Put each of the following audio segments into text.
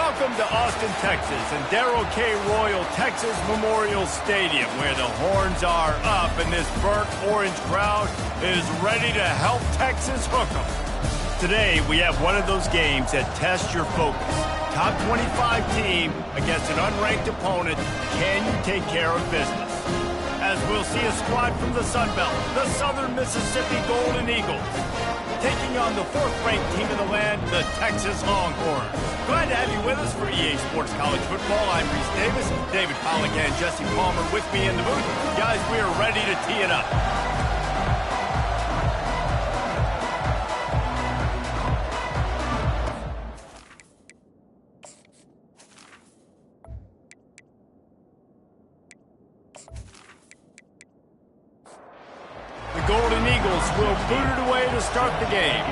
Welcome to Austin, Texas, and Darrell K. Royal Texas Memorial Stadium, where the horns are up and this burnt orange crowd is ready to help Texas hook 'em. Today, we have one of those games that tests your focus. Top 25 team against an unranked opponent. Can you take care of business? As we'll see a squad from the Sun Belt, the Southern Mississippi Golden Eagles, taking on the fourth-ranked team in the land, the Texas Longhorns. Glad to have you with us for EA Sports College Football. I'm Reese Davis, David Pollack and Jesse Palmer with me in the booth. Guys, we are ready to tee it up. The Golden Eagles will boot it away to start the game.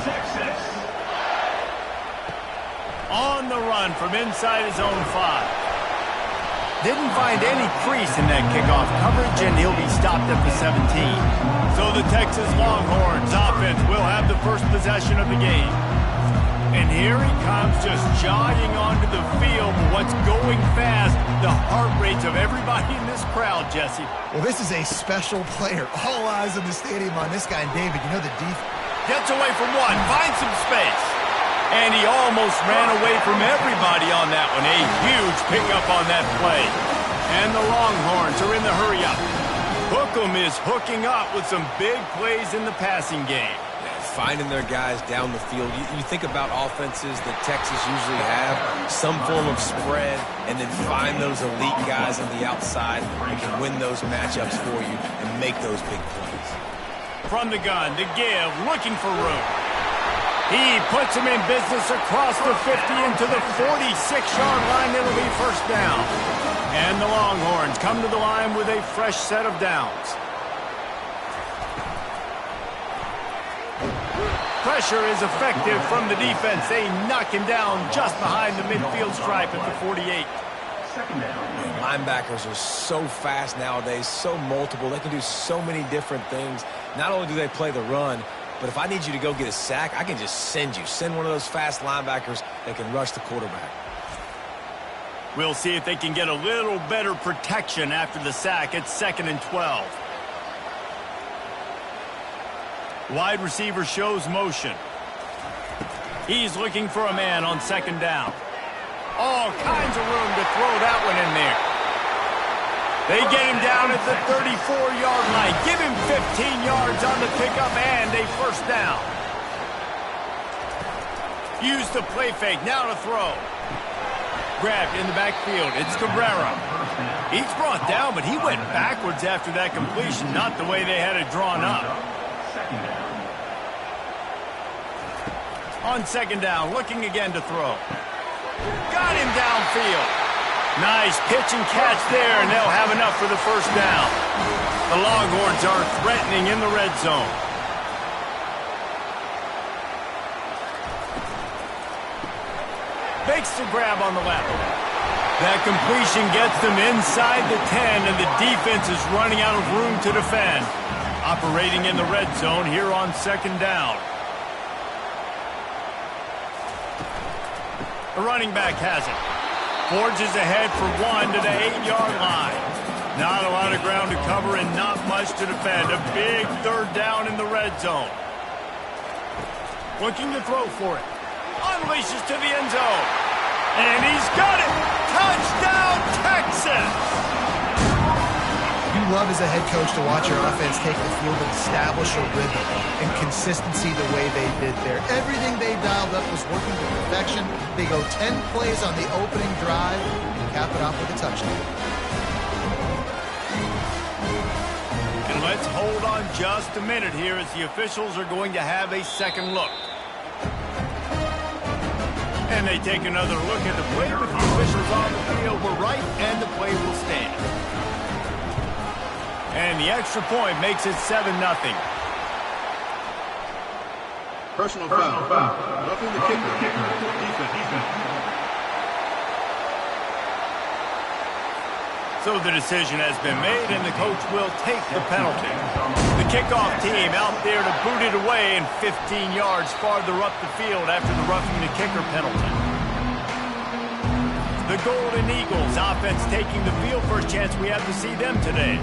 Texas. On the run from inside his own 5. Didn't find any crease in that kickoff coverage, and he'll be stopped at the 17. So the Texas Longhorns offense will have the first possession of the game. And here he comes, just jogging onto the field. But what's going fast? The heart rates of everybody in this crowd, Jesse. Well, this is a special player. All eyes in the stadium on this guy. And David, you know the defense. Gets away from one, finds some space. And he almost ran away from everybody on that one. A huge pickup on that play. And the Longhorns are in the hurry-up. Hookem is hooking up with some big plays in the passing game. Finding their guys down the field. You think about offenses that Texas usually have, some form of spread, and then find those elite guys on the outside who can win those matchups for you and make those big plays. From the gun, the give, looking for room. He puts him in business across the 50 into the 46-yard line. It'll be first down. And the Longhorns come to the line with a fresh set of downs. Pressure is effective from the defense. They knock him down just behind the midfield stripe at the 48. Second down. Linebackers are so fast nowadays, so multiple. They can do so many different things. Not only do they play the run, but if I need you to go get a sack, I can just send you. Send one of those fast linebackers that can rush the quarterback. We'll see if they can get a little better protection after the sack. It's 2nd and 12. Wide receiver shows motion. He's looking for a man on 2nd down. All kinds of room to throw that one in there. They get him down at the 34-yard line. Give him 15 yards on the pickup and a first down. Use the play fake. Now to throw. Grabbed in the backfield. It's Cabrera. He's brought down, but he went backwards after that completion. Not the way they had it drawn up. On 2nd down, looking again to throw. Got him downfield. Nice pitch and catch there, and they'll have enough for the first down. The Longhorns are threatening in the red zone. Makes the grab on the left. That completion gets them inside the 10, and the defense is running out of room to defend. Operating in the red zone here on 2nd down. The running back has it. Forges ahead for one to the 8-yard line. Not a lot of ground to cover and not much to defend. A big 3rd down in the red zone. Looking to throw for it. Unleashes to the end zone. And he's got it. Touchdown, Texas! You love as a head coach to watch your offense take the field and establish a rhythm and consistency the way they did there. Everything they dialed up was working to perfection. They go 10 plays on the opening drive and cap it off with a touchdown. And let's hold on just a minute here as the officials are going to have a second look. And they take another look at the play, but the officials on the field were right, and the play will stand. And the extra point makes it 7-0. Personal foul. Roughing the kicker. Defense. So the decision has been made, and the coach will take the penalty. The kickoff team out there to boot it away and 15 yards farther up the field after the roughing the kicker penalty. The Golden Eagles offense taking the field. First chance we have to see them today.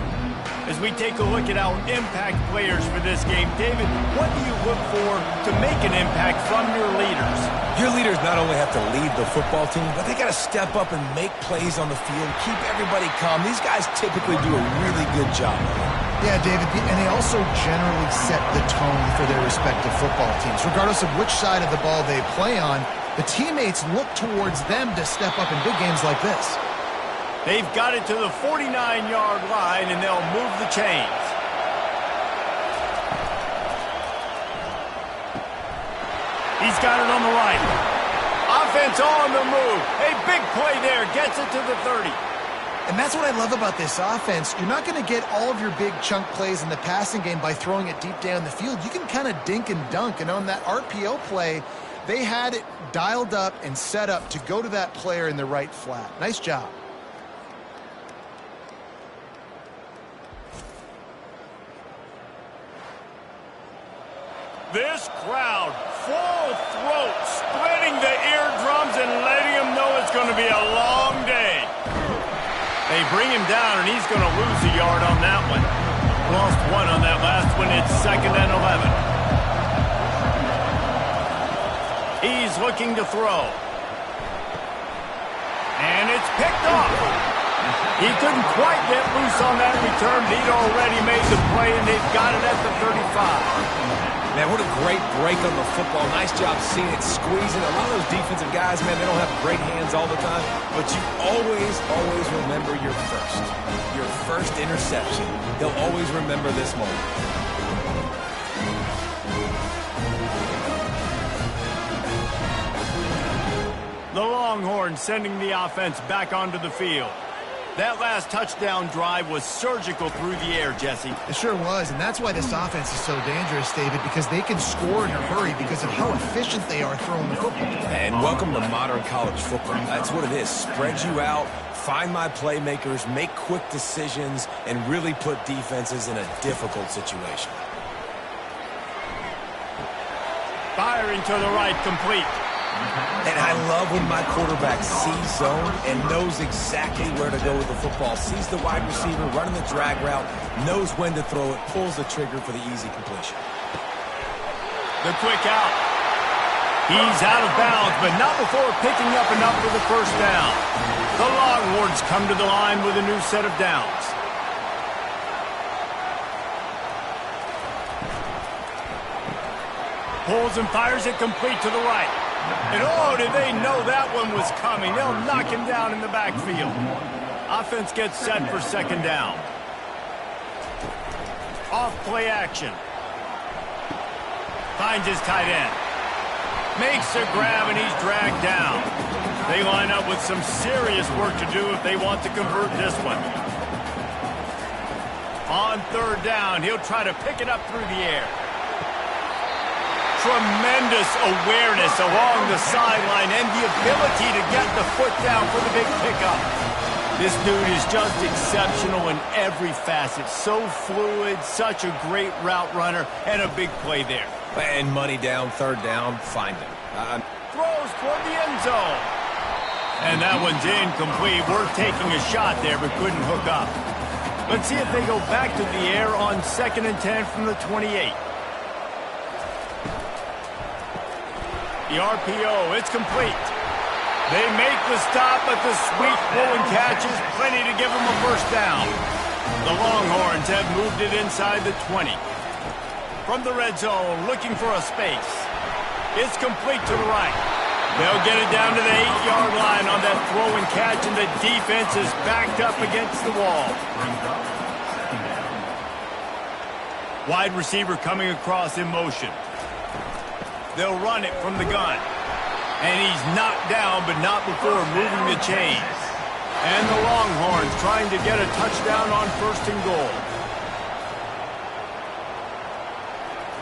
As we take a look at our impact players for this game, David, what do you look for to make an impact from your leaders? Your leaders not only have to lead the football team, but they got to step up and make plays on the field, keep everybody calm. These guys typically do a really good job. Yeah, David, and they also generally set the tone for their respective football teams. Regardless of which side of the ball they play on, the teammates look towards them to step up in big games like this. They've got it to the 49-yard line, and they'll move the chains. He's got it on the right. Offense on the move. A big play there. Gets it to the 30. And that's what I love about this offense. You're not going to get all of your big chunk plays in the passing game by throwing it deep down the field. You can kind of dink and dunk. And on that RPO play, they had it dialed up and set up to go to that player in the right flat. Nice job. This crowd, full throat, splitting the eardrums and letting him know it's going to be a long day. They bring him down, and he's going to lose a yard on that one. Lost one on that last one. It's 2nd and 11. He's looking to throw. And it's picked off. He couldn't quite get loose on that return. He'd already made the play, and they've got it at the 35. Man, what a great break on the football. Nice job seeing it, squeezing. A lot of those defensive guys, man, they don't have great hands all the time, but you always remember your first interception. They'll always remember this moment. The Longhorns sending the offense back onto the field. That last touchdown drive was surgical through the air, Jesse. It sure was, and that's why this offense is so dangerous, David, because they can score in a hurry because of how efficient they are throwing the football. And welcome to modern college football. That's what it is. Spread you out, find my playmakers, make quick decisions, and really put defenses in a difficult situation. Firing to the right, complete. And I love when my quarterback sees zone and knows exactly where to go with the football. Sees the wide receiver running the drag route, knows when to throw it, pulls the trigger for the easy completion. The quick out. He's out of bounds, but not before picking up enough for the first down. The Longhorns come to the line with a new set of downs. Pulls and fires it complete to the right. And oh, did they know that one was coming. They'll knock him down in the backfield. Offense gets set for 2nd down. Off play action. Finds his tight end. Makes a grab, and he's dragged down. They line up with some serious work to do if they want to convert this one. On 3rd down, he'll try to pick it up through the air. Tremendous awareness along the sideline and the ability to get the foot down for the big pickup. This dude is just exceptional in every facet. So fluid, such a great route runner, and a big play there. And money down, 3rd down, find him. Throws toward the end zone. And that one's incomplete. Worth taking a shot there, but couldn't hook up. Let's see if they go back to the air on 2nd and 10 from the 28. The RPO, it's complete. They make the stop, but the sweet pull and catch is plenty to give them a first down. The Longhorns have moved it inside the 20. From the red zone, looking for a space. It's complete to the right. They'll get it down to the 8-yard line on that throw and catch, and the defense is backed up against the wall. Wide receiver coming across in motion. They'll run it from the gun. And he's knocked down, but not before moving the chains. And the Longhorns trying to get a touchdown on 1st and goal.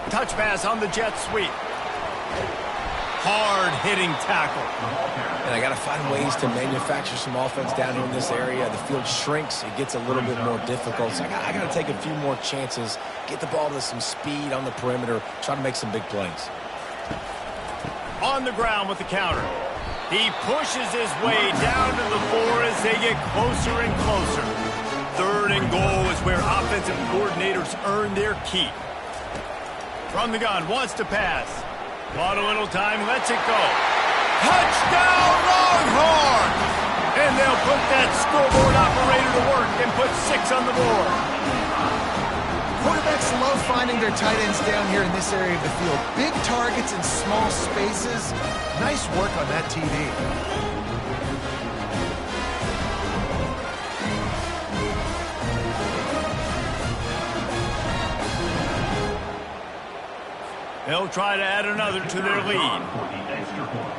Touch pass on the jet sweep. Hard-hitting tackle. And I got to find ways to manufacture some offense down here in this area. The field shrinks. It gets a little bit more difficult. So I got to take a few more chances, get the ball to some speed on the perimeter, try to make some big plays. On the ground with the counter. He pushes his way down to the floor as they get closer and closer. 3rd and goal is where offensive coordinators earn their keep. From the gun, wants to pass. Bought a little time, lets it go. Touchdown, Longhorns! And they'll put that scoreboard operator to work and put 6 on the board. Quarterbacks love finding their tight ends down here in this area of the field. Big targets in small spaces. Nice work on that TD. They'll try to add another to their lead. For the extra point.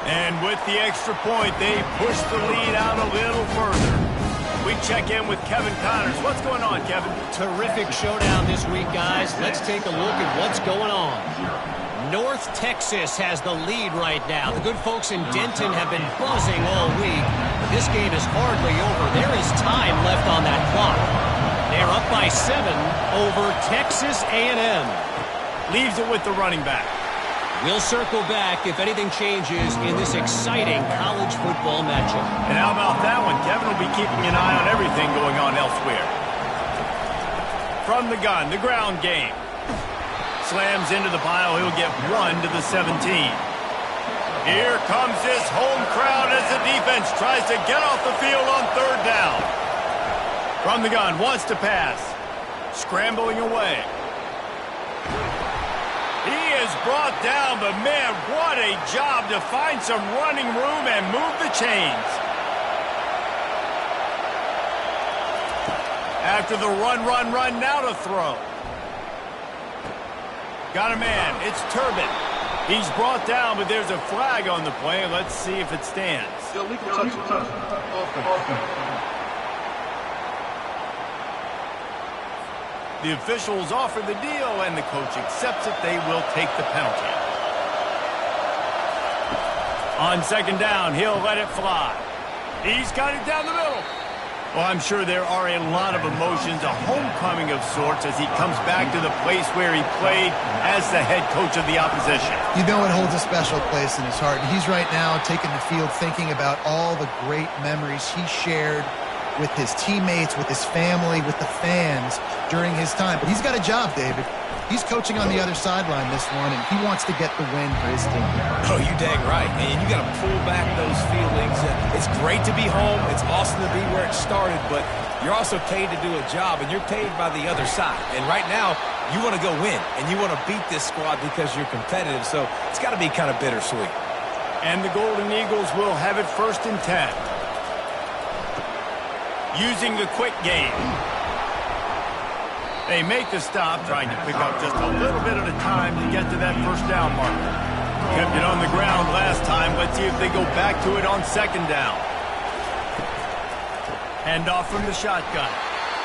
And with the extra point, they push the lead out a little further. We check in with Kevin Connors. What's going on, Kevin? Terrific showdown this week, guys. Let's take a look at what's going on. North Texas has the lead right now. The good folks in Denton have been buzzing all week. But this game is hardly over. There is time left on that clock. They're up by 7 over Texas A&M. Leaves it with the running back. We'll circle back if anything changes in this exciting college football matchup. And how about that one? Kevin will be keeping an eye on everything going on elsewhere. From the gun, the ground game. Slams into the pile. He'll get 1 to the 17. Here comes this home crowd as the defense tries to get off the field on 3rd down. From the gun, wants to pass. Scrambling away. He is brought down, but man, what a job to find some running room and move the chains. After the run, now to throw. Got a man, it's Turbin. He's brought down, but there's a flag on the play. Let's see if it stands. Illegal touch. Offense. The officials offer the deal, and the coach accepts it. They will take the penalty. On 2nd down, he'll let it fly. He's got it down the middle. Well, I'm sure there are a lot of emotions, a homecoming of sorts, as he comes back to the place where he played as the head coach of the opposition. You know it holds a special place in his heart. And he's right now taking the field thinking about all the great memories he shared with his teammates, with his family, with the fans during his time. But he's got a job, David. He's coaching on the other sideline this one, and he wants to get the win for his team. Oh, you dang right. And you got to pull back those feelings. It's great to be home. It's awesome to be where it started, but you're also paid to do a job, and you're paid by the other side. And right now, you want to go win, and you want to beat this squad because you're competitive, so it's got to be kind of bittersweet. And the Golden Eagles will have it 1st and 10. Using the quick game. They make the stop, trying to pick up just a little bit at a time to get to that 1st down marker. Kept it on the ground last time. Let's see if they go back to it on 2nd down. Hand off from the shotgun.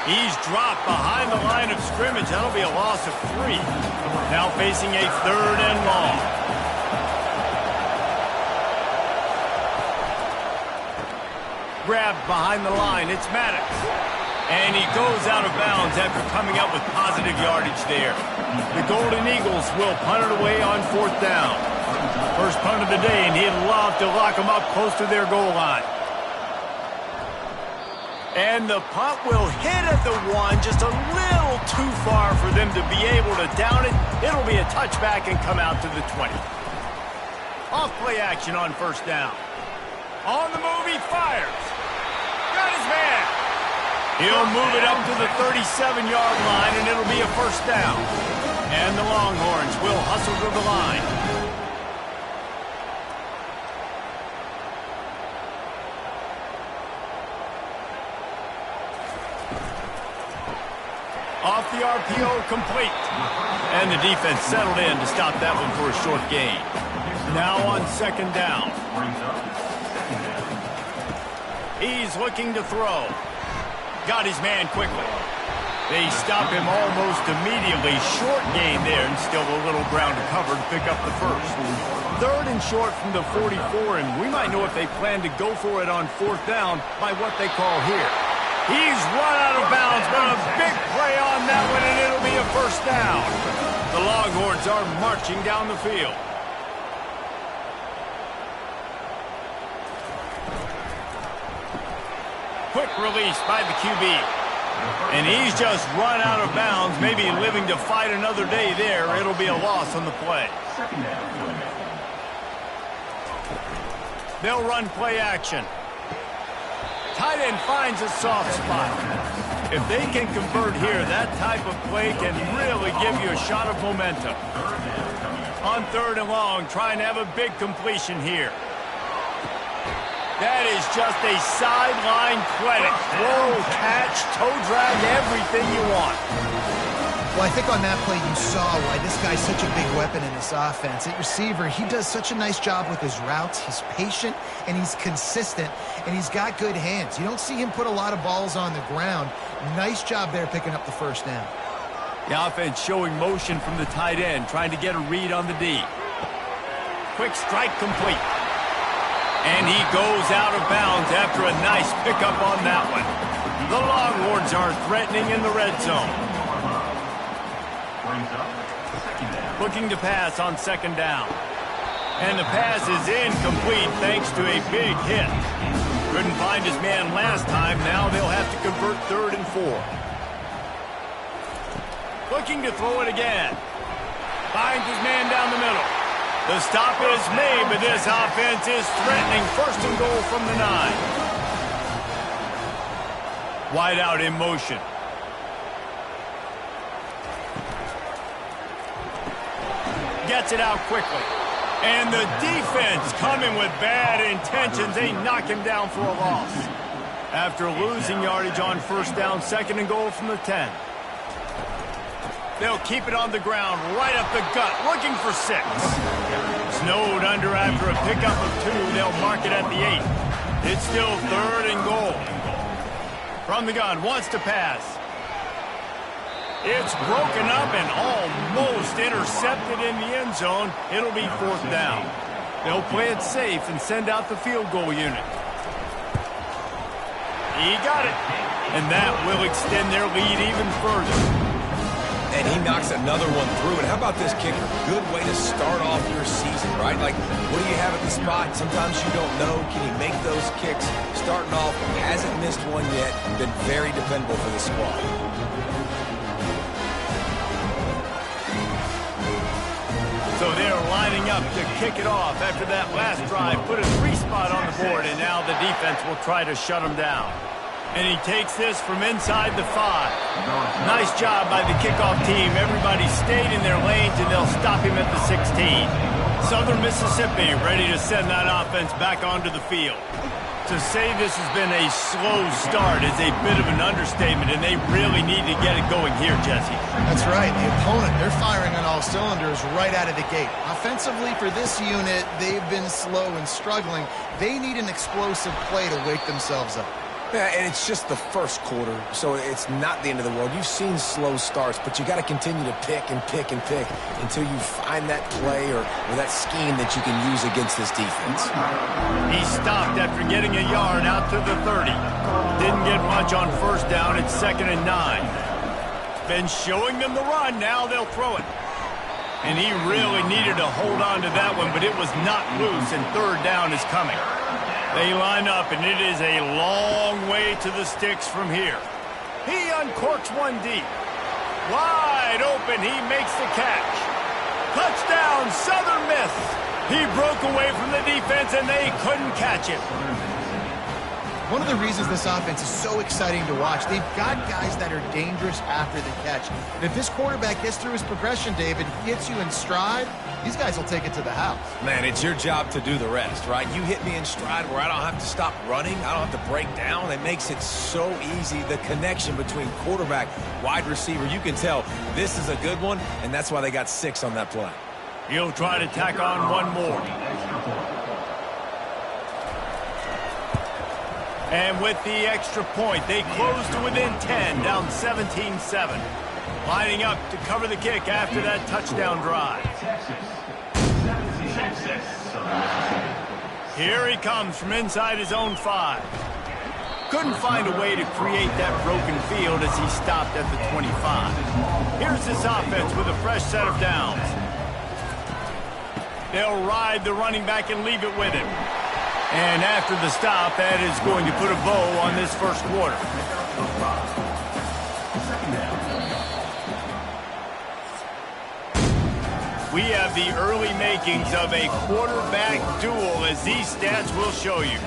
He's dropped behind the line of scrimmage. That'll be a loss of 3. Now facing a 3rd and long. Grabbed behind the line. It's Madden. And he goes out of bounds after coming up with positive yardage there. The Golden Eagles will punt it away on 4th down. First punt of the day, and he'd love to lock them up close to their goal line. And the punt will hit at the 1, just a little too far for them to be able to down it. It'll be a touchback and come out to the 20. Off play action on 1st down. On the move, he fires. Got his man. He'll move it up to the 37-yard line, and it'll be a 1st down. And the Longhorns will hustle to the line. Off the RPO, complete. And the defense settled in to stop that one for a short gain. Now on 2nd down. He's looking to throw. Got his man quickly. They stop him almost immediately. Short gain there, and still a little ground to cover to pick up the 1st. 3rd and short from the 44, and we might know if they plan to go for it on 4th down by what they call here. He's run out of bounds, but a big play on that one, and it'll be a 1st down. The Longhorns are marching down the field. Quick release by the QB. And he's just run out of bounds, maybe living to fight another day there. It'll be a loss on the play. They'll run play action. Tight end finds a soft spot. If they can convert here, that type of play can really give you a shot of momentum. On 3rd and long, trying to have a big completion here. That is just a sideline credit. Throw, catch, toe drag, everything you want. Well, I think on that play you saw why this guy's such a big weapon in this offense. At receiver, he does such a nice job with his routes. He's patient, and he's consistent, and he's got good hands. You don't see him put a lot of balls on the ground. Nice job there picking up the first down. The offense showing motion from the tight end, trying to get a read on the D. Quick strike complete. And he goes out of bounds after a nice pickup on that one. The Longhorns are threatening in the red zone. Looking to pass on 2nd down. And the pass is incomplete thanks to a big hit. Couldn't find his man last time. Now they'll have to convert 3rd and 4. Looking to throw it again. Finds his man down the middle. The stop is made, but this offense is threatening 1st and goal from the 9. Wide out in motion. Gets it out quickly. And the defense coming with bad intentions. They knock him down for a loss. After losing yardage on 1st down, 2nd and goal from the 10. They'll keep it on the ground, right up the gut, looking for 6. Snowed under after a pickup of 2. They'll mark it at the 8. It's still 3rd and goal. From the gun, wants to pass. It's broken up and almost intercepted in the end zone. It'll be 4th down. They'll play it safe and send out the field goal unit. He got it. And that will extend their lead even further. And he knocks another one through. And how about this kicker? Good way to start off your season, right? Like, what do you have at the spot? Sometimes you don't know. Can he make those kicks? Starting off, hasn't missed one yet. Been very dependable for the squad. So they're lining up to kick it off after that last drive. Put a 3-spot on the board, and now the defense will try to shut them down. And he takes this from inside the 5. Nice job by the kickoff team. Everybody stayed in their lanes, and they'll stop him at the 16. Southern Mississippi ready to send that offense back onto the field. To say this has been a slow start is a bit of an understatement, and they really need to get it going here, Jesse. That's right. The opponent, they're firing on all cylinders right out of the gate. Offensively, for this unit, they've been slow and struggling. They need an explosive play to wake themselves up. Yeah, and it's just the first quarter, so it's not the end of the world. You've seen slow starts, but you got to continue to pick and pick and pick until you find that play or that scheme that you can use against this defense. He stopped after getting a yard out to the 30. Didn't get much on 1st down. It's 2nd and 9. Been showing them the run. Now they'll throw it. And he really needed to hold on to that one, but it was not loose, and 3rd down is coming. They line up, and it is a long way to the sticks from here. He uncorks one deep. Wide open, he makes the catch. Touchdown, Southern Miss. He broke away from the defense, and they couldn't catch him. One of the reasons this offense is so exciting to watch, they've got guys that are dangerous after the catch. And if this quarterback gets through his progression, David, gets you in stride, these guys will take it to the house. Man, it's your job to do the rest, right? You hit me in stride where I don't have to stop running. I don't have to break down. It makes it so easy. The connection between quarterback, wide receiver, you can tell this is a good one, and that's why they got 6 on that play. He'll try to tack on one more. And with the extra point, they close to within 10, down 17-7. Lining up to cover the kick after that touchdown drive. Here he comes from inside his own 5. Couldn't find a way to create that broken field as he stopped at the 25. Here's this offense with a fresh set of downs. They'll ride the running back and leave it with him. And after the stop, that is going to put a bow on this first quarter. We have the early makings of a quarterback duel, as these stats will show you.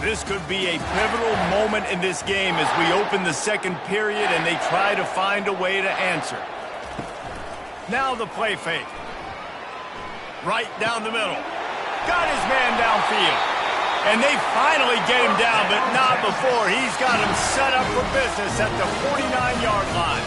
This could be a pivotal moment in this game as we open the second period and they try to find a way to answer. Now the play fake. Right down the middle. Got his man downfield. And they finally get him down, but not before. He's got him set up for business at the 49-yard line.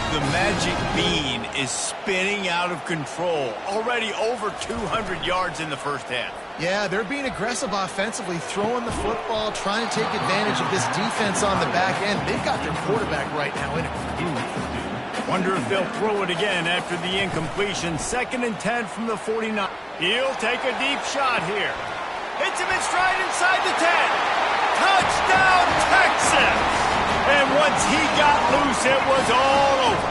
The magic bean is spinning out of control. Already over 200 yards in the first half. Yeah, they're being aggressive offensively, throwing the football, trying to take advantage of this defense on the back end. They've got their quarterback right now in it. Wonder if they'll throw it again after the incompletion. 2nd and 10 from the 49. He'll take a deep shot here. Hits him in stride inside the 10. Touchdown, Texas! And once he got loose, it was all over.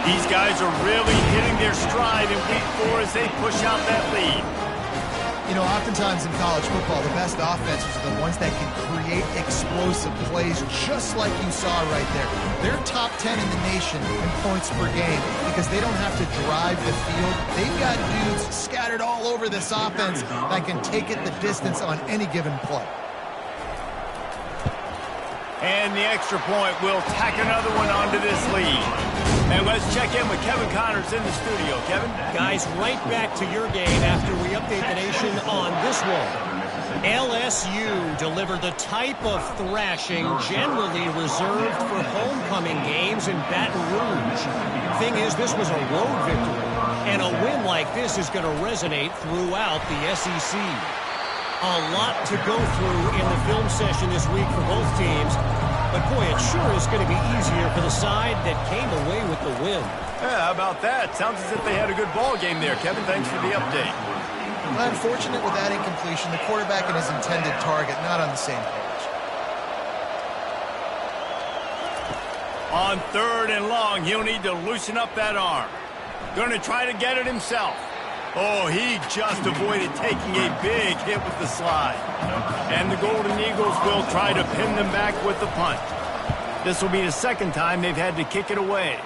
These guys are really hitting their stride in week 4 as they push out that lead. You know, oftentimes in college football, the best offenses are the ones that can create explosive plays, just like you saw right there. They're top 10 in the nation in points per game because they don't have to drive the field. They've got dudes scattered all over this offense that can take it the distance on any given play. And the extra point will tack another one onto this lead. And let's check in with Kevin Connors in the studio. Kevin? Guys, right back to your game after we update the nation on this one. LSU delivered the type of thrashing generally reserved for homecoming games in Baton Rouge. Thing is, this was a road victory, and a win like this is going to resonate throughout the SEC. A lot to go through in the film session this week for both teams. But, boy, it sure is going to be easier for the side that came away with the win. Yeah, how about that? Sounds as if they had a good ball game there, Kevin. Thanks for the update. Unfortunate with that incompletion. The quarterback and his intended target not on the same page. On 3rd and long, he'll need to loosen up that arm. Going to try to get it himself. Oh, he just avoided taking a big hit with the slide. And the Golden Eagles will try to pin them back with the punt. This will be the 2nd time they've had to kick it away.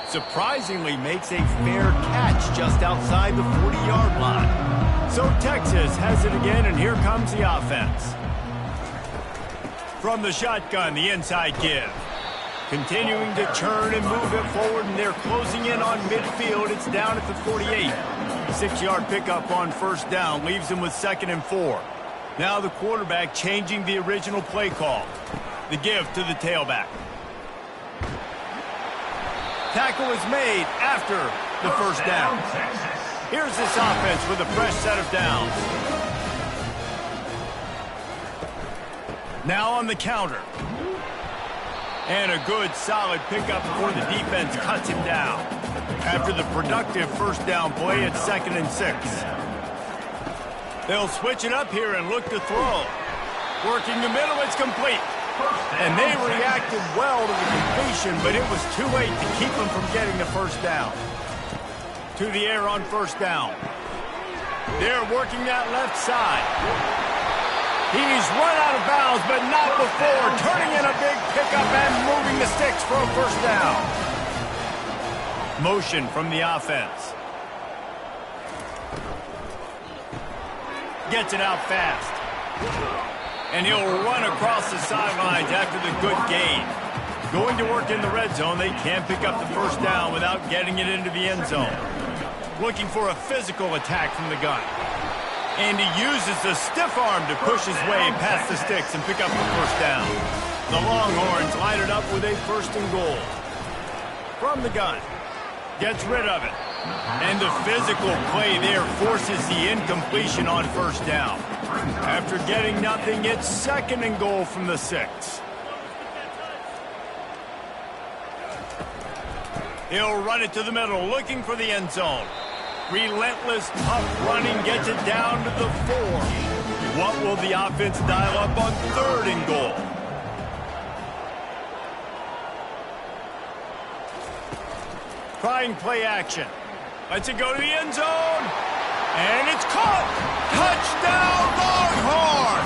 Surprisingly makes a fair catch just outside the 40-yard line. So Texas has it again, and here comes the offense. From the shotgun, the inside give. Continuing to turn and move it forward, and they're closing in on midfield. It's down at the 48. 6-yard pickup on 1st down leaves them with 2nd and 4. Now the quarterback changing the original play call. The give to the tailback. Tackle is made after the 1st down. Here's this offense with a fresh set of downs. Now on the counter. And a good, solid pickup before the defense cuts him down. After the productive 1st down play, it's 2nd and 6. They'll switch it up here and look to throw. Working the middle, it's complete. And they reacted well to the completion, but it was too late to keep them from getting the 1st down. To the air on 1st down. They're working that left side. He's run out of bounds, but not before. Turning in a big pickup and moving the sticks for a 1st down. Motion from the offense. Gets it out fast. And he'll run across the sidelines after the good gain. Going to work in the red zone, they can't pick up the 1st down without getting it into the end zone. Looking for a physical attack from the gun. And he uses the stiff arm to push his way past the sticks and pick up the 1st down. The Longhorns light it up with a 1st and goal. From the gun. Gets rid of it. And the physical play there forces the incompletion on first down. After getting nothing, it's 2nd and goal from the 6. He'll run it to the middle, looking for the end zone. Relentless, tough running gets it down to the 4. What will the offense dial up on 3rd and goal? Trying play action. Lets it go to the end zone. And it's caught. Touchdown, Longhorn!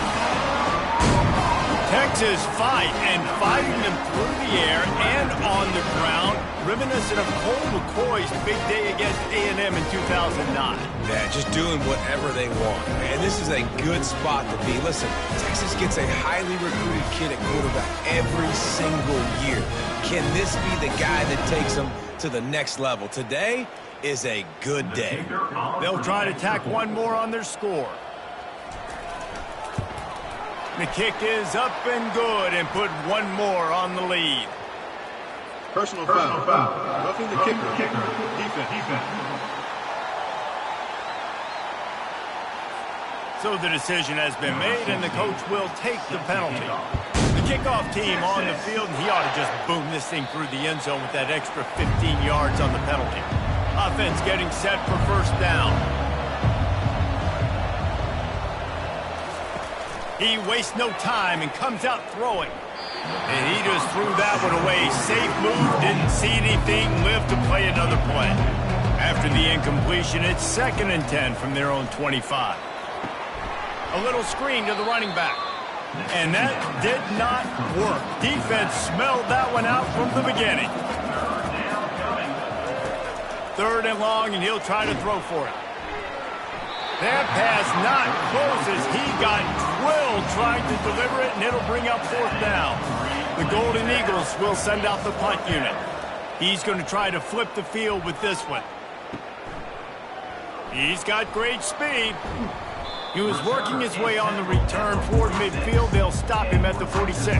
Texas fighting them through the air and on the ground, reminiscent of Cole McCoy's big day against A&M in 2009. Yeah, just doing whatever they want. And this is a good spot to be. Listen, Texas gets a highly recruited kid at quarterback every single year. Can this be the guy that takes them to the next level? Today is a good day. They'll try to tack one more on their score. The kick is up and good and put one more on the lead. Personal foul. Roughing the kicker. Defense. So the decision has been made, and the coach will take the penalty. The kickoff team on the field, and he ought to just boom this thing through the end zone with that extra 15 yards on the penalty. Offense getting set for first down. He wastes no time and comes out throwing. And he just threw that one away. Safe move, didn't see anything, lived to play another play. After the incompletion, it's 2nd and 10 from their own 25. A little screen to the running back. And that did not work. Defense smelled that one out from the beginning. 3rd and long, and he'll try to throw for it. That pass not close as he got drilled trying to deliver it, and it'll bring up 4th down. The Golden Eagles will send out the punt unit. He's going to try to flip the field with this one. He's got great speed. He was working his way on the return toward midfield. They'll stop him at the 46.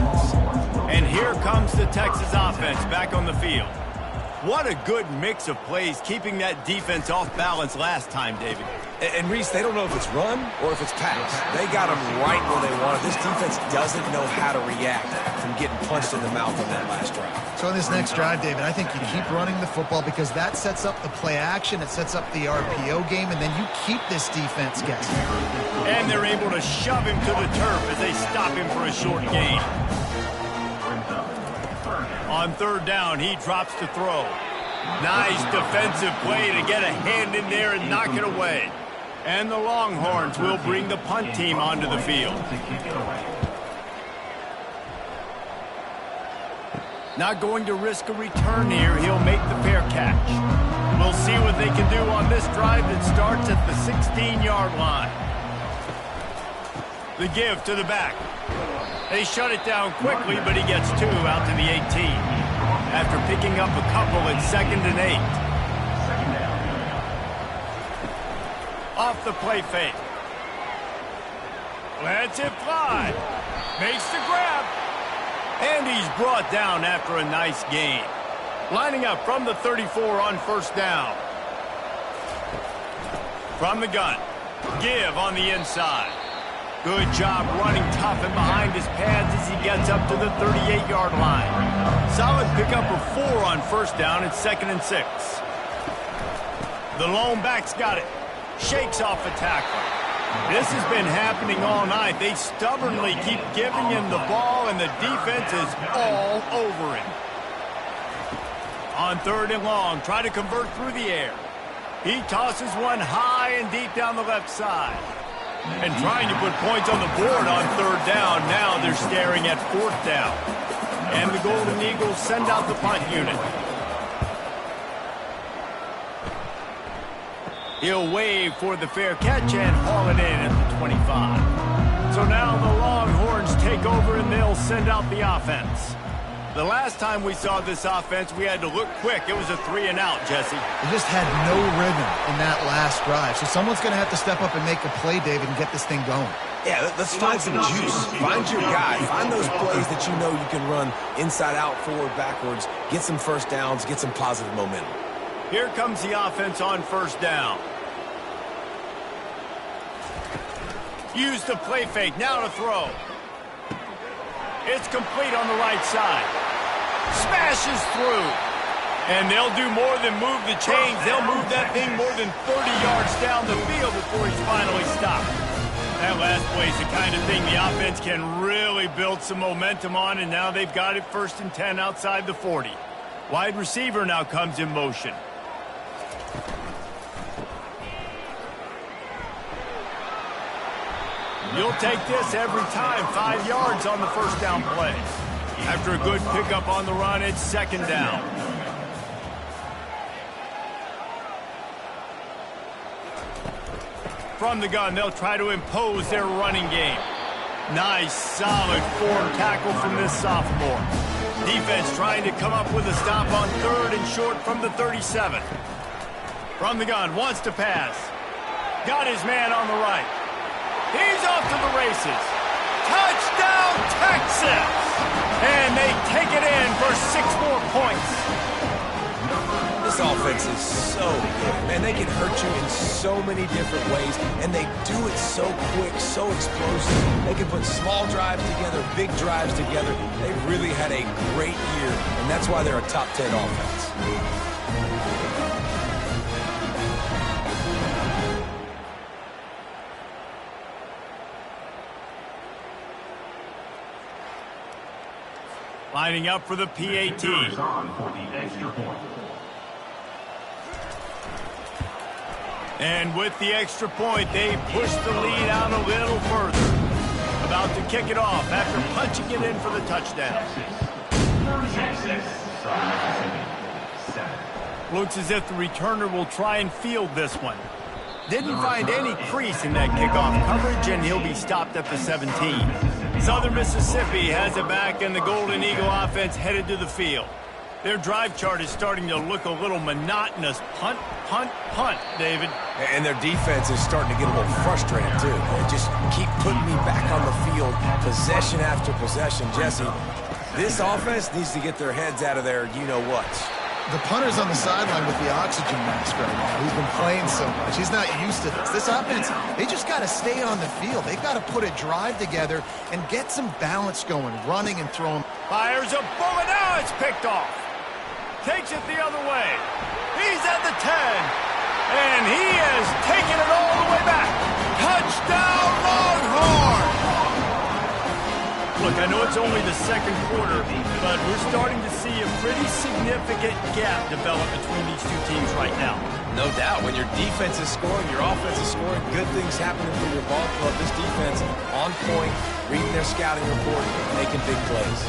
And here comes the Texas offense back on the field. What a good mix of plays, keeping that defense off balance last time, David. And Reese, they don't know if it's run or if it's pass. They got them right where they want it. This defense doesn't know how to react from getting punched in the mouth on that last drive. So in this next drive, David, I think you keep running the football because that sets up the play action, it sets up the RPO game, and then you keep this defense guessing. And they're able to shove him to the turf as they stop him for a short gain. On 3rd down, he drops to throw. Nice defensive play to get a hand in there and knock it away. And the Longhorns will bring the punt team onto the field. Not going to risk a return here. He'll make the fair catch. We'll see what they can do on this drive that starts at the 16-yard line. The give to the back. They shut it down quickly, but he gets 2 out to the 18. After picking up a couple at 2nd and 8. Off the play fake. Lets it fly. Makes the grab. And he's brought down after a nice gain. Lining up from the 34 on first down. From the gun. Give on the inside. Good job running tough and behind his pads as he gets up to the 38-yard line. Solid pickup of 4 on first down at 2nd and 6. The lone back's got it. Shakes off a tackle. This has been happening all night. They stubbornly keep giving him the ball, and the defense is all over him. On 3rd and long, try to convert through the air. He tosses one high and deep down the left side. And trying to put points on the board on 3rd down. Now they're staring at 4th down. And the Golden Eagles send out the punt unit. He'll wave for the fair catch and haul it in at the 25. So now the Longhorns take over and they'll send out the offense. The last time we saw this offense, we had to look quick. It was a 3-and-out, Jesse. They just had no rhythm in that last drive. So someone's going to have to step up and make a play, David, and get this thing going. Yeah, let's find some juice. Find your guy. Find those plays that you know you can run inside out, forward, backwards. Get some first downs. Get some positive momentum. Here comes the offense on first down. Use the play fake. Now to throw. It's complete on the right side. Smashes through. And they'll do more than move the chains. They'll move that thing more than 30 yards down the field before he's finally stopped. That last play is the kind of thing the offense can really build some momentum on, and now they've got it 1st and 10 outside the 40. Wide receiver now comes in motion. You'll take this every time. 5 yards on the first down play. After a good pickup on the run, it's 2nd down. From the gun, they'll try to impose their running game. Nice, solid form tackle from this sophomore. Defense trying to come up with a stop on 3rd and short from the 37. From the gun, wants to pass. Got his man on the right. He's off to the races. Touchdown, Texas! And they take it in for 6 more points. This offense is so good. Man, they can hurt you in so many different ways, and they do it so quick, so explosive. They can put small drives together, big drives together. They've really had a great year, and that's why they're a top 10 offense. Lining up for the PAT. And with the extra point, they push the lead out a little further. About to kick it off after punching it in for the touchdown. Looks as if the returner will try and field this one. Didn't find any crease in that kickoff coverage, and he'll be stopped at the 17. Southern Mississippi has it back, and the Golden Eagle offense headed to the field. Their drive chart is starting to look a little monotonous. Punt, punt, punt, David. And their defense is starting to get a little frustrated, too. They just keep putting me back on the field, possession after possession. Jesse, this offense needs to get their heads out of their you-know-whats. The punter's on the sideline with the oxygen mask right now. He's been playing so much. He's not used to this. This offense, they just got to stay on the field. They've got to put a drive together and get some balance going, running and throwing. Fires a bullet. Now it's picked off. Takes it the other way. He's at the 10. And he has taken it all the way back. Touchdown, Longhorn! Look, I know it's only the 2nd quarter, but we're starting to see a pretty significant gap develop between these two teams right now. No doubt. When your defense is scoring, your offense is scoring, good things happening for your ball club. This defense on point, reading their scouting report, making big plays.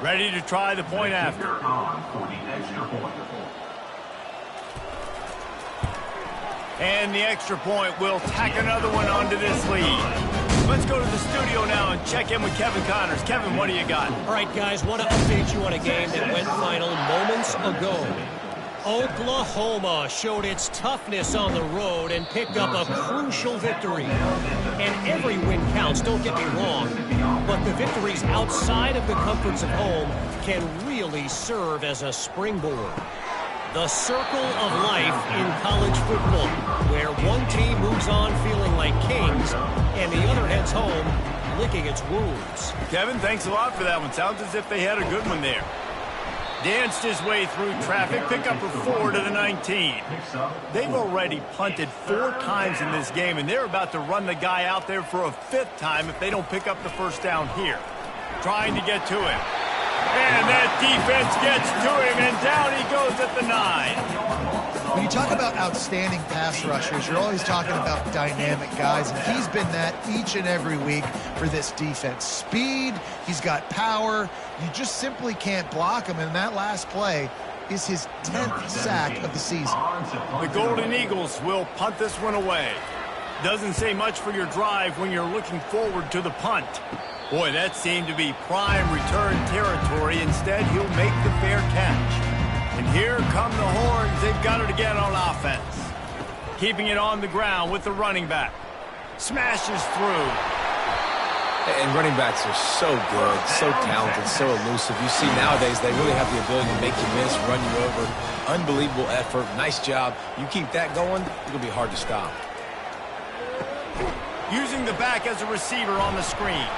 Ready to try the point after. And the extra point will tack another one onto this lead. Let's go to the studio now and check in with Kevin Connors. Kevin, what do you got? All right, guys, want to update you on a game that went final moments ago. Oklahoma showed its toughness on the road and picked up a crucial victory. And every win counts, don't get me wrong. But the victories outside of the comforts of home can really serve as a springboard. The circle of life in college football, where one team moves on feeling like kings and the other heads home licking its wounds. Kevin, thanks a lot for that one. Sounds as if they had a good one there. Danced his way through traffic, pick up a 4 to the 19. They've already punted 4 times in this game, and they're about to run the guy out there for a 5th time if they don't pick up the first down here. Trying to get to him. And that defense gets to him, and down he goes at the 9. When you talk about outstanding pass rushers, you're always talking about dynamic guys, and he's been that each and every week for this defense. Speed, he's got power. You just simply can't block him, and that last play is his 10th sack of the season. The Golden Eagles will punt this one away. Doesn't say much for your drive when you're looking forward to the punt. Boy, that seemed to be prime return territory. Instead, he'll make the fair catch. And here come the Horns. They've got it again on offense. Keeping it on the ground with the running back. Smashes through. And running backs are so good, so talented, so elusive. You see nowadays they really have the ability to make you miss, run you over. Unbelievable effort. Nice job. You keep that going, it's going to be hard to stop. Using the back as a receiver on the screen.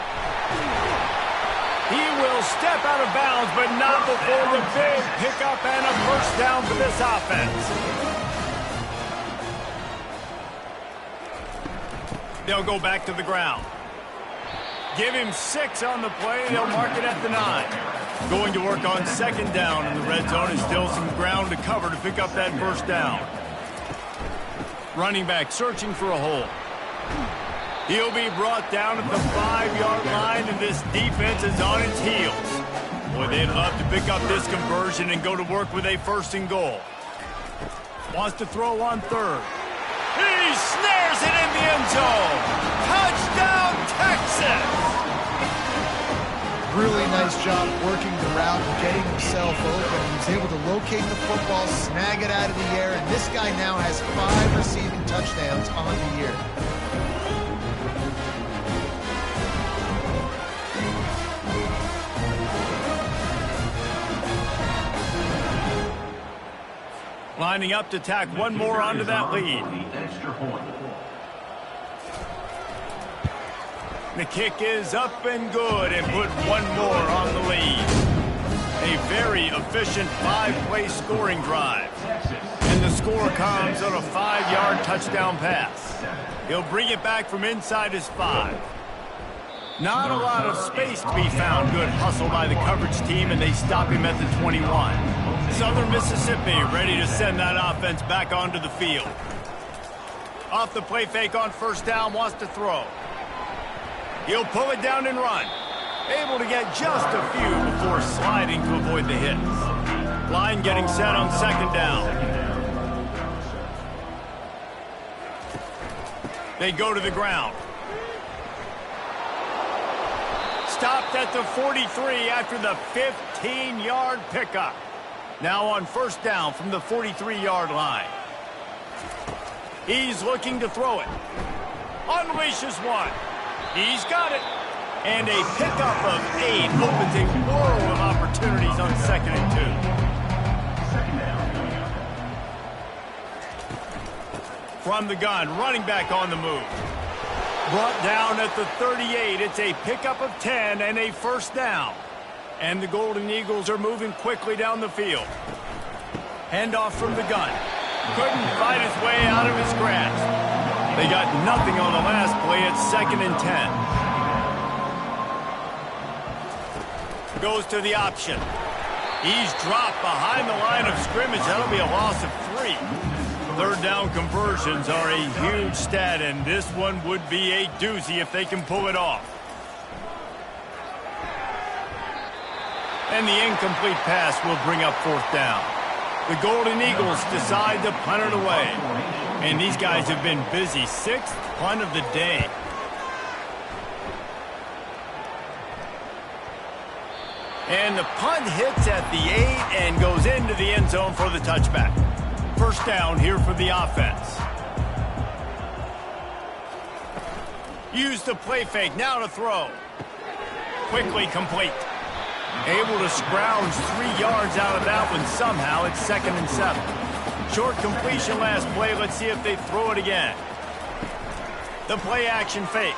He will step out of bounds, but not before the big pickup and a first down for this offense. They'll go back to the ground. Give him 6 on the play. They'll mark it at the 9. Going to work on second down in the red zone, and still some ground to cover to pick up that first down. Running back searching for a hole. He'll be brought down at the 5-yard line, and this defense is on its heels. Boy, they'd love to pick up this conversion and go to work with a first and goal. Wants to throw on third. He snares it in the end zone. Touchdown, Texas! Really nice job working the route and getting himself open. He was able to locate the football, snag it out of the air, and this guy now has 5 receiving touchdowns on the year. Lining up to tack one more onto that lead. Extra point. The kick is up and good, and put one more on the lead. A very efficient 5-play scoring drive. And the score comes on a 5-yard touchdown pass. He'll bring it back from inside his 5. Not a lot of space to be found. Good hustle by the coverage team, and they stop him at the 21. Southern Mississippi ready to send that offense back onto the field. Off the play fake on first down, wants to throw. He'll pull it down and run. Able to get just a few before sliding to avoid the hits. Line getting set on second down. They go to the ground. Stopped at the 43 after the 15-yard pickup. Now on first down from the 43-yard line. He's looking to throw it. Unleashes one. He's got it. And a pickup of 8 opens a world of opportunities on second and 2. From the gun, running back on the move. Brought down at the 38. It's a pickup of 10 and a first down. And the Golden Eagles are moving quickly down the field. Handoff from the gun. Couldn't fight his way out of his grasp. They got nothing on the last play. It's second and 10. Goes to the option. He's dropped behind the line of scrimmage. That'll be a loss of 3. Third down conversions are a huge stat, and this one would be a doozy if they can pull it off. And the incomplete pass will bring up fourth down. The Golden Eagles decide to punt it away. And these guys have been busy. 6th punt of the day. And the punt hits at the 8 and goes into the end zone for the touchback. First down here for the offense. Use the play fake, now to throw. Quickly complete. Able to scrounge 3 yards out of that one somehow. It's second and 7. Short completion last play. Let's see if they throw it again. The play action fake.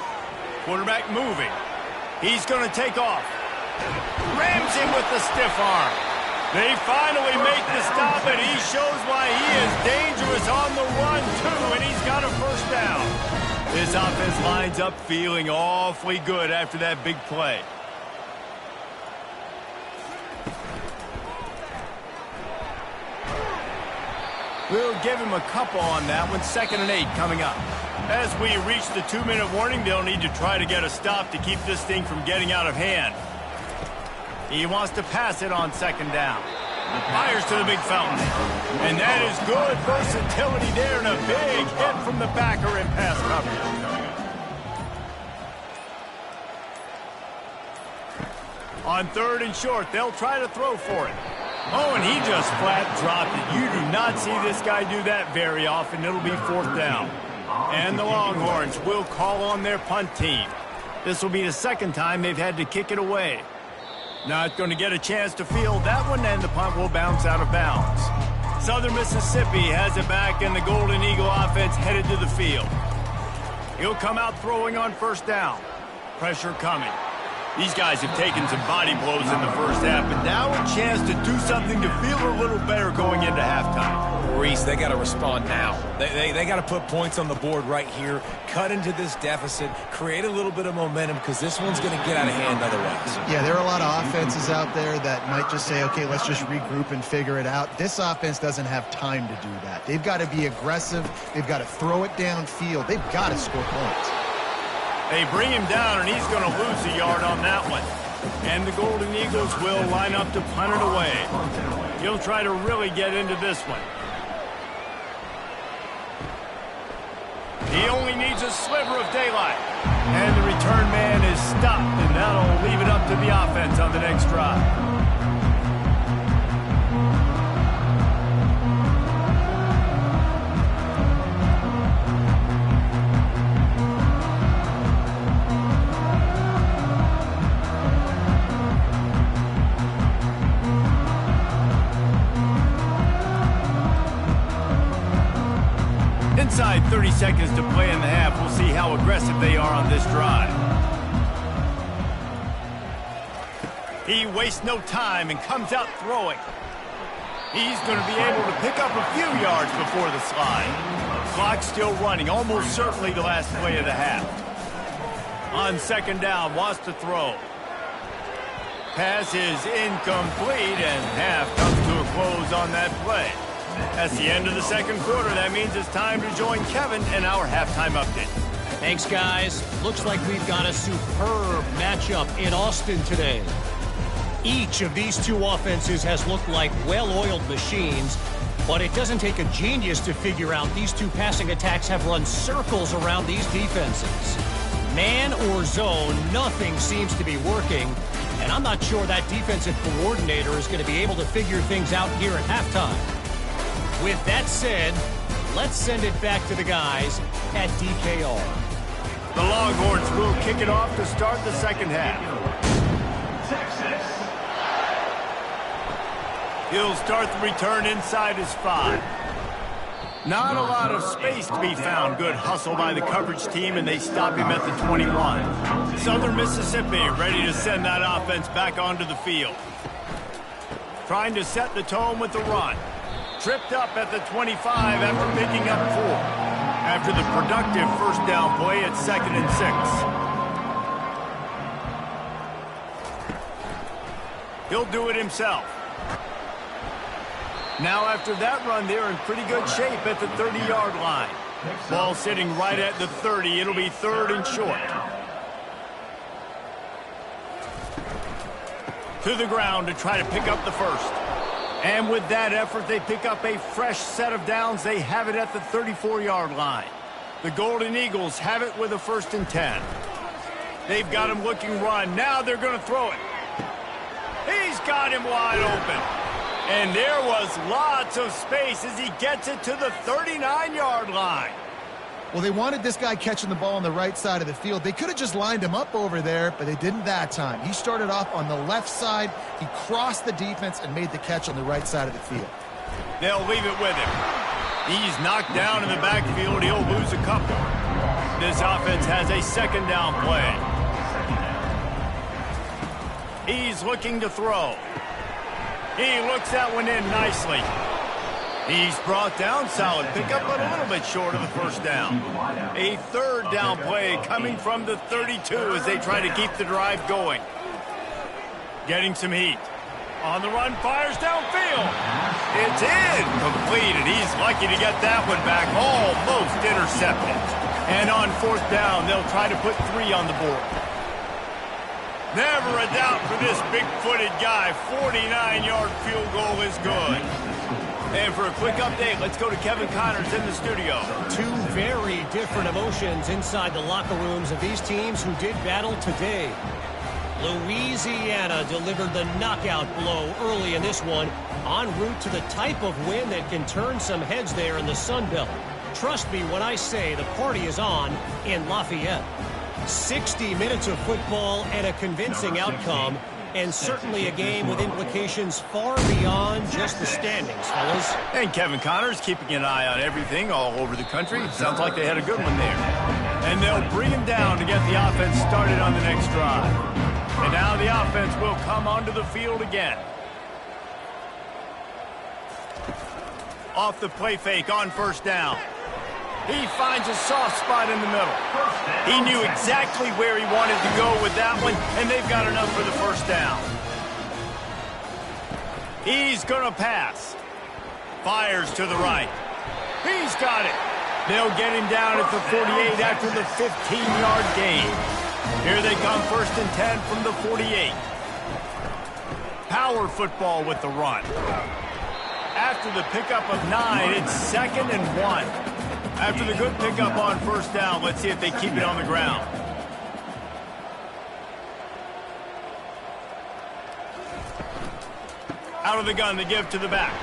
Quarterback moving. He's going to take off. Rams him with the stiff arm. They finally make the stop, and he shows why he is dangerous on the run, too, and he's got a first down. This offense lines up feeling awfully good after that big play. We'll give him a couple on that one. Second and 8 coming up. As we reach the 2-minute warning, they'll need to try to get a stop to keep this thing from getting out of hand. He wants to pass it on second down. Fires to the big fountain. And that is good versatility there, and a big hit from the backer in pass coverage. On third and short, they'll try to throw for it. Oh, and he just flat dropped it. You do not see this guy do that very often. It'll be 4th down. And the Longhorns will call on their punt team. This will be the 2nd time they've had to kick it away. Not going to get a chance to field that one, and the punt will bounce out of bounds. Southern Mississippi has it back, and the Golden Eagle offense headed to the field. He'll come out throwing on 1st down. Pressure coming. These guys have taken some body blows in the first half, but now a chance to do something to feel a little better going into halftime. Reese, they got to respond now. They got to put points on the board right here, cut into this deficit, create a little bit of momentum, because this one's going to get out of hand otherwise. Yeah, there are a lot of offenses out there that might just say, okay, let's just regroup and figure it out. This offense doesn't have time to do that. They've got to be aggressive. They've got to throw it downfield. They've got to score points. They bring him down, and he's going to lose a yard on that one. And the Golden Eagles will line up to punt it away. He'll try to really get into this one. He only needs a sliver of daylight. And the return man is stopped, and that'll leave it up to the offense on the next drive. Inside 30 seconds to play in the half. We'll see how aggressive they are on this drive. He wastes no time and comes out throwing. He's going to be able to pick up a few yards before the slide. Clock still running, almost certainly the last play of the half. On 2nd down, wants to throw. Pass is incomplete, and half comes to a close on that play. That's the end of the 2nd quarter. That means it's time to join Kevin in our halftime update. Thanks, guys. Looks like we've got a superb matchup in Austin today. Each of these two offenses has looked like well-oiled machines, but it doesn't take a genius to figure out these two passing attacks have run circles around these defenses. Man or zone, nothing seems to be working, and I'm not sure that defensive coordinator is going to be able to figure things out here at halftime. With that said, let's send it back to the guys at DKR. The Longhorns will kick it off to start the 2nd half. Texas. He'll start the return inside his 5. Not a lot of space to be found. Good hustle by the coverage team, and they stop him at the 21. Southern Mississippi ready to send that offense back onto the field. Trying to set the tone with the run. Tripped up at the 25 after picking up 4. After the productive 1st down play at 2nd and 6. He'll do it himself. Now after that run, they're in pretty good shape at the 30-yard line. Ball sitting right at the 30. It'll be 3rd and short. To the ground to try to pick up the 1st. And with that effort, they pick up a fresh set of downs. They have it at the 34-yard line. The Golden Eagles have it with a 1st and 10. They've got him looking run. Now they're going to throw it. He's got him wide open. And there was lots of space as he gets it to the 39-yard line. Well, they wanted this guy catching the ball on the right side of the field. They could have just lined him up over there, but they didn't that time. He started off on the left side. He crossed the defense and made the catch on the right side of the field. They'll leave it with him. He's knocked down in the backfield. He'll lose a couple. This offense has a 2nd down play. He's looking to throw. He looks that one in nicely. He's brought down solid pickup, but a little bit short of the 1st down. A 3rd down play coming from the 32 as they try to keep the drive going. Getting some heat. On the run, fires downfield. It's incomplete, and he's lucky to get that one back. Almost intercepted. And on 4th down, they'll try to put 3 on the board. Never a doubt for this big-footed guy. 49-yard field goal is good. And for a quick update, let's go to Kevin Connors in the studio. Two very different emotions inside the locker rooms of these teams who did battle today. Louisiana delivered the knockout blow early in this one, en route to the type of win that can turn some heads there in the Sun Belt. Trust me when I say the party is on in Lafayette. 60 minutes of football and a convincing outcome, and certainly a game with implications far beyond just the standings, fellas. And Kevin Connors keeping an eye on everything all over the country. Sounds like they had a good one there. And they'll bring him down to get the offense started on the next drive. And now the offense will come onto the field again. Off the play fake on first down. He finds a soft spot in the middle. He knew exactly where he wanted to go with that one, and they've got enough for the first down. He's going to pass. Fires to the right. He's got it. They'll get him down at the 48 after the 15-yard gain. Here they come, 1st and 10 from the 48. Power football with the run. After the pickup of 9, it's 2nd and 1. After the good pickup on first down, let's see if they keep it on the ground. Out of the gun, the give to the back.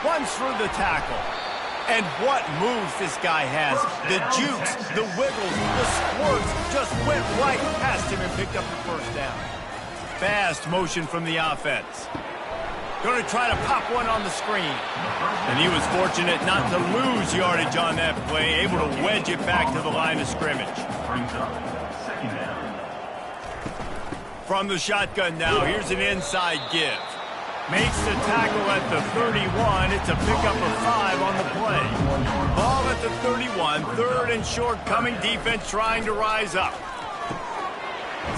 Runs through the tackle. And what moves this guy has. The jukes, the wiggles, the squirts just went right past him and picked up the first down. Fast motion from the offense. Going to try to pop one on the screen. And he was fortunate not to lose yardage on that play, able to wedge it back to the line of scrimmage. From the shotgun now, here's an inside give. Makes the tackle at the 31. It's a pickup of 5 on the play. Ball at the 31, 3rd and short, coming defense trying to rise up.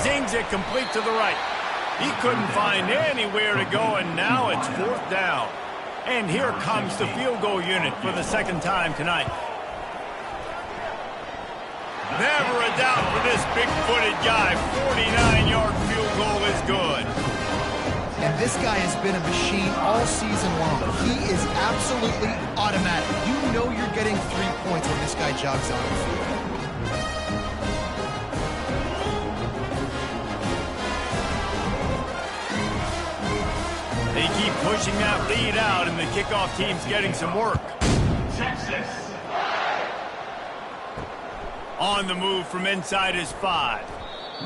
Zings it complete to the right. He couldn't find anywhere to go, and now it's 4th down. And here comes the field goal unit for the 2nd time tonight. Never a doubt for this big-footed guy. 49-yard field goal is good. And this guy has been a machine all season long. He is absolutely automatic. You know you're getting 3 points when this guy jogs on the field. They keep pushing that lead out, and the kickoff team's getting some work. Texas. On the move from inside his 5.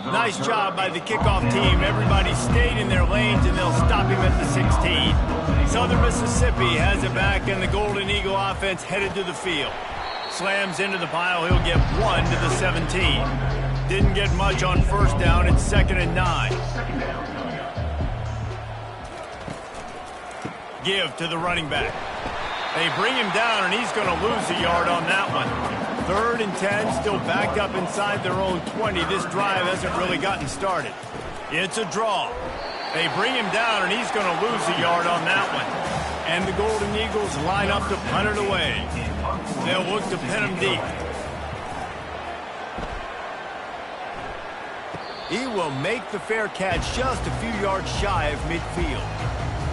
Nice job by the kickoff team. Everybody stayed in their lanes, and they'll stop him at the 16. Southern Mississippi has it back, and the Golden Eagle offense headed to the field. Slams into the pile. He'll get 1 to the 17. Didn't get much on first down. It's 2nd and 9. Give to the running back. They bring him down, and he's going to lose a yard on that one. 3rd and 10, still backed up inside their own 20. This drive hasn't really gotten started. It's a draw. They bring him down, and he's going to lose a yard on that one. And the Golden Eagles line up to punt it away. They'll look to pin him deep. He will make the fair catch just a few yards shy of midfield.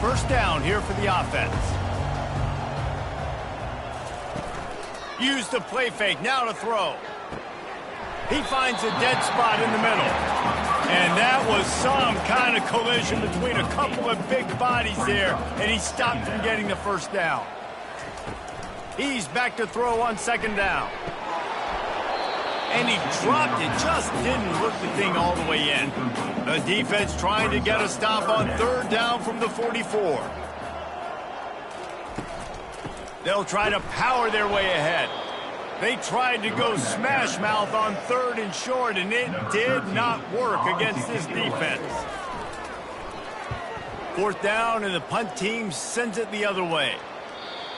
1st down here for the offense. Use the play fake, now to throw. He finds a dead spot in the middle. And that was some kind of collision between a couple of big bodies there, and he stopped from getting the first down. He's back to throw on 2nd down. And he dropped it, just didn't hook the thing all the way in. The defense trying to get a stop on 3rd down from the 44. They'll try to power their way ahead. They tried to go smash mouth on 3rd and short, and it did not work against this defense. 4th down, and the punt team sends it the other way.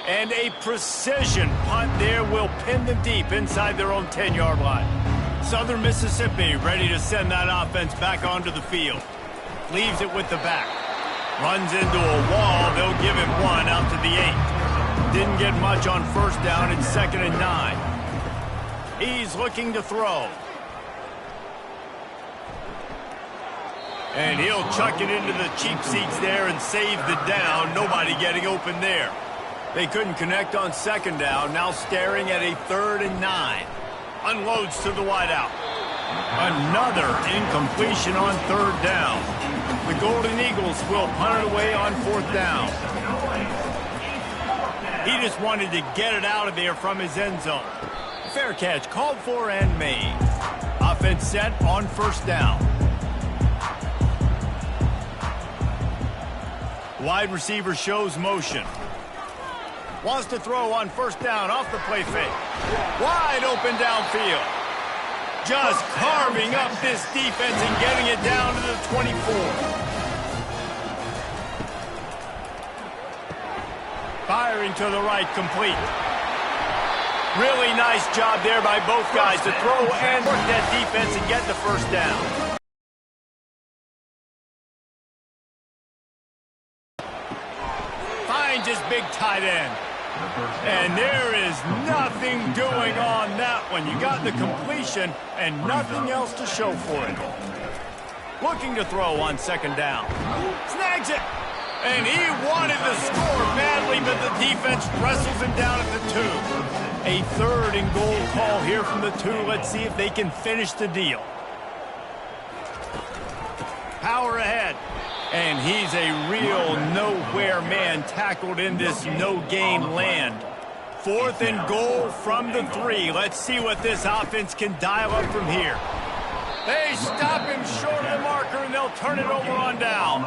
And a precision punt there will pin them deep inside their own 10-yard line. Southern Mississippi ready to send that offense back onto the field. Leaves it with the back. Runs into a wall. They'll give him 1 out to the 8. Didn't get much on first down. It's 2nd and 9. He's looking to throw. And he'll chuck it into the cheap seats there and save the down. Nobody getting open there. They couldn't connect on 2nd down. Now staring at a 3rd and 9. Unloads to the wideout. Another incompletion on third down. The Golden Eagles will punt it away on fourth down. He just wanted to get it out of there from his end zone. Fair catch called for and made. Offense set on first down. Wide receiver shows motion. Wants to throw on first down off the play fake. Wide open downfield. Just carving up this defense and getting it down to the 24. Firing to the right, complete. Really nice job there by both guys to throw and work that defense and get the first down. Finds his big tight end. And there is nothing doing on that one. You got the completion and nothing else to show for it. Looking to throw on second down. Snags it. And he wanted the score badly, but the defense wrestles him down at the 2. A third and goal call here from the 2. Let's see if they can finish the deal. Power ahead. And he's a real nowhere man tackled in this no-gain land. Fourth and goal from the 3. Let's see what this offense can dial up from here. They stop him short of the marker, and they'll turn it over on down.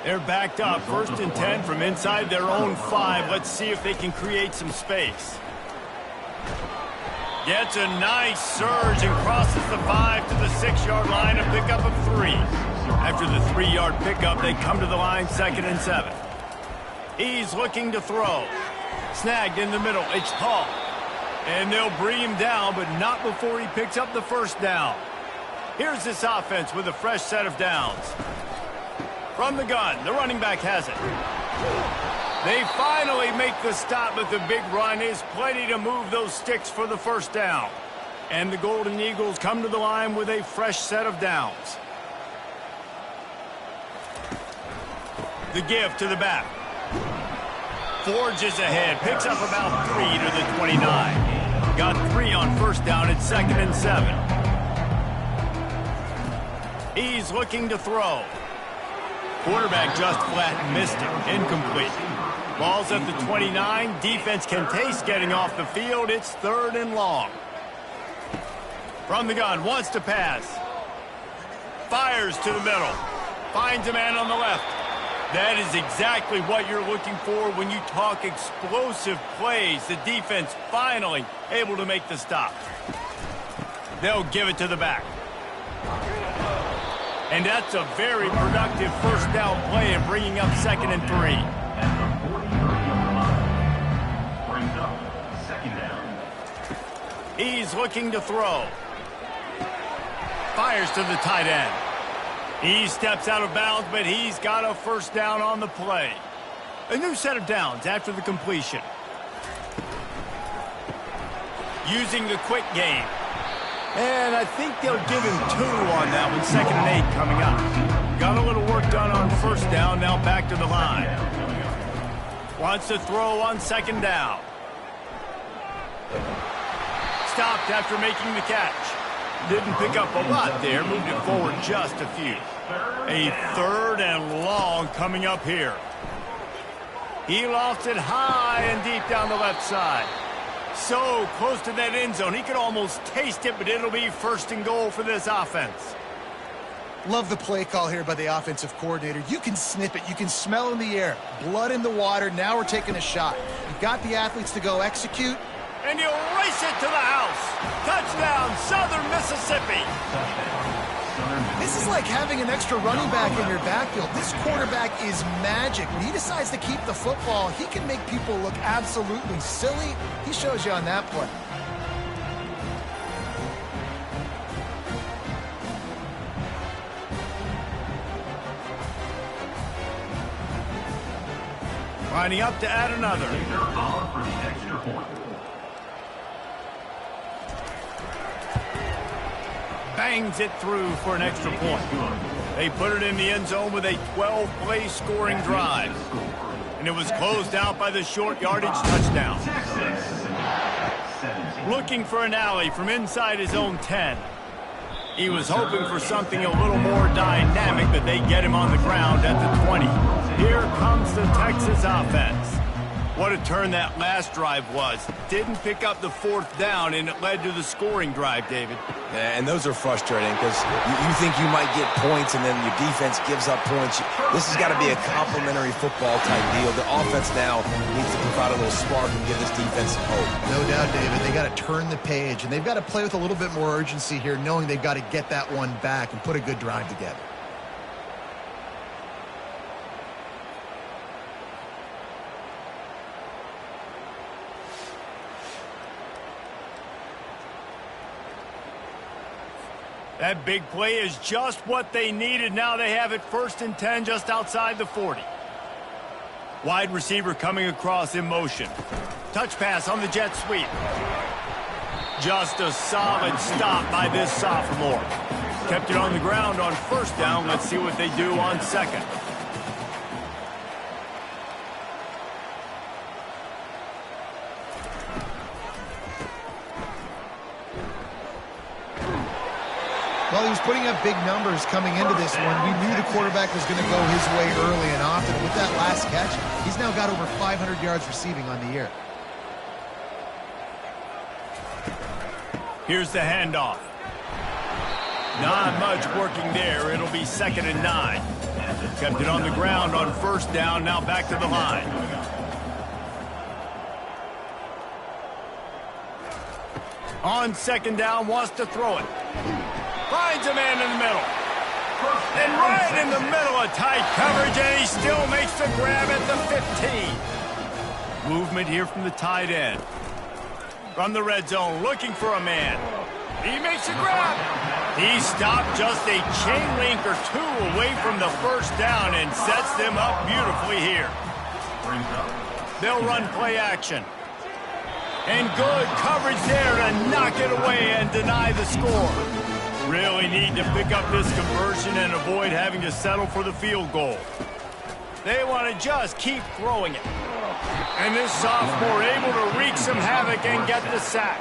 They're backed up. First and 10 from inside their own 5. Let's see if they can create some space. Gets a nice surge and crosses the 5 to the 6-yard line, a pickup of 3. After the 3-yard pickup, they come to the line, 2nd and 7. He's looking to throw. Snagged in the middle. It's Hall. And they'll bring him down, but not before he picks up the first down. Here's this offense with a fresh set of downs. From the gun, the running back has it. They finally make the stop, but the big run is plenty to move those sticks for the first down. And the Golden Eagles come to the line with a fresh set of downs. The give to the back. Forges ahead, picks up about 3 to the 29. Got 3 on first down at 2nd and 7. He's looking to throw. Quarterback just flat missed it. Incomplete. Ball's at the 29. Defense can taste getting off the field. It's 3rd and long. From the gun, wants to pass. Fires to the middle. Finds a man on the left. That is exactly what you're looking for when you talk explosive plays. The defense finally able to make the stop. They'll give it to the back. And that's a very productive first down play and bringing up 2nd and 3. He's looking to throw. Fires to the tight end. He steps out of bounds, but he's got a first down on the play. A new set of downs after the completion. Using the quick game. And I think they'll give him 2 on that one. 2nd and 8 coming up. Got a little work done on first down, now back to the line. Wants to throw on second down. Stopped after making the catch. Didn't pick up a lot there, moved it forward just a few. A 3rd and long coming up here. He lost it high and deep down the left side. So close to that end zone, he could almost taste it, but it'll be 1st and goal for this offense. Love the play call here by the offensive coordinator. You can sniff it. You can smell in the air. Blood in the water. Now we're taking a shot. You've got the athletes to go execute. And you'll race it to the house. Touchdown, Southern Mississippi. This is like having an extra running back in your backfield. This quarterback is magic. When he decides to keep the football, he can make people look absolutely silly. He shows you on that play. Lining up to add another. Bangs it through for an extra point. They put it in the end zone with a 12-play scoring drive. And it was closed out by the short yardage touchdown. Looking for an alley from inside his own 10. He was hoping for something a little more dynamic, but they get him on the ground at the 20. Here comes the Texas offense. What a turn that last drive was. Didn't pick up the fourth down, and it led to the scoring drive, David. Yeah, and those are frustrating because you think you might get points and then your defense gives up points. This has got to be a complimentary football type deal. The offense now needs to provide a little spark and give this defense some hope. No doubt, David. They got to turn the page, and they've got to play with a little bit more urgency here, knowing they've got to get that one back and put a good drive together. That big play is just what they needed. Now they have it 1st and 10 just outside the 40. Wide receiver coming across in motion. Touch pass on the jet sweep. Just a solid stop by this sophomore. Kept it on the ground on 1st down. Let's see what they do on 2nd. Well, he was putting up big numbers coming into this one. We knew the quarterback was going to go his way early and often. With that last catch, he's now got over 500 yards receiving on the year. Here's the handoff. Not much working there. It'll be 2nd and 9. Kept it on the ground on 1st down. Now back to the line. On 2nd down, wants to throw it. Finds a man in the middle. And right in the middle of tight coverage, and he still makes the grab at the 15. Movement here from the tight end. From the red zone, looking for a man. He makes a grab. He stopped just a chain link or two away from the 1st down and sets them up beautifully here. They'll run play action. And good coverage there to knock it away and deny the score. Really need to pick up this conversion and avoid having to settle for the field goal. They want to just keep throwing it. And this sophomore able to wreak some havoc and get the sack.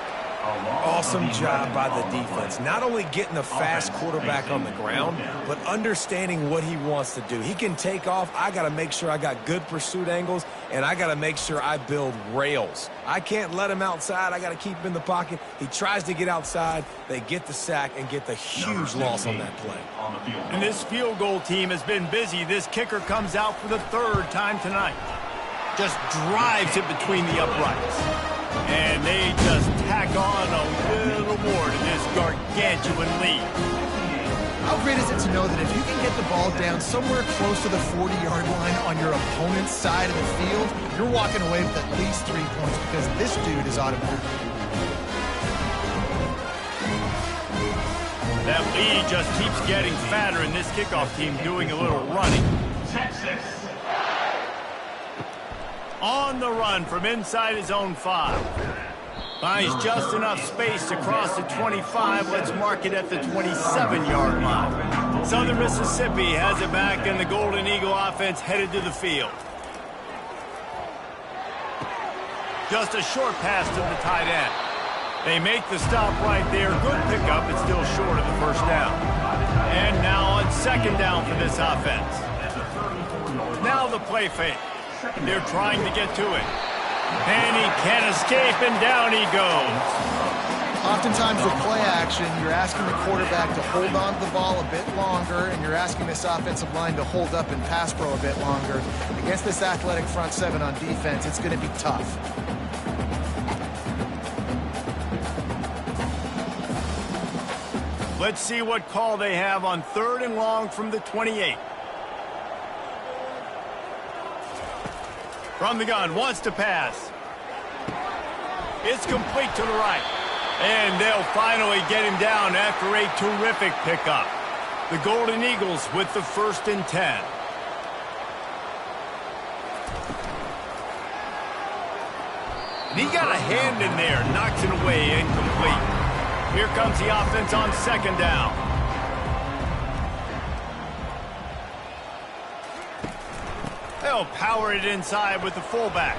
Awesome job by the defense. Not only getting a fast quarterback on the ground, but understanding what he wants to do. He can take off. I got to make sure I got good pursuit angles, and I got to make sure I build rails. I can't let him outside. I got to keep him in the pocket. He tries to get outside. They get the sack and get the huge loss on that play. And this field goal team has been busy. This kicker comes out for the 3rd time tonight. Just drives it between the uprights. And they just tack on a little more to this gargantuan lead. How great is it to know that if you can get the ball down somewhere close to the 40-yard line on your opponent's side of the field, you're walking away with at least 3 points because this dude is automatic. That lead just keeps getting fatter, and this kickoff team doing a little running. Texas. On the run from inside his own 5. Finds just enough space to cross the 25. Let's mark it at the 27-yard line. Southern Mississippi has it back, and the Golden Eagle offense headed to the field. Just a short pass to the tight end. They make the stop right there. Good pickup, but still short of the 1st down. And now on 2nd down for this offense. Now the play fake. They're trying to get to it. And he can't escape, and down he goes. Oftentimes with play action, you're asking the quarterback to hold on to the ball a bit longer, and you're asking this offensive line to hold up and pass pro a bit longer. Against this athletic front 7 on defense, it's going to be tough. Let's see what call they have on 3rd and long from the 28. From the gun, wants to pass. It's complete to the right. And they'll finally get him down after a terrific pickup. The Golden Eagles with the 1st and 10. And he got a hand in there, knocks it away, incomplete. Here comes the offense on 2nd down. They'll power it inside with the fullback.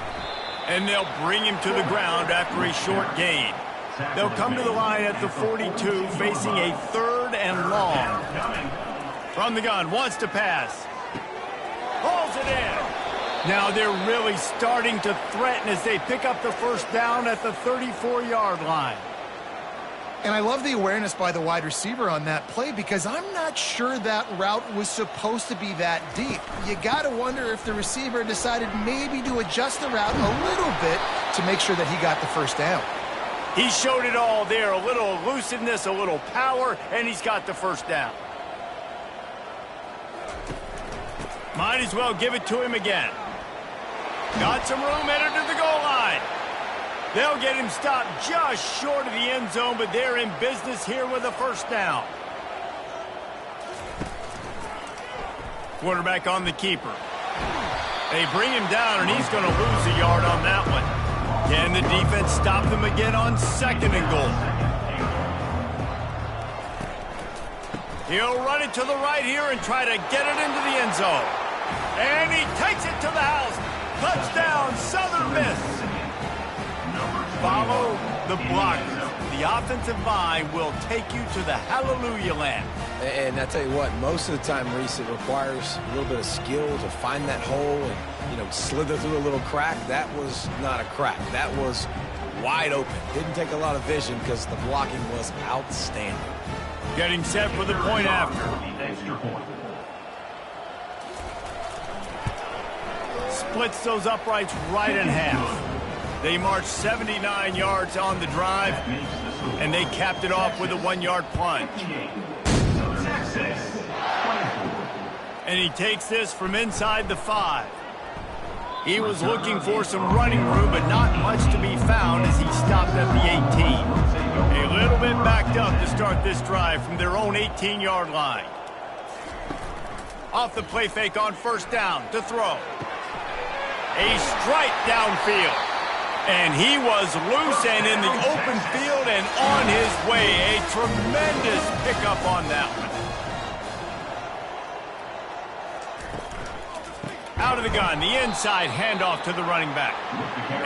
And they'll bring him to the ground after a short gain. They'll come to the line at the 42, facing a 3rd 3rd and long. From the gun, wants to pass. Hauls it in. Now they're really starting to threaten as they pick up the first down at the 34-yard line. And I love the awareness by the wide receiver on that play because I'm not sure that route was supposed to be that deep. You got to wonder if the receiver decided maybe to adjust the route a little bit to make sure that he got the first down. He showed it all there, a little elusiveness, a little power, and he's got the first down. Might as well give it to him again. Got some room, entered to the goal line. They'll get him stopped just short of the end zone, but they're in business here with a first down. Quarterback on the keeper. They bring him down, and he's going to lose a yard on that one. Can the defense stop them again on 2nd and goal? He'll run it to the right here and try to get it into the end zone. And he takes it to the house. Touchdown, Southern Miss. Follow the blockers. The offensive line will take you to the hallelujah land. And I tell you what, most of the time, Reese, it requires a little bit of skill to find that hole and, you know, slither through a little crack. That was not a crack. That was wide open. Didn't take a lot of vision because the blocking was outstanding. Getting set for the point after. Splits those uprights right in half. They marched 79 yards on the drive, and they capped it off with a 1-yard plunge. And he takes this from inside the 5. He was looking for some running room, but not much to be found as he stopped at the 18. A little bit backed up to start this drive from their own 18-yard line. Off the play fake on first down to throw. A strike downfield. And he was loose and in the open field and on his way. A tremendous pickup on that one. Out of the gun, the inside handoff to the running back.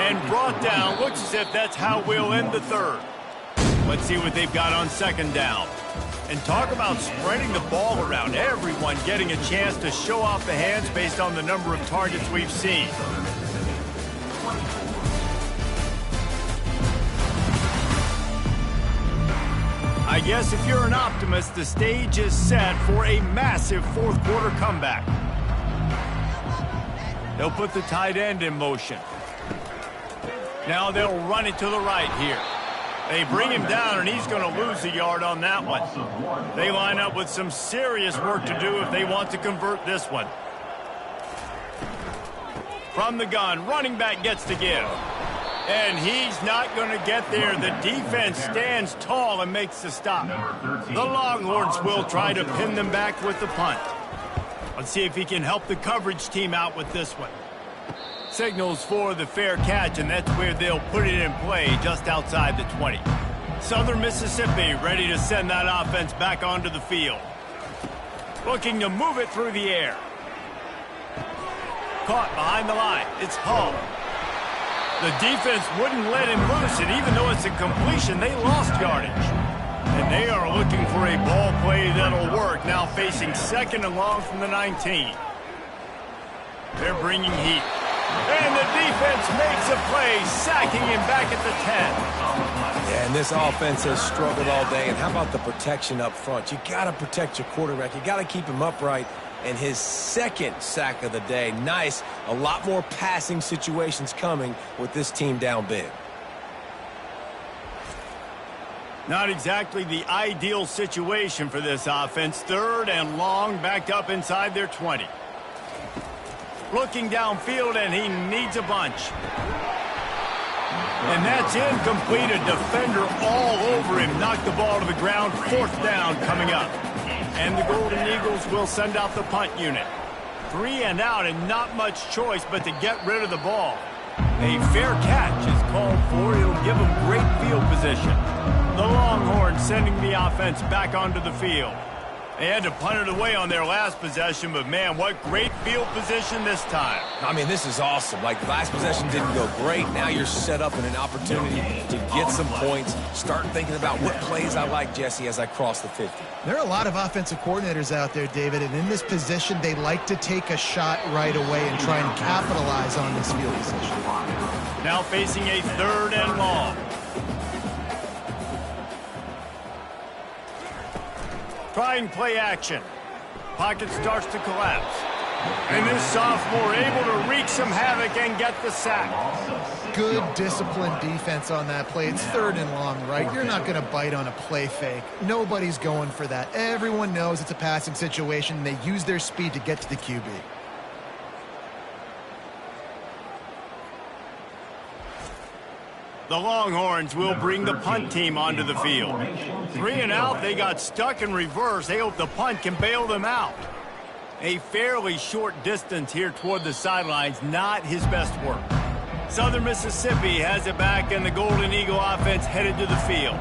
And brought down, looks as if that's how we'll end the 3rd. Let's see what they've got on 2nd down. And talk about spreading the ball around. Everyone getting a chance to show off the hands based on the number of targets we've seen. I guess if you're an optimist, the stage is set for a massive 4th quarter comeback. They'll put the tight end in motion. Now they'll run it to the right here. They bring him down, and he's going to lose a yard on that one. They line up with some serious work to do if they want to convert this one. From the gun, running back gets to give. And he's not going to get there. The defense stands tall and makes the stop. The Longhorns will try to pin them back with the punt. Let's see if he can help the coverage team out with this one. Signals for the fair catch, and that's where they'll put it in play just outside the 20. Southern Mississippi ready to send that offense back onto the field. Looking to move it through the air. Caught behind the line. It's Hull. The defense wouldn't let him loose, and even though it's a completion, they lost yardage. And they are looking for a ball play that'll work, now facing 2nd and long from the 19. They're bringing heat. And the defense makes a play, sacking him back at the 10. Yeah, and this offense has struggled all day. And how about the protection up front? You got to protect your quarterback. You got to keep him upright. And his 2nd sack of the day. Nice. A lot more passing situations coming with this team down big. Not exactly the ideal situation for this offense. 3rd and long, backed up inside their 20. Looking downfield, and he needs a bunch. And that's incomplete. A defender all over him. Knocked the ball to the ground. 4th down coming up. And the Golden Eagles will send out the punt unit. 3 and out, and not much choice but to get rid of the ball. A fair catch is called for. It'll give them great field position. The Longhorns sending the offense back onto the field. They had to punt it away on their last possession, but man, what great field position this time. I mean, this is awesome. Like, last possession didn't go great. Now you're set up in an opportunity to get some points. Start thinking about what plays I like, Jesse, as I cross the 50. There are a lot of offensive coordinators out there, David, and in this position, they like to take a shot right away and try and capitalize on this field position. Now facing a 3rd and long. Trying play action. Pocket starts to collapse. And this sophomore able to wreak some havoc and get the sack. Good disciplined defense on that play. It's 3rd and long, right? You're not going to bite on a play fake. Nobody's going for that. Everyone knows it's a passing situation, and they use their speed to get to the QB. The Longhorns will bring the punt team onto the field. 3 and out, they got stuck in reverse. They hope the punt can bail them out. A fairly short distance here toward the sidelines, not his best work. Southern Mississippi has it back, and the Golden Eagle offense headed to the field.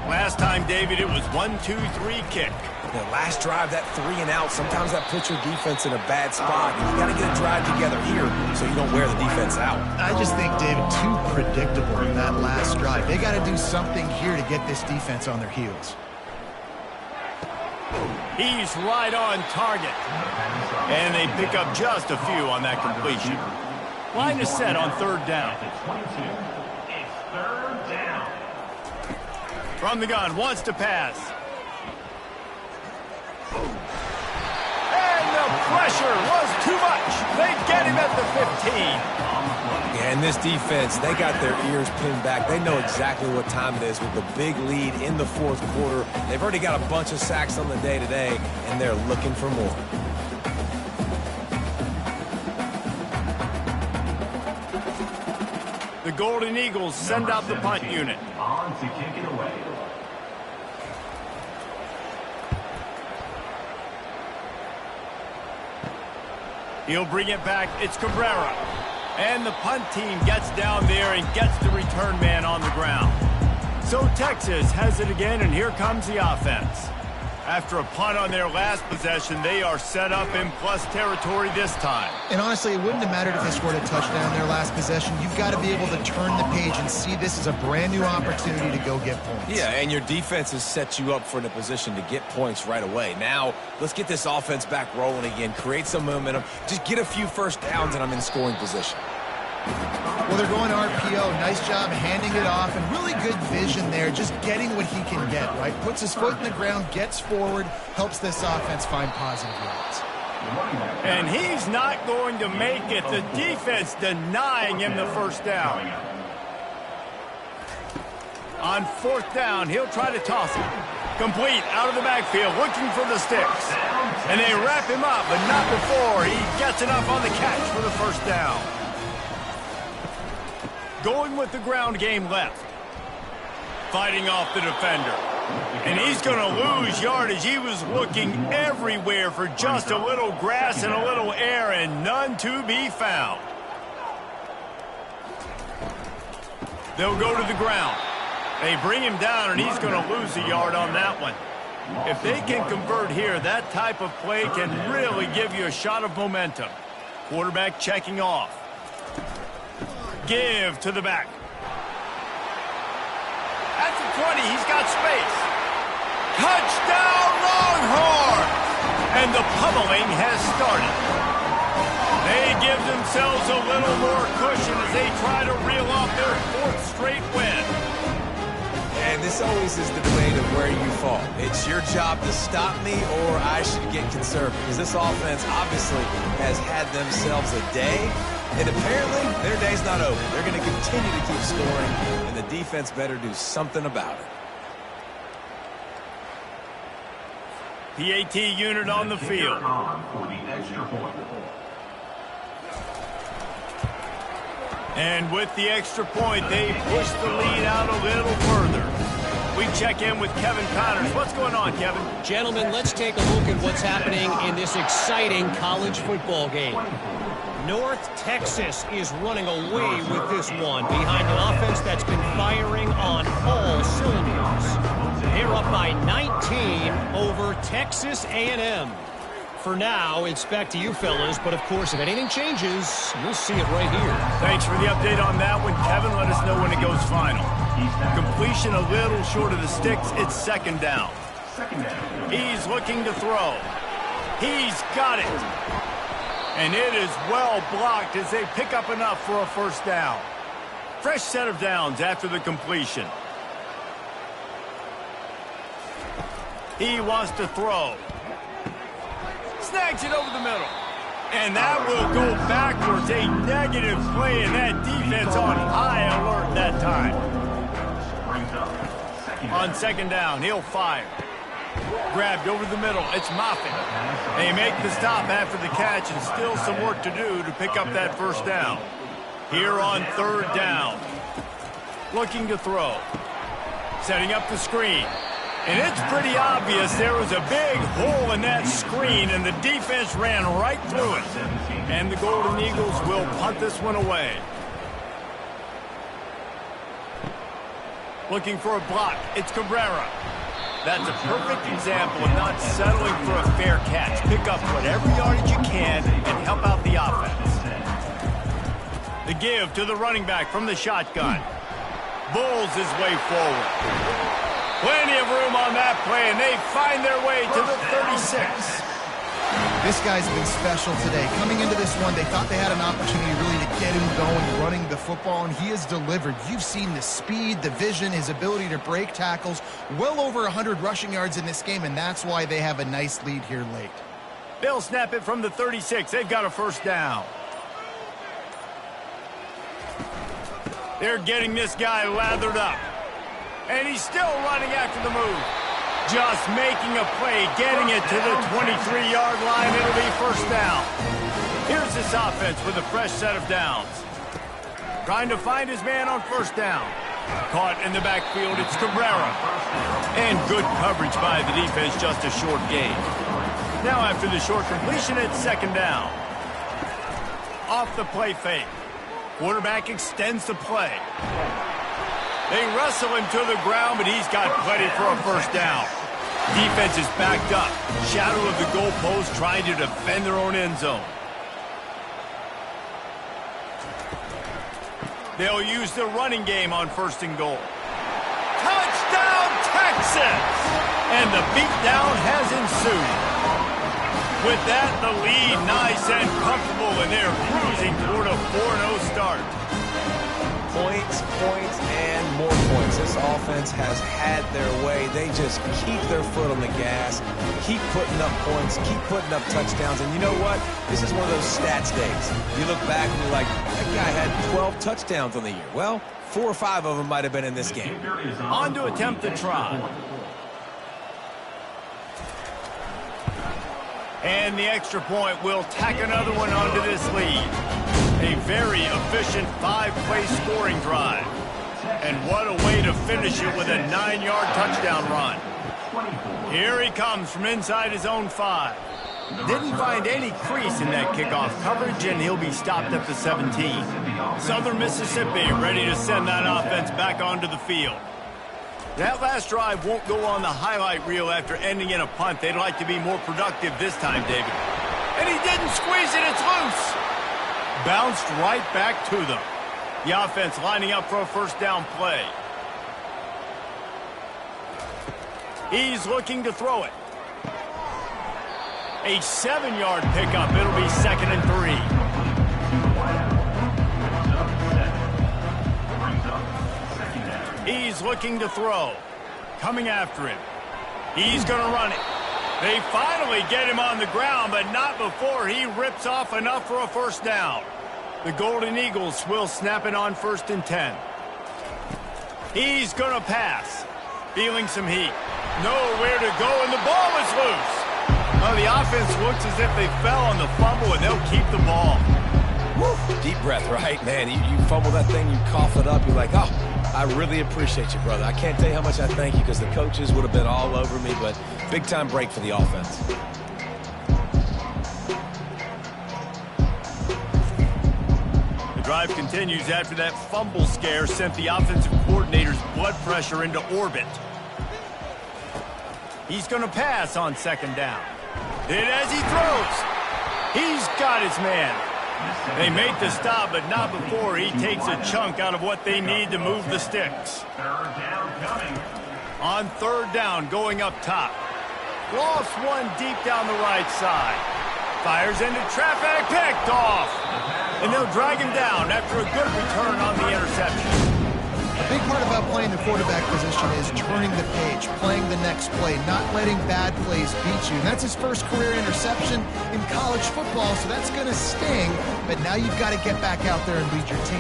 Last time, David, it was 1-2-3 kick. The last drive, that 3 and out, sometimes that puts your defense in a bad spot. You got to get a drive together here so you don't wear the defense out. I just think, David, too predictable in that last drive. They got to do something here to get this defense on their heels. He's right on target. And they pick up just a few on that completion. Line is set on 3rd down. It's 3rd down. From the gun, wants to pass. And the pressure was too much. They get him at the 15. Yeah, and this defense, they got their ears pinned back. They know exactly what time it is with the big lead in the 4th quarter. They've already got a bunch of sacks on the day today, and they're looking for more. The Golden Eagles send out the punt unit. On to kick it away. He'll bring it back. It's Cabrera. And the punt team gets down there and gets the return man on the ground. So Texas has it again, and here comes the offense. After a punt on their last possession, they are set up in plus territory this time. And honestly, it wouldn't have mattered if they scored a touchdown their last possession. You've got to be able to turn the page and see this as a brand new opportunity to go get points. Yeah, and your defense has set you up for a position to get points right away. Now, let's get this offense back rolling again, create some momentum, just get a few first downs, and I'm in scoring position. Well, they're going RPO. Nice job handing it off, and really good vision there, just getting what he can get, right? Puts his foot in the ground, gets forward, helps this offense find positive yards. And he's not going to make it. The defense denying him the first down. On 4th down, he'll try to toss it. Complete out of the backfield, looking for the sticks. And they wrap him up, but not before he gets enough on the catch for the first down. Going with the ground game left. Fighting off the defender. And he's going to lose yardage. He was looking everywhere for just a little grass and a little air, and none to be found. They'll go to the ground. They bring him down, and he's going to lose a yard on that one. If they can convert here, that type of play can really give you a shot of momentum. Quarterback checking off. Give to the back. At the 20, he's got space. Touchdown, Longhorns! And the pummeling has started. They give themselves a little more cushion as they try to reel off their 4th straight win. And this always is the debate of where you fall. It's your job to stop me, or I should get conservative. Because this offense obviously has had themselves a day. And apparently, their day's not over. They're going to continue to keep scoring, and the defense better do something about it. PAT unit on the field. And with the extra point, they push the lead out a little further. We check in with Kevin Connors. What's going on, Kevin? Gentlemen, let's take a look at what's happening in this exciting college football game. North Texas is running away with this one behind an offense that's been firing on all cylinders. They're up by 19 over Texas A&M. For now, it's back to you fellas, but of course, if anything changes, you'll see it right here. Thanks for the update on that one, Kevin. Let us know when it goes final. Completion a little short of the sticks. It's second down. He's looking to throw. He's got it. And it is well blocked as they pick up enough for a first down. Fresh set of downs after the completion. He wants to throw. Snags it over the middle. And that will go backwards. A negative play, and that defense on high alert that time. On second down, he'll fire. Grabbed over the middle. It's Moffitt. They make the stop after the catch, and still some work to do to pick up that first down. Here on third down. Looking to throw. Setting up the screen. And it's pretty obvious there was a big hole in that screen, and the defense ran right through it. And the Golden Eagles will punt this one away. Looking for a block. It's Cabrera. That's a perfect example of not settling for a fair catch. Pick up whatever yardage you can and help out the offense. The give to the running back from the shotgun. Bulls his way forward. Plenty of room on that play, and they find their way to the 36. This guy's been special today. Coming into this one, they thought they had an opportunity really to get him going, running the football, and he has delivered. You've seen the speed, the vision, his ability to break tackles. Well over 100 rushing yards in this game, and that's why they have a nice lead here late. They'll snap it from the 36. They've got a first down. They're getting this guy lathered up. And he's still running after the move. Just making a play, getting it to the 23-yard line. It'll be first down. Here's this offense with a fresh set of downs. Trying to find his man on first down. Caught in the backfield, it's Cabrera. And good coverage by the defense, just a short gain. Now after the short completion, it's second down. Off the play fake. Quarterback extends the play. They wrestle him to the ground, but he's got plenty for a first down. Defense is backed up. Shadow of the goalpost trying to defend their own end zone. They'll use the running game on first and goal. Touchdown, Texas! And the beatdown has ensued. With that, the lead nice and comfortable, and they're cruising toward a 4-0 start. Points, and more points. This offense has had their way. They just keep their foot on the gas, keep putting up points, keep putting up touchdowns. And you know what? This is one of those stats days. You look back and you're like, that guy had 12 touchdowns on the year. Well, 4 or 5 of them might have been in this game. On to attempt the try. And the extra point will tack another one onto this lead. A very efficient 5-play scoring drive. And what a way to finish it with a 9-yard touchdown run. Here he comes from inside his own 5. Didn't find any crease in that kickoff coverage, and he'll be stopped at the 17. Southern Mississippi ready to send that offense back onto the field. That last drive won't go on the highlight reel after ending in a punt. They'd like to be more productive this time, David. And he didn't squeeze it. It's loose. Bounced right back to them. The offense lining up for a first down play. He's looking to throw it. A 7-yard pickup. It'll be 2nd and 3. He's looking to throw. Coming after him. He's going to run it. They finally get him on the ground, but not before he rips off enough for a first down. The Golden Eagles will snap it on 1st and 10. He's going to pass. Feeling some heat. Nowhere to go, and the ball is loose. Well, the offense looks as if they fell on the fumble, and they'll keep the ball. Woo. Deep breath, right? Man, you fumble that thing, you cough it up, you're like, oh, I really appreciate you, brother. I can't tell you how much I thank you because the coaches would have been all over me, but big-time break for the offense. The drive continues after that fumble scare sent the offensive coordinator's blood pressure into orbit. He's going to pass on second down. Hit as he throws. He's got his man. They make the stop, but not before he takes a chunk out of what they need to move the sticks. Third down coming. On third down, going up top. Lost one deep down the right side. Fires into traffic, picked off. And they'll drag him down after a good return on the interception. A big part about playing the quarterback position is turning the page, playing the next play, not letting bad plays beat you. And that's his first career interception in college football, so that's going to sting. But now you've got to get back out there and lead your team.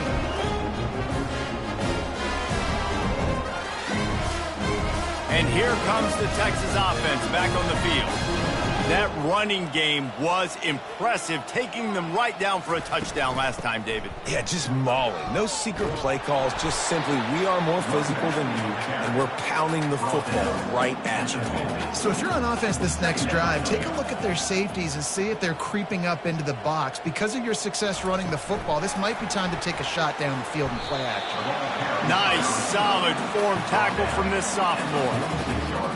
And here comes the Texas offense back on the field. That running game was impressive, taking them right down for a touchdown last time, David. Yeah, just mauling. No secret play calls, just simply we are more physical than you, and we're pounding the football right at you. So if you're on offense this next drive, take a look at their safeties and see if they're creeping up into the box. Because of your success running the football, this might be time to take a shot down the field and play action. Nice, solid form tackle from this sophomore.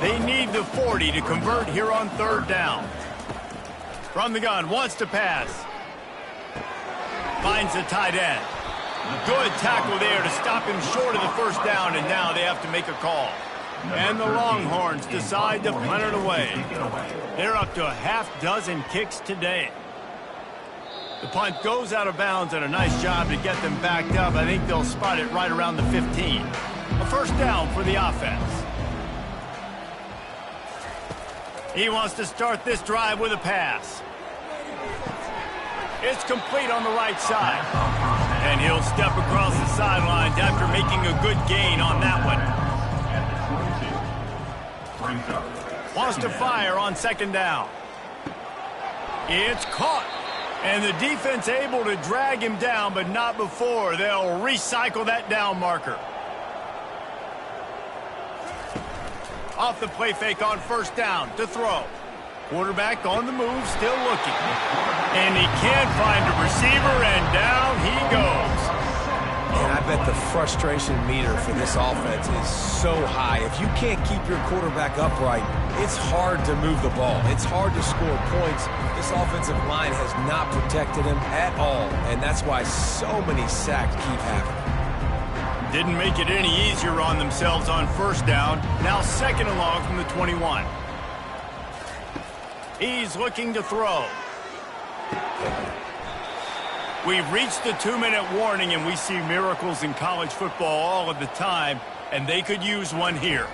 They need the 40 to convert here on third down. From the gun, wants to pass. Finds the tight end. Good tackle there to stop him short of the first down, and now they have to make a call. And the Longhorns decide to punt it away. They're up to a half dozen kicks today. The punt goes out of bounds, and a nice job to get them backed up. I think they'll spot it right around the 15. A first down for the offense. He wants to start this drive with a pass. It's complete on the right side. And he'll step across the sidelines after making a good gain on that one. Wants to fire on second down. It's caught. And the defense able to drag him down, but not before. They'll recycle that down marker. Off the play fake on first down to throw. Quarterback on the move, still looking. And he can't find a receiver, and down he goes. And I bet the frustration meter for this offense is so high. If you can't keep your quarterback upright, it's hard to move the ball. It's hard to score points. This offensive line has not protected him at all, and that's why so many sacks keep happening. Didn't make it any easier on themselves on first down. Now second and long from the 21. He's looking to throw. We've reached the 2-minute warning, and we see miracles in college football all of the time, and they could use one here.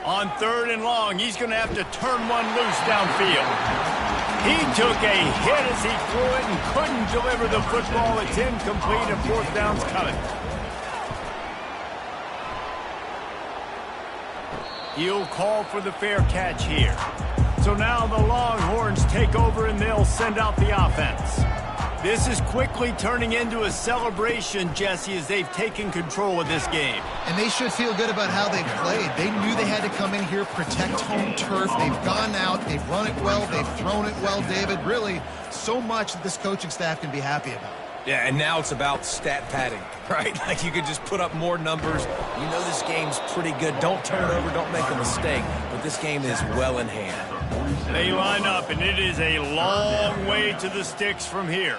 On third and long, he's going to have to turn one loose downfield. He took a hit as he threw it and couldn't deliver the football. It's incomplete, and fourth down's coming. He'll call for the fair catch here. So now the Longhorns take over, and they'll send out the offense. This is quickly turning into a celebration, Jesse, as they've taken control of this game. And they should feel good about how they played. They knew they had to come in here, protect home turf. They've gone out, they've run it well, they've thrown it well, David. Really, so much that this coaching staff can be happy about. Yeah, and now it's about stat padding, right? Like you could just put up more numbers. You know this game's pretty good. Don't turn it over, don't make a mistake. But this game is well in hand. They line up, and it is a long way to the sticks from here.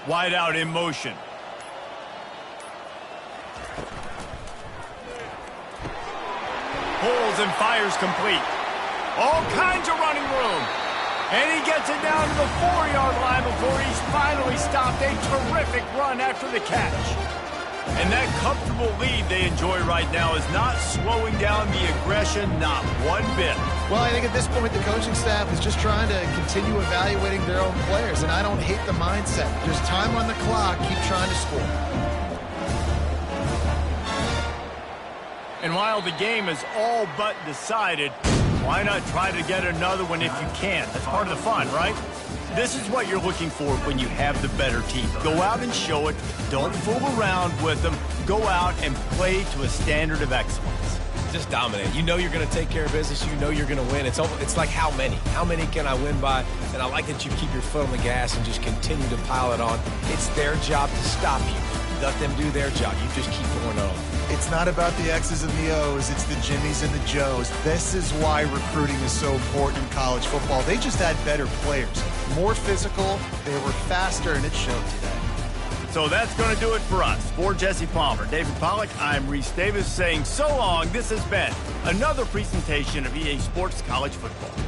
Wide out in motion. Pulls and fires complete. All kinds of running room. And he gets it down to the 4-yard line before he's finally stopped. A terrific run after the catch. And that comfortable lead they enjoy right now is not slowing down the aggression, not one bit. Well, I think at this point the coaching staff is just trying to continue evaluating their own players, and I don't hate the mindset. There's time on the clock. Keep trying to score. And while the game is all but decided, why not try to get another one if you can? That's part of the fun, right? This is what you're looking for when you have the better team. Go out and show it. Don't fool around with them. Go out and play to a standard of excellence. Just dominate. You know you're going to take care of business. You know you're going to win. It's like how many? How many can I win by? And I like that you keep your foot on the gas and just continue to pile it on. It's their job to stop you. Let them do their job. You just keep going on. It's not about the X's and the O's. It's the Jimmies and the Joes. This is why recruiting is so important in college football. They just had better players, more physical, they were faster, and it showed today. So that's going to do it for us. For Jesse Palmer, David Pollack, I'm Reese Davis saying so long. This has been another presentation of EA Sports College Football.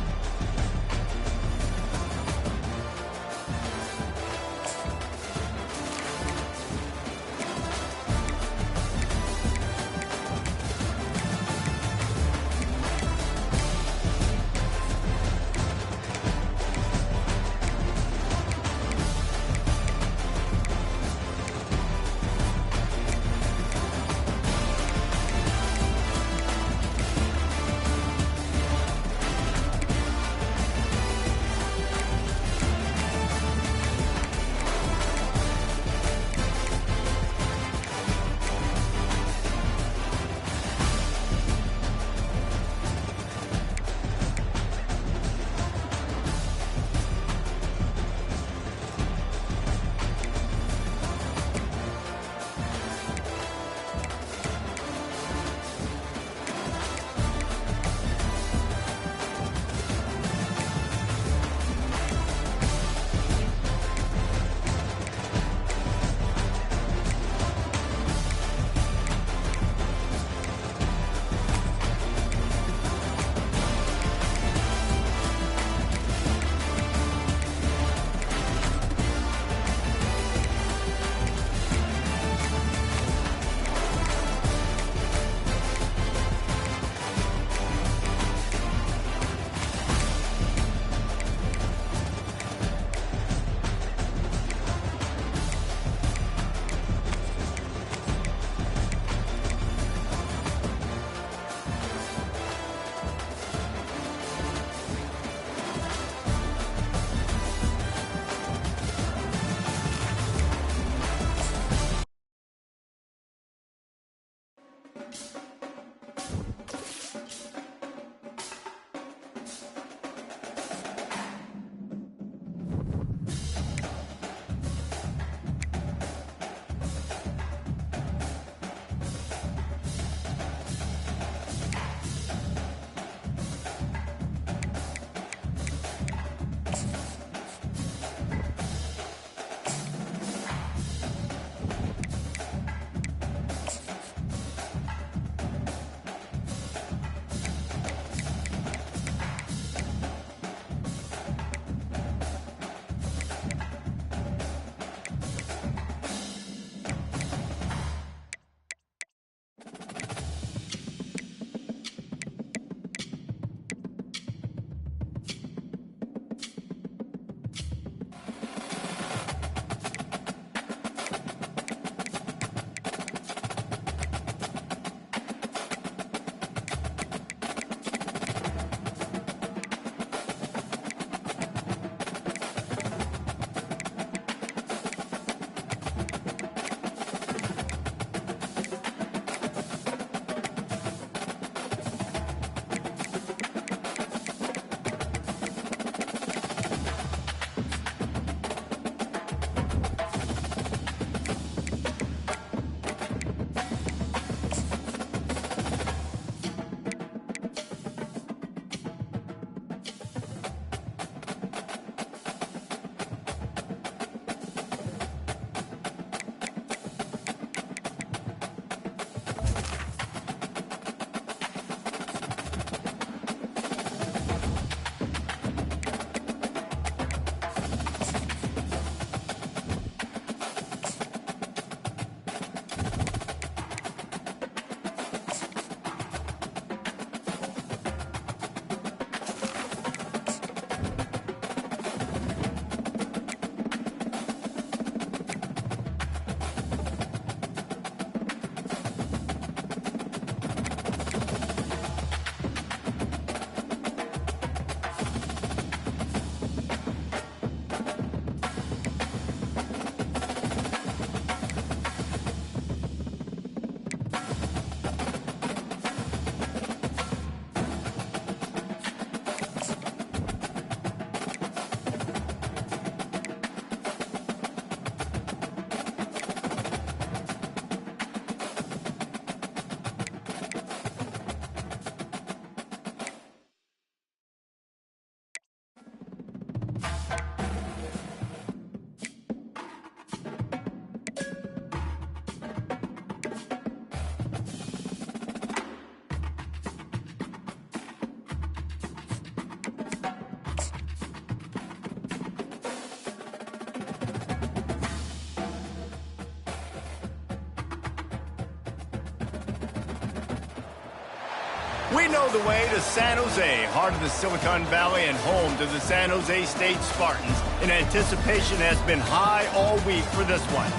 We know the way to San Jose, heart of the Silicon Valley and home to the San Jose State Spartans. And anticipation has been high all week for this one.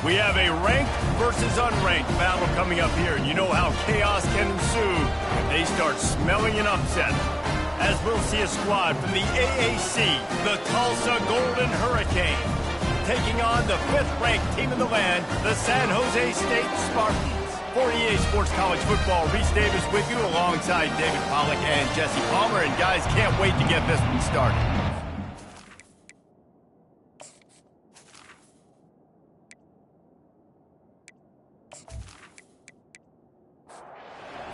We have a ranked versus unranked battle coming up here, and you know how chaos can ensue if they start smelling an upset. As we'll see a squad from the AAC, the Tulsa Golden Hurricane, taking on the 5th-ranked team in the land, the San Jose State Spartans. For EA Sports College Football, Reese Davis with you alongside David Pollack and Jesse Palmer. And guys, can't wait to get this one started.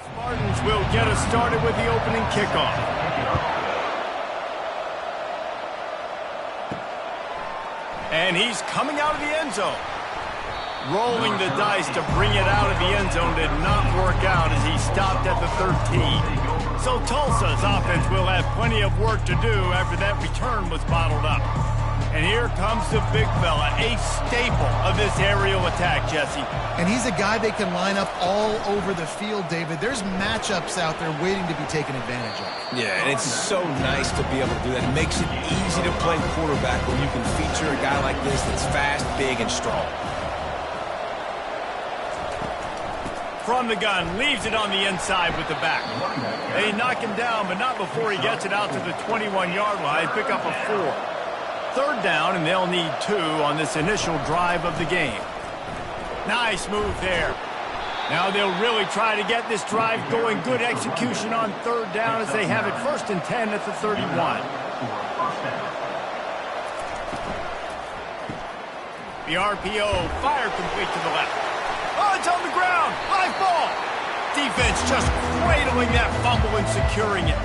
Spartans will get us started with the opening kickoff. And he's coming out of the end zone. Rolling the dice to bring it out of the end zone did not work out as he stopped at the 13. So Tulsa's offense will have plenty of work to do after that return was bottled up. And here comes the big fella, a staple of this aerial attack, Jesse. And he's a guy they can line up all over the field, David. There's matchups out there waiting to be taken advantage of. Yeah, and it's so nice to be able to do that. It makes it easy to play quarterback when you can feature a guy like this that's fast, big, and strong. From the gun, leaves it on the inside with the back. They knock him down, but not before he gets it out to the 21-yard line. Pick up a 4. 3rd down, and they'll need 2 on this initial drive of the game. Nice move there. Now they'll really try to get this drive going. Good execution on 3rd down as they have it 1st and 10 at the 31. The RPO fired complete to the left. Oh, it's on the ground. High ball. Defense just cradling that fumble and securing it.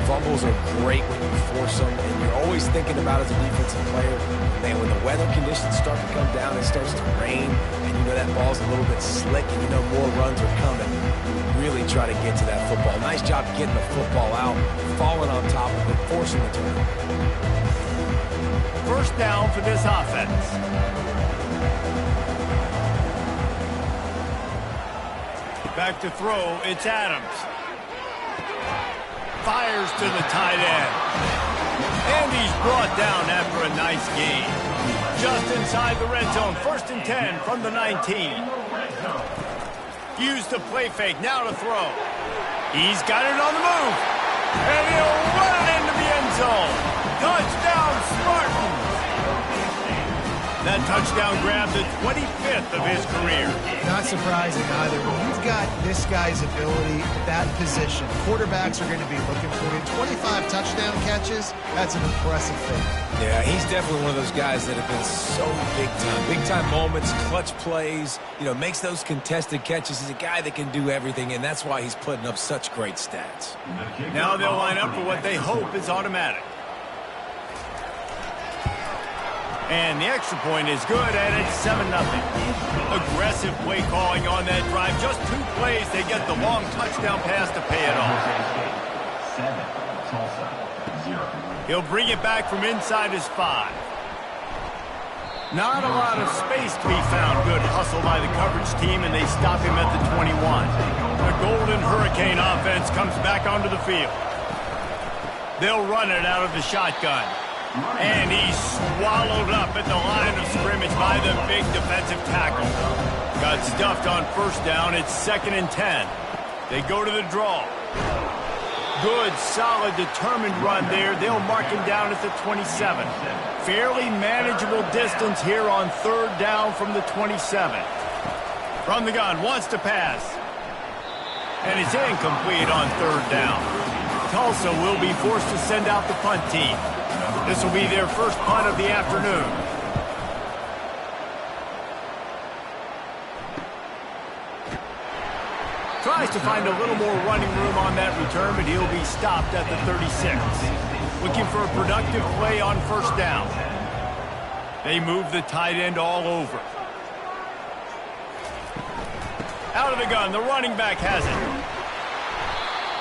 Fumbles are great when you force them, and you're always thinking about as a defensive player, man, when the weather conditions start to come down, it starts to rain, and you know that ball's a little bit slick, and you know more runs are coming. Really try to get to that football. Nice job getting the football out, falling on top of it, forcing the turn. 1st down for this offense. Back to throw, it's Adams. Fires to the tight end. And he's brought down after a nice gain. Just inside the red zone, 1st and 10 from the 19. Use the play fake, now to throw. He's got it on the move. And he'll run it into the end zone. Touchdown, Spartans. That touchdown grabbed the 25th of his career. Not surprising either. When you've got this guy's ability, that position, quarterbacks are going to be looking for you. 25 touchdown catches, that's an impressive thing. Yeah, he's definitely one of those guys that have been so big time. Big time moments, clutch plays, you know, makes those contested catches. He's a guy that can do everything, and that's why he's putting up such great stats. Now they'll line up for what they hope is automatic. And the extra point is good, and it's 7-0. Aggressive play calling on that drive. Just 2 plays, they get the long touchdown pass to pay it off. 7, Tulsa, 0. He'll bring it back from inside his 5. Not a lot of space to be found. Good hustle by the coverage team, and they stop him at the 21. The Golden Hurricane offense comes back onto the field. They'll run it out of the shotgun. And he's swallowed up at the line of scrimmage by the big defensive tackle. Got stuffed on 1st down. It's 2nd and 10. They go to the draw. Good, solid, determined run there. They'll mark him down at the 27. Fairly manageable distance here on 3rd down from the 27. From the gun, wants to pass. And it's incomplete on 3rd down. Tulsa will be forced to send out the punt team. This will be their first punt of the afternoon. Tries to find a little more running room on that return, but he'll be stopped at the 36. Looking for a productive play on 1st down. They move the tight end all over. Out of the gun, the running back has it.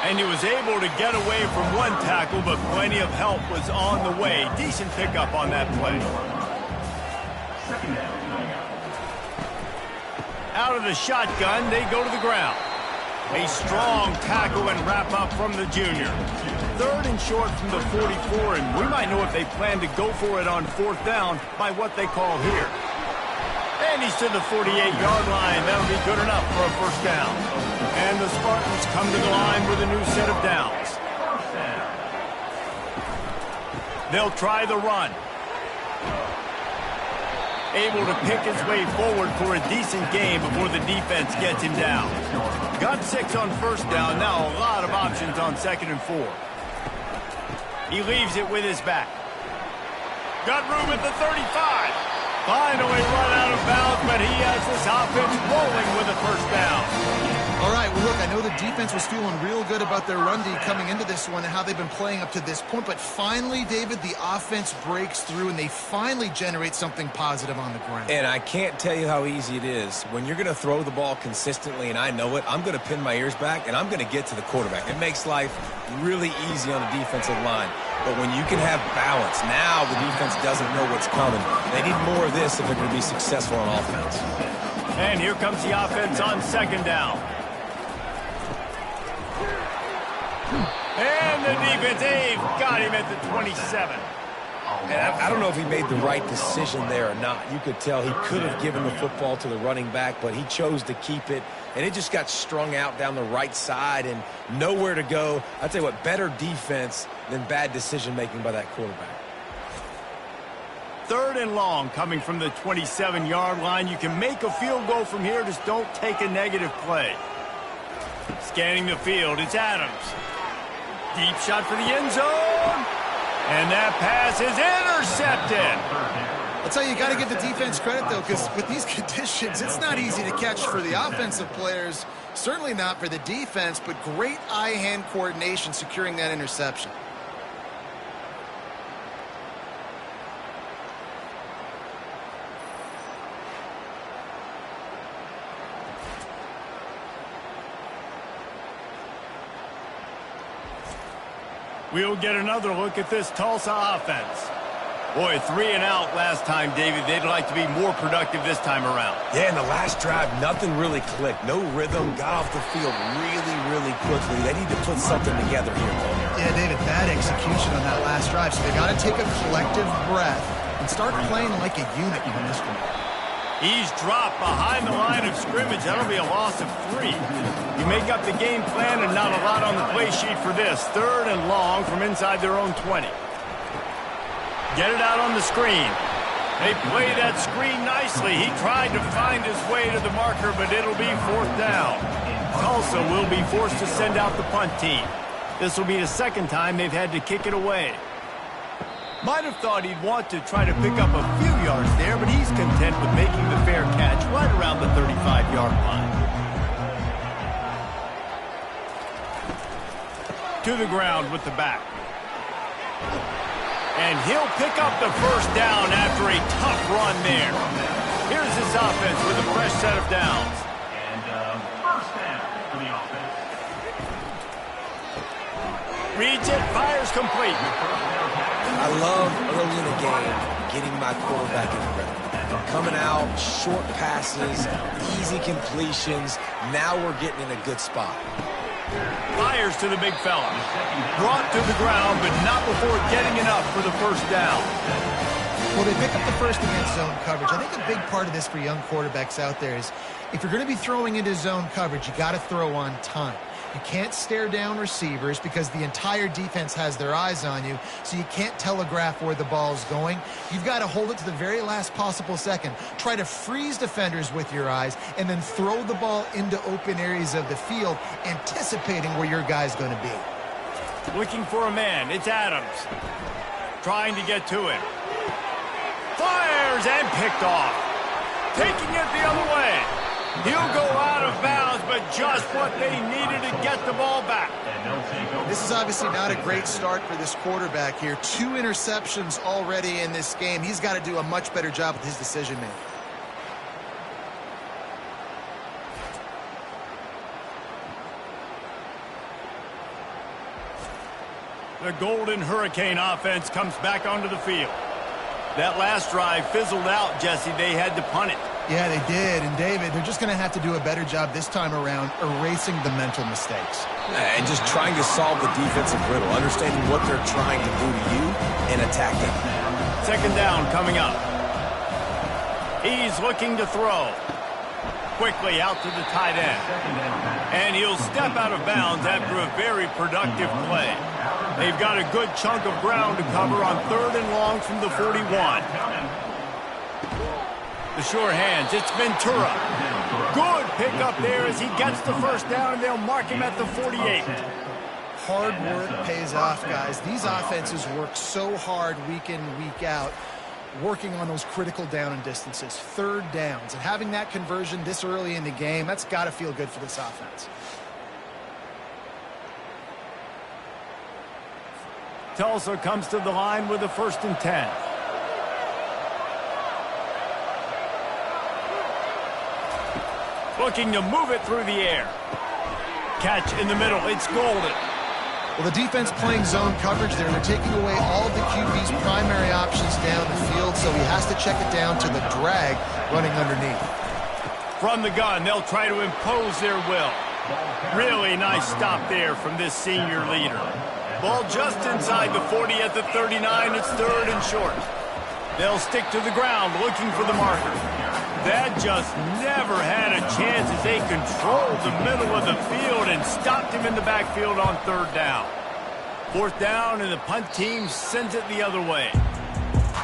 And he was able to get away from one tackle, but plenty of help was on the way. Decent pickup on that play. Out of the shotgun, they go to the ground. A strong tackle and wrap up from the junior. 3rd and short from the 44, and we might know if they plan to go for it on 4th down by what they call here. And he's to the 48-yard line. That'll be good enough for a 1st down. And the Spartans come to the line with a new set of downs. They'll try the run. Able to pick his way forward for a decent game before the defense gets him down. Got 6 on 1st down. Now a lot of options on 2nd and 4. He leaves it with his back. Got room at the 35. Finally run out of bounds, but he has this offense rolling with a 1st down. All right, well, look, I know the defense was feeling real good about their run D coming into this one and how they've been playing up to this point, but finally, David, the offense breaks through and they finally generate something positive on the ground. And I can't tell you how easy it is. When you're going to throw the ball consistently, and I know it, I'm going to pin my ears back, and I'm going to get to the quarterback. It makes life really easy on the defensive line. But when you can have balance, now the defense doesn't know what's coming. They need more of this if they're going to be successful on offense. And here comes the offense on 2nd down. And the defense, they've got him at the 27. And I don't know if he made the right decision there or not. You could tell he could have given the football to the running back, but he chose to keep it, and it just got strung out down the right side and nowhere to go. I'll tell you what, better defense than bad decision-making by that quarterback. 3rd and long coming from the 27-yard line. You can make a field goal from here, just don't take a negative play. Scanning the field, it's Adams. Deep shot for the end zone. And that pass is intercepted. I'll tell you, you got to give the defense credit, though, because with these conditions, it's not easy to catch for the offensive players. Certainly not for the defense, but great eye-hand coordination securing that interception. We'll get another look at this Tulsa offense. Boy, 3 and out last time, David. They'd like to be more productive this time around. Yeah, in the last drive, nothing really clicked. No rhythm, got off the field really quickly. They need to put something together here. Yeah, David, bad execution on that last drive. So they got to take a collective breath and start playing like a unit on this one. He's dropped behind the line of scrimmage. That'll be a loss of 3. You make up the game plan and not a lot on the play sheet for this. 3rd and long from inside their own 20. Get it out on the screen. They play that screen nicely. He tried to find his way to the marker, but it'll be 4th down. Tulsa will be forced to send out the punt team. This will be the 2nd time they've had to kick it away. Might have thought he'd want to try to pick up a few yards there, but he's content with making the fair catch right around the 35-yard line. To the ground with the back. And he'll pick up the 1st down after a tough run there. Here's this offense with a fresh set of downs. And 1st down for the offense. Reads it, fires complete. I love early in the game getting my quarterback in rhythm. Coming out, short passes, easy completions. Now we're getting in a good spot. Fires to the big fella. Brought to the ground, but not before getting enough for the 1st down. Well, they pick up the 1st against zone coverage. I think a big part of this for young quarterbacks out there is if you're going to be throwing into zone coverage, you got to throw on time. You can't stare down receivers because the entire defense has their eyes on you, so you can't telegraph where the ball's going. You've got to hold it to the very last possible second. Try to freeze defenders with your eyes, and then throw the ball into open areas of the field, anticipating where your guy's going to be. Looking for a man. It's Adams. Trying to get to him. Fires and picked off. Taking it the other way. He'll go out of bounds, but just what they needed to get the ball back. This is obviously not a great start for this quarterback here. 2 interceptions already in this game. He's got to do a much better job with his decision-making. The Golden Hurricane offense comes back onto the field. That last drive fizzled out, Jesse. They had to punt it. Yeah, they did. And, David, they're just going to have to do a better job this time around erasing the mental mistakes. And just trying to solve the defensive riddle, understanding what they're trying to do to you and attack them. Second down coming up. He's looking to throw. Quickly out to the tight end. And he'll step out of bounds after a very productive play. They've got a good chunk of ground to cover on 3rd and long from the 41. The sure hands, it's Ventura. Good pickup there as he gets the first down, and they'll mark him at the 48. Hard work pays off, guys. These offenses work so hard week in, week out, working on those critical down and distances, 3rd downs. And having that conversion this early in the game, that's got to feel good for this offense. Tulsa comes to the line with a 1st and 10. Looking to move it through the air. Catch in the middle. It's Golden. Well, the defense playing zone coverage there. They're taking away all the QB's primary options down the field, so he has to check it down to the drag running underneath. From the gun, they'll try to impose their will. Really nice stop there from this senior leader. Ball just inside the 40 at the 39. It's 3rd and short. They'll stick to the ground looking for the marker. That just never had a chance as they controlled the middle of the field and stopped him in the backfield on 3rd down. 4th down, and the punt team sends it the other way.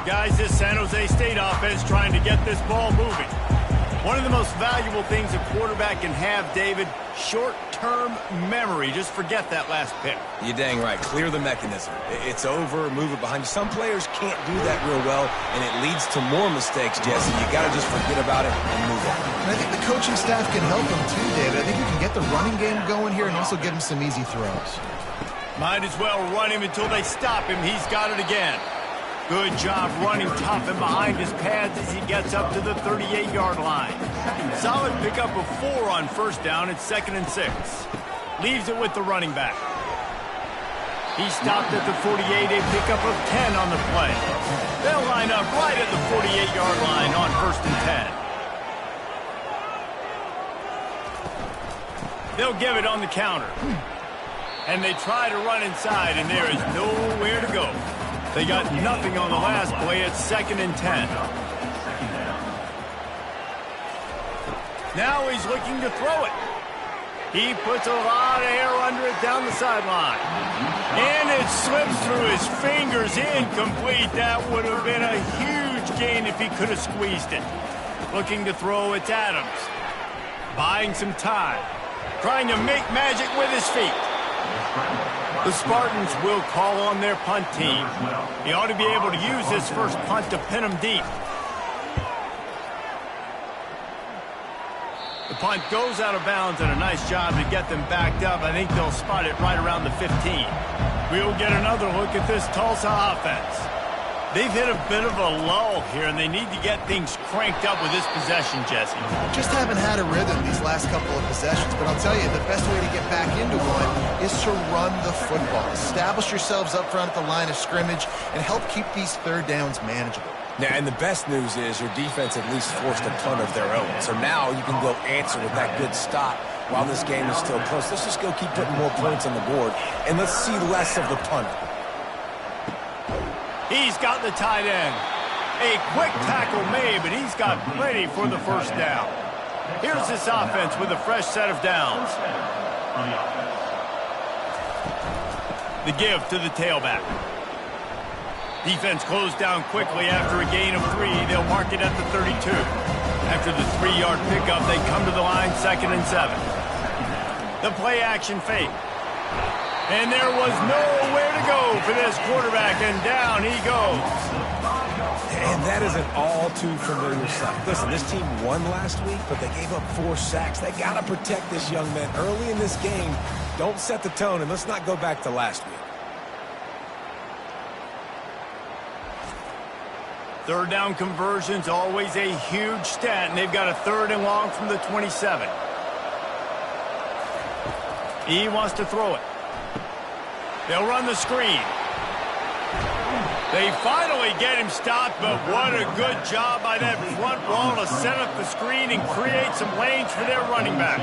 Guys, this San Jose State offense trying to get this ball moving. One of the most valuable things a quarterback can have, David, short-term memory. Just forget that last pick. You're dang right. Clear the mechanism. It's over, move it behind you. Some players can't do that real well, and it leads to more mistakes, Jesse. You got to just forget about it and move on. And I think the coaching staff can help him too, David. I think you can get the running game going here and also give him some easy throws. Might as well run him until they stop him. He's got it again. Good job running tough and behind his pads as he gets up to the 38-yard line. Solid pickup of 4 on 1st down. It's 2nd and 6. Leaves it with the running back. He stopped at the 48, a pickup of 10 on the play. They'll line up right at the 48-yard line on 1st and 10. They'll give it on the counter. And they try to run inside, and there is nowhere to go. They got nothing on the last play. It's 2nd and 10. Now he's looking to throw it. He puts a lot of air under it down the sideline. And it slips through his fingers, incomplete. That would have been a huge gain if he could have squeezed it. Looking to throw, it's Adams. Buying some time. Trying to make magic with his feet. The Spartans will call on their punt team. He ought to be able to use this first punt to pin them deep. The punt goes out of bounds, and a nice job to get them backed up. I think they'll spot it right around the 15. We'll get another look at this Tulsa offense. They've hit a bit of a lull here, and they need to get things cranked up with this possession, Jesse. Just haven't had a rhythm these last couple of possessions, but I'll tell you, the best way to get back into one is to run the football. Establish yourselves up front at the line of scrimmage and help keep these 3rd downs manageable. Now, and the best news is your defense at least forced a punt of their own. So now you can go answer with that good stop while this game is still close. Let's just go keep putting more points on the board, and let's see less of the punter. He's got the tight end. A quick tackle made, but he's got plenty for the 1st down. Here's this offense with a fresh set of downs. The give to the tailback. Defense closed down quickly after a gain of 3. They'll mark it at the 32. After the 3-yard pickup, they come to the line 2nd and 7. The play action fake. And there was nowhere to go for this quarterback, and down he goes. And that is an all too familiar sight. Listen, this team won last week, but they gave up 4 sacks. They got to protect this young man early in this game. Don't set the tone, and let's not go back to last week. 3rd down conversion's always a huge stat, and they've got a 3rd and long from the 27. He wants to throw it. They'll run the screen. They finally get him stopped, but what a good job by that front wall to set up the screen and create some lanes for their running back.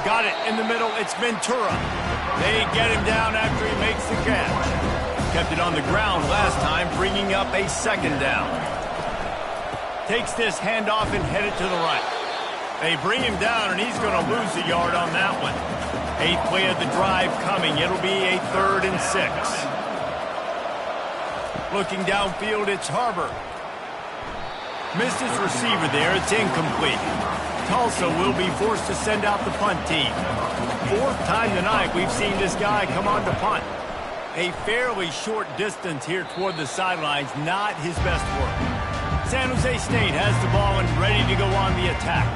Got it in the middle. It's Ventura. They get him down after he makes the catch. Kept it on the ground last time, bringing up a second down. Takes this handoff and headed to the right. They bring him down, and he's going to lose a yard on that one. 8th play of the drive coming. It'll be a 3rd and 6. Looking downfield, it's Harbor. Missed his receiver there. It's incomplete. Tulsa will be forced to send out the punt team. 4th time tonight we've seen this guy come on to punt. A fairly short distance here toward the sidelines, not his best work. San Jose State has the ball and ready to go on the attack.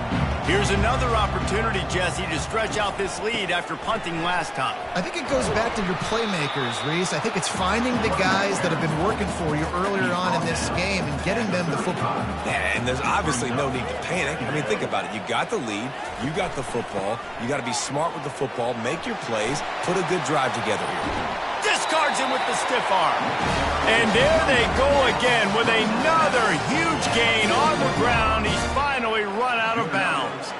Here's another opportunity, Jesse, to stretch out this lead after punting last time. I think it goes back to your playmakers, Reese. I think it's finding the guys that have been working for you earlier on in this game and getting them the football. Yeah, and there's obviously no need to panic. I mean, think about it. You got the lead. You got the football. You got to be smart with the football, make your plays, put a good drive together here. Discards him with the stiff arm. And there they go again with another huge gain on the ground. He's finally run out of bounds.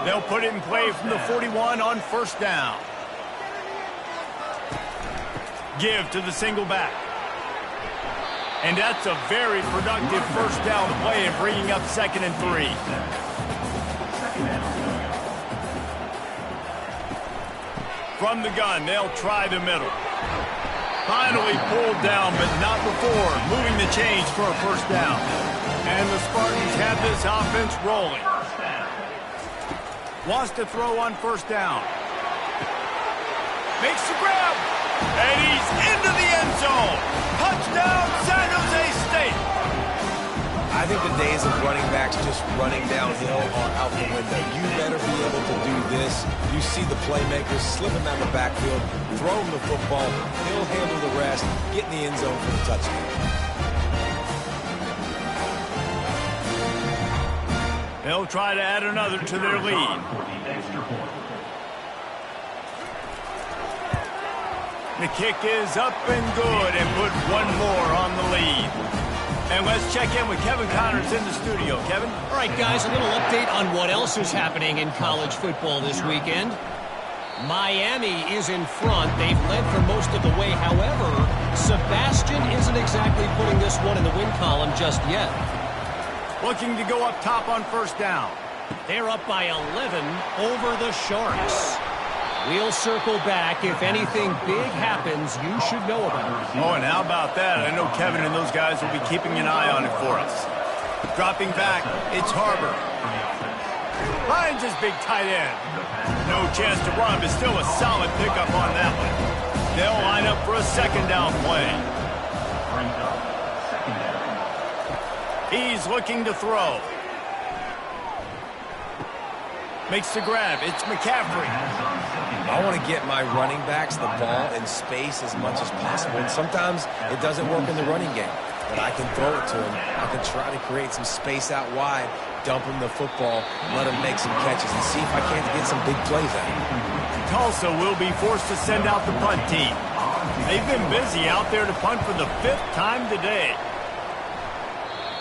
They'll put it in play from the 41 on 1st down. Give to the single back. And that's a very productive 1st down play and bringing up 2nd and 3. From the gun, they'll try the middle. Finally pulled down, but not before moving the chains for a 1st down. And the Spartans have this offense rolling. Wants to throw on 1st down. Makes the grab. And he's into the end zone. Touchdown, San Jose State. I think the days of running backs just running downhill are out the window. You better be able to do this. You see the playmakers slipping down the backfield, throw him the football, he'll handle the rest, get in the end zone for the touchdown. They'll try to add another to their lead. The kick is up and good and put one more on the lead. And let's check in with Kevin Connors in the studio. Kevin? All right, guys, a little update on what else is happening in college football this weekend. Miami is in front. They've led for most of the way. However, Sebastian isn't exactly putting this one in the win column just yet. Looking to go up top on 1st down. They're up by 11 over the Sharks. We'll circle back. If anything big happens, you should know about it. Oh, and how about that? I know Kevin and those guys will be keeping an eye on it for us. Dropping back, it's Harbor. Finds his big tight end. No chance to run, but still a solid pickup on that one. They'll line up for a 2nd down play. He's looking to throw. Makes the grab. It's McCaffrey. I want to get my running backs the ball in space as much as possible. And sometimes it doesn't work in the running game. But I can throw it to him. I can try to create some space out wide, dump him the football, let him make some catches, and see if I can't get some big plays out of him. Tulsa will be forced to send out the punt team. They've been busy out there to punt for the 5th time today.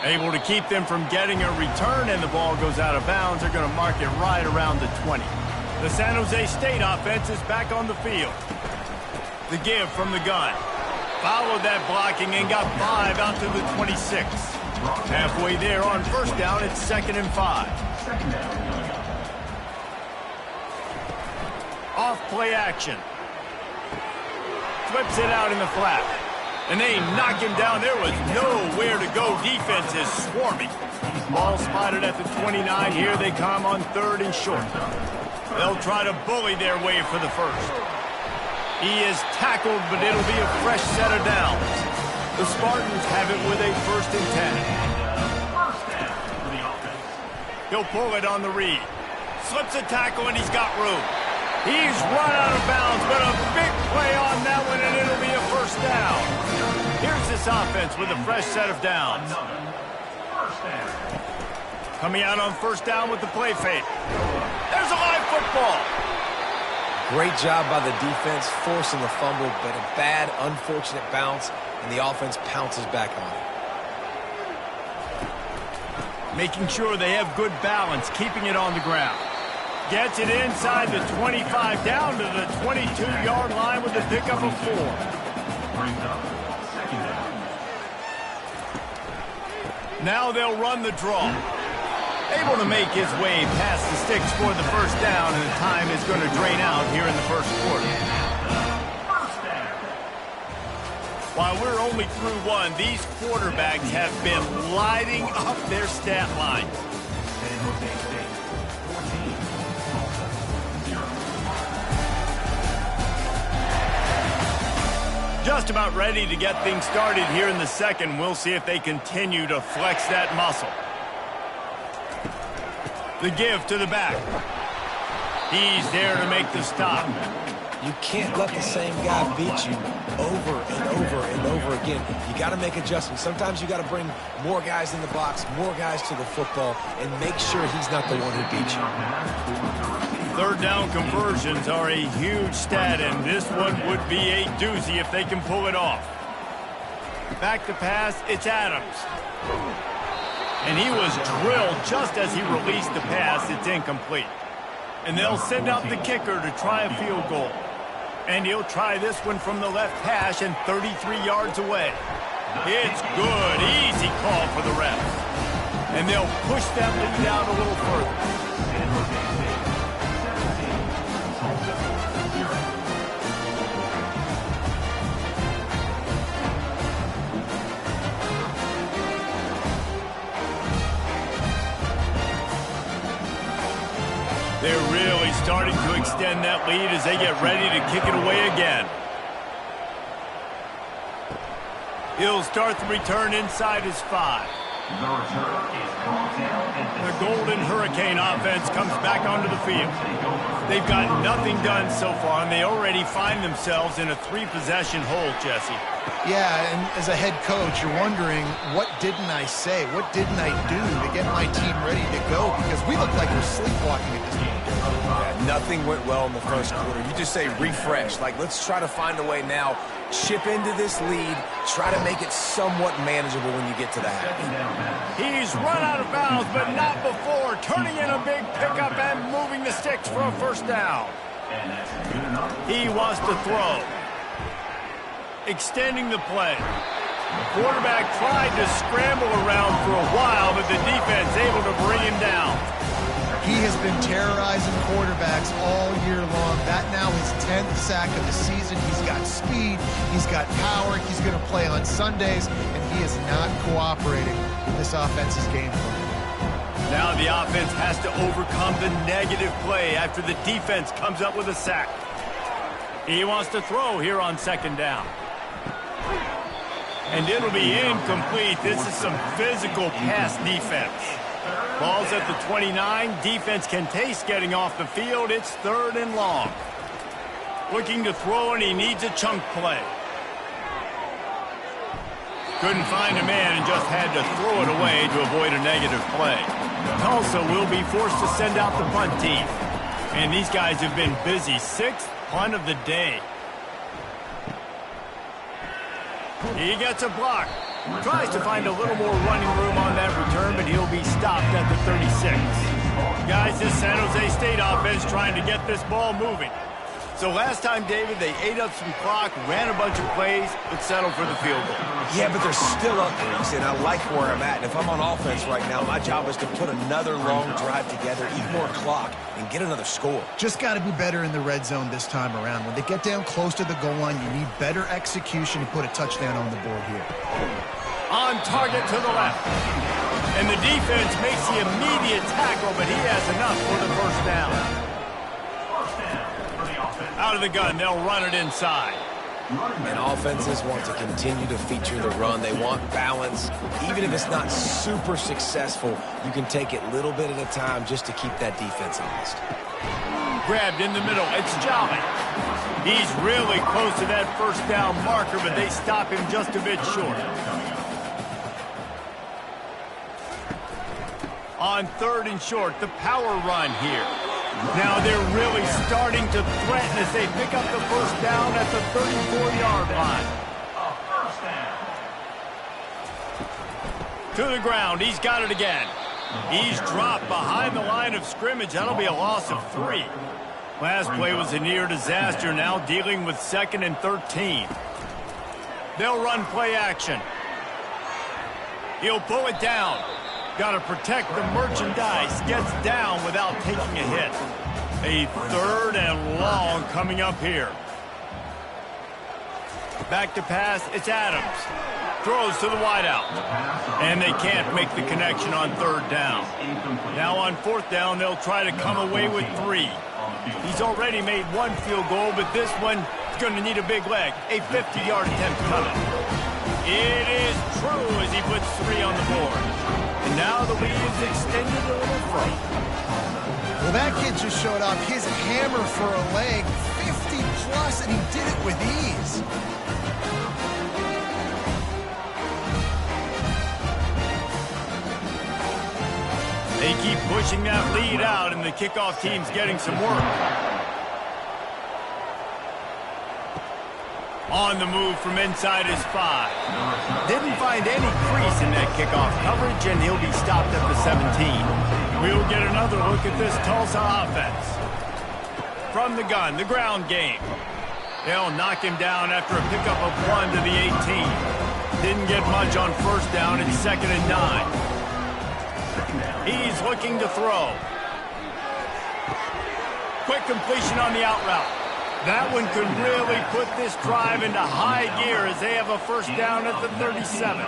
Able to keep them from getting a return, and the ball goes out of bounds. They're going to mark it right around the 20. The San Jose State offense is back on the field. The give from the gun. Followed that blocking and got 5 out to the 26. Halfway there on 1st down, it's 2nd and 5. Off play action. Flips it out in the flat. And they knock him down. There was nowhere to go. Defense is swarming. Ball spotted at the 29. Here they come on 3rd and short. They'll try to bully their way for the 1st. He is tackled, but it'll be a fresh set of downs. The Spartans have it with a 1st and 10. He'll pull it on the read. Slips a tackle, and he's got room. He's run out of bounds, but a big play on that one, and it'll be a 1st down. Here's this offense with a fresh set of downs. Coming out on 1st down with the play fake. There's a live football. Great job by the defense, forcing the fumble, but a bad, unfortunate bounce, and the offense pounces back on it. Making sure they have good balance, keeping it on the ground. Gets it inside the 25, down to the 22-yard line with a pickup of 4. Brings up second down. Now they'll run the draw. Able to make his way past the sticks for the first down, and the time is going to drain out here in the first quarter. While we're only through one, these quarterbacks have been lighting up their stat line. San Jose State, 14. Tulsa, 0. Just about ready to get things started here in the second. We'll see if they continue to flex that muscle. The give to the back. He's there to make the stop. You can't let the same guy beat you over and over and over again. You got to make adjustments. Sometimes you got to bring more guys in the box, more guys to the football, and make sure he's not the one who beat you. Third down conversions are a huge stat, and this one would be a doozy if they can pull it off. Back to pass, it's Adams. And he was drilled just as he released the pass. It's incomplete. And they'll send out the kicker to try a field goal. And he'll try this one from the left hash and 33 yards away. It's good. Easy call for the refs. And they'll push that lead out a little further. San Jose State, 17. Tulsa, 0. They're really starting to extend that lead as they get ready to kick it away again. He'll start the return inside his 5. The return is brought down at The Golden Hurricane offense comes back onto the field. They've got nothing done so far, and they already find themselves in a 3-possession hole, Jesse. Yeah, and as a head coach, you're wondering, what didn't I say? What didn't I do to get my team ready to go? Because we look like we're sleepwalking at this point. Yeah, nothing went well in the first quarter. You just say refresh. Like, let's try to find a way now. Chip into this lead. Try to make it somewhat manageable when you get to the half. He's run out of bounds, but not before. Turning in a big pickup and moving the sticks for a first down. And that's good enough. He wants to throw. Extending the play. The quarterback tried to scramble around for a while, but the defense able to bring him down. He has been terrorizing quarterbacks all year long. That now his 10th sack of the season. He's got speed. He's got power. He's going to play on Sundays, and he is not cooperating with this offense's game plan. Now the offense has to overcome the negative play after the defense comes up with a sack. He wants to throw here on second down. And it'll be incomplete. This is some physical pass defense. Ball's at the 29. Defense can taste getting off the field. It's third and long. Looking to throw, and he needs a chunk play. Couldn't find a man and just had to throw it away to avoid a negative play. Tulsa will be forced to send out the punt team. And these guys have been busy. 6th punt of the day. He gets a block. Tries to find a little more running room on that return, but he'll be stopped at the 36. Guys, this San Jose State offense trying to get this ball moving. So last time, David, they ate up some clock, ran a bunch of plays, but settled for the field goal. Yeah, but they're still up there. You see, and I like where I'm at. And if I'm on offense right now, my job is to put another long drive together, eat more clock, and get another score. Just got to be better in the red zone this time around. When they get down close to the goal line, you need better execution to put a touchdown on the board here. On target to the left. And the defense makes the immediate tackle, but he has enough for the first down. Out of the gun, they'll run it inside. And offenses want to continue to feature the run. They want balance. Even if it's not super successful, you can take it little bit at a time just to keep that defense honest. Grabbed in the middle. It's Jolly. He's really close to that first down marker, but they stop him just a bit short. On third and short, the power run here. Now they're really starting to threaten as they pick up the first down at the 34-yard line. To the ground. He's got it again. He's dropped behind the line of scrimmage. That'll be a loss of 3. Last play was a near disaster. Now dealing with 2nd and 13. They'll run play action. He'll pull it down. Got to protect the merchandise. Gets down without taking a hit. A 3rd and long coming up here. Back to pass. It's Adams. Throws to the wideout. And they can't make the connection on 3rd down. Now on 4th down, they'll try to come away with 3. He's already made 1 field goal, but this one is going to need a big leg. A 50-yard attempt coming. It is true as he puts 3 on the board. And now the lead is extended a little further. Well, that kid just showed off his hammer for a leg, 50-plus, and he did it with ease. They keep pushing that lead out, and the kickoff team's getting some work. On the move from inside his 5. Didn't find any crease in that kickoff coverage, and he'll be stopped at the 17. We'll get another look at this Tulsa offense. From the gun, the ground game. They'll knock him down after a pickup of 1 to the 18. Didn't get much on 1st down. It's 2nd and 9. He's looking to throw. Quick completion on the out route. That one could really put this drive into high gear as they have a 1st down at the 37.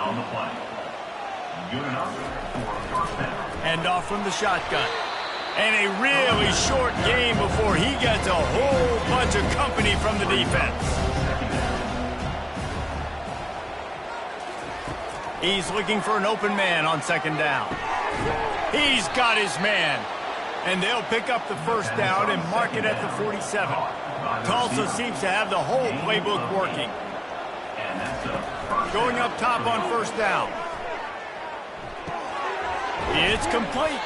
Hand off from the shotgun. And a really short game before he gets a whole bunch of company from the defense. He's looking for an open man on 2nd down. He's got his man. And they'll pick up the 1st down and mark it at the 47. Tulsa seems to have the whole playbook working. Going up top on 1st down. It's complete.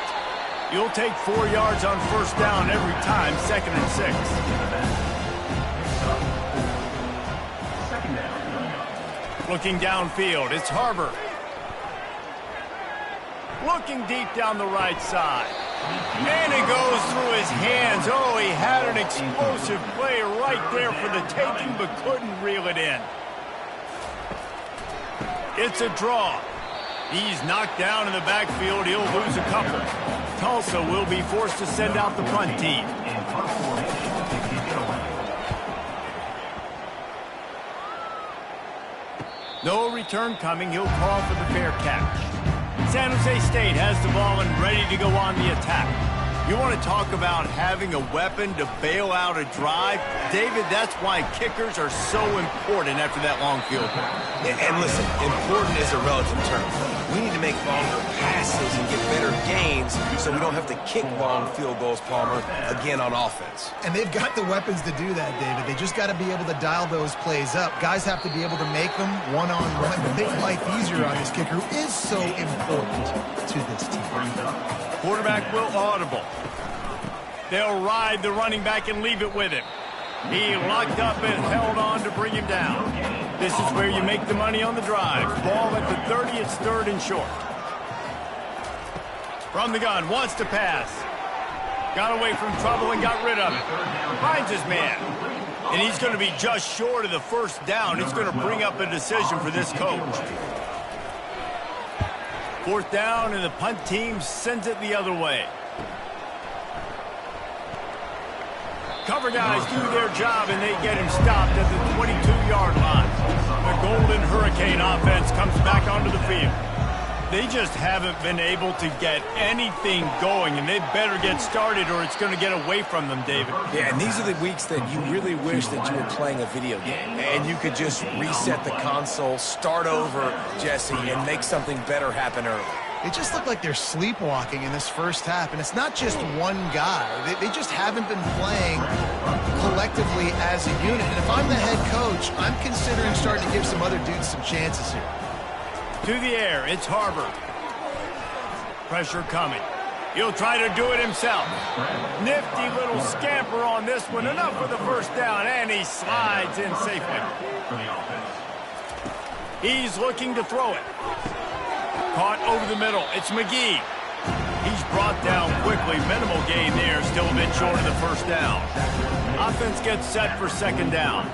You'll take 4 yards on 1st down every time, 2nd and 6. Looking downfield, it's Harbor. Looking deep down the right side. And it goes through his hands. Oh, he had an explosive play right there for the taking, but couldn't reel it in. It's a draw. He's knocked down in the backfield. He'll lose a couple. Tulsa will be forced to send out the punt team. No return coming. He'll call for the fair catch. San Jose State has the ball and ready to go on the attack. You want to talk about having a weapon to bail out a drive? David, that's why kickers are so important after that long field goal. And listen, important is a relative term. We need to make longer passes and get better gains so we don't have to kick long field goals, Palmer, again on offense. And they've got the weapons to do that, David. They just got to be able to dial those plays up. Guys have to be able to make them one-on-one to make life easier on this kicker, who is so important to this team. Quarterback will audible. They'll ride the running back and leave it with him. He locked up and held on to bring him down. This is where you make the money on the drive. Ball at the 30, it's 3rd and short. From the gun, wants to pass. Got away from trouble and got rid of it. Finds his man. And he's going to be just short of the 1st down. It's going to bring up a decision for this coach. 4th down, and the punt team sends it the other way. Cover guys do their job, and they get him stopped at the 22-yard line. The Golden Hurricane offense comes back onto the field. They just haven't been able to get anything going, and they better get started or it's going to get away from them, David. Yeah, and these are the weeks that you really wish that you were playing a video game, and you could just reset the console, start over, Jesse, and make something better happen early. They just look like they're sleepwalking in this 1st half, and it's not just one guy. They just haven't been playing collectively as a unit. And if I'm the head coach, I'm considering starting to give some other dudes some chances here. To the air, it's Harbor. Pressure coming. He'll try to do it himself. Nifty little scamper on this one. Enough for the first down, and he slides in safely. He's looking to throw it. Caught over the middle. It's McGee. He's brought down quickly. Minimal gain there. Still a bit short of the first down. Offense gets set for second down.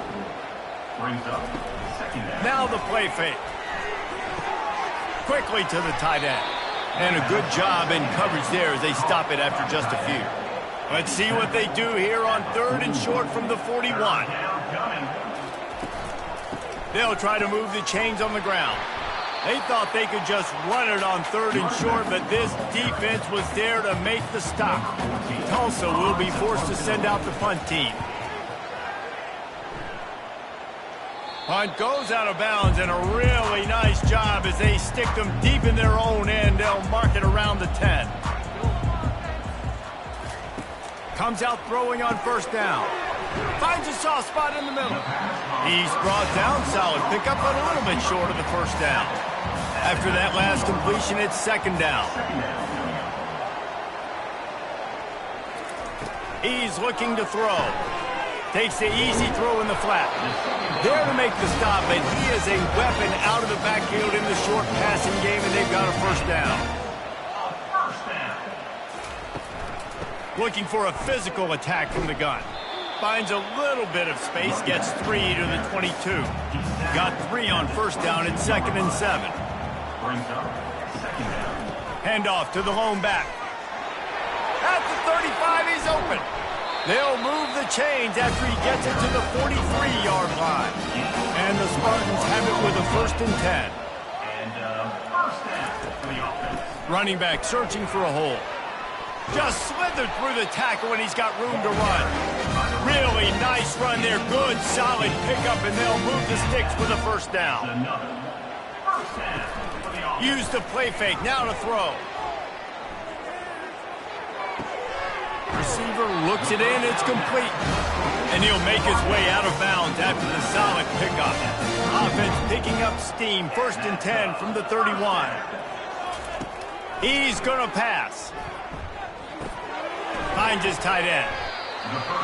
Now the play fake. Quickly to the tight end. And a good job in coverage there as they stop it after just a few. Let's see what they do here on 3rd and short from the 41. They'll try to move the chains on the ground. They thought they could just run it on 3rd and short, but this defense was there to make the stop. Tulsa will be forced to send out the punt team. Punt goes out of bounds, and a really nice job as they stick them deep in their own end. They'll mark it around the 10. Comes out throwing on first down. Finds a soft spot in the middle. He's brought down. Solid pickup, but a little bit short of the first down. After that last completion, it's second down. He's looking to throw. Takes the easy throw in the flat. There to make the stop, and he is a weapon out of the backfield in the short passing game, and they've got a first down. Looking for a physical attack from the gun. Finds a little bit of space, gets 3 to the 22. Got 3 on first down at 2nd and 7. Handoff to the lone back. At the 35, he's open. They'll move the chains after he gets it to the 43-yard line. And the Spartans have it with a 1st and 10. Running back searching for a hole. Just slithered through the tackle and he's got room to run. Really nice run there. Good, solid pickup, and they'll move the sticks for the first down. Use the play fake. Now to throw. Receiver looks it in. It's complete. And he'll make his way out of bounds after the solid pickup. Offense picking up steam. 1st and 10 from the 31. He's going to pass. Finds his tight end.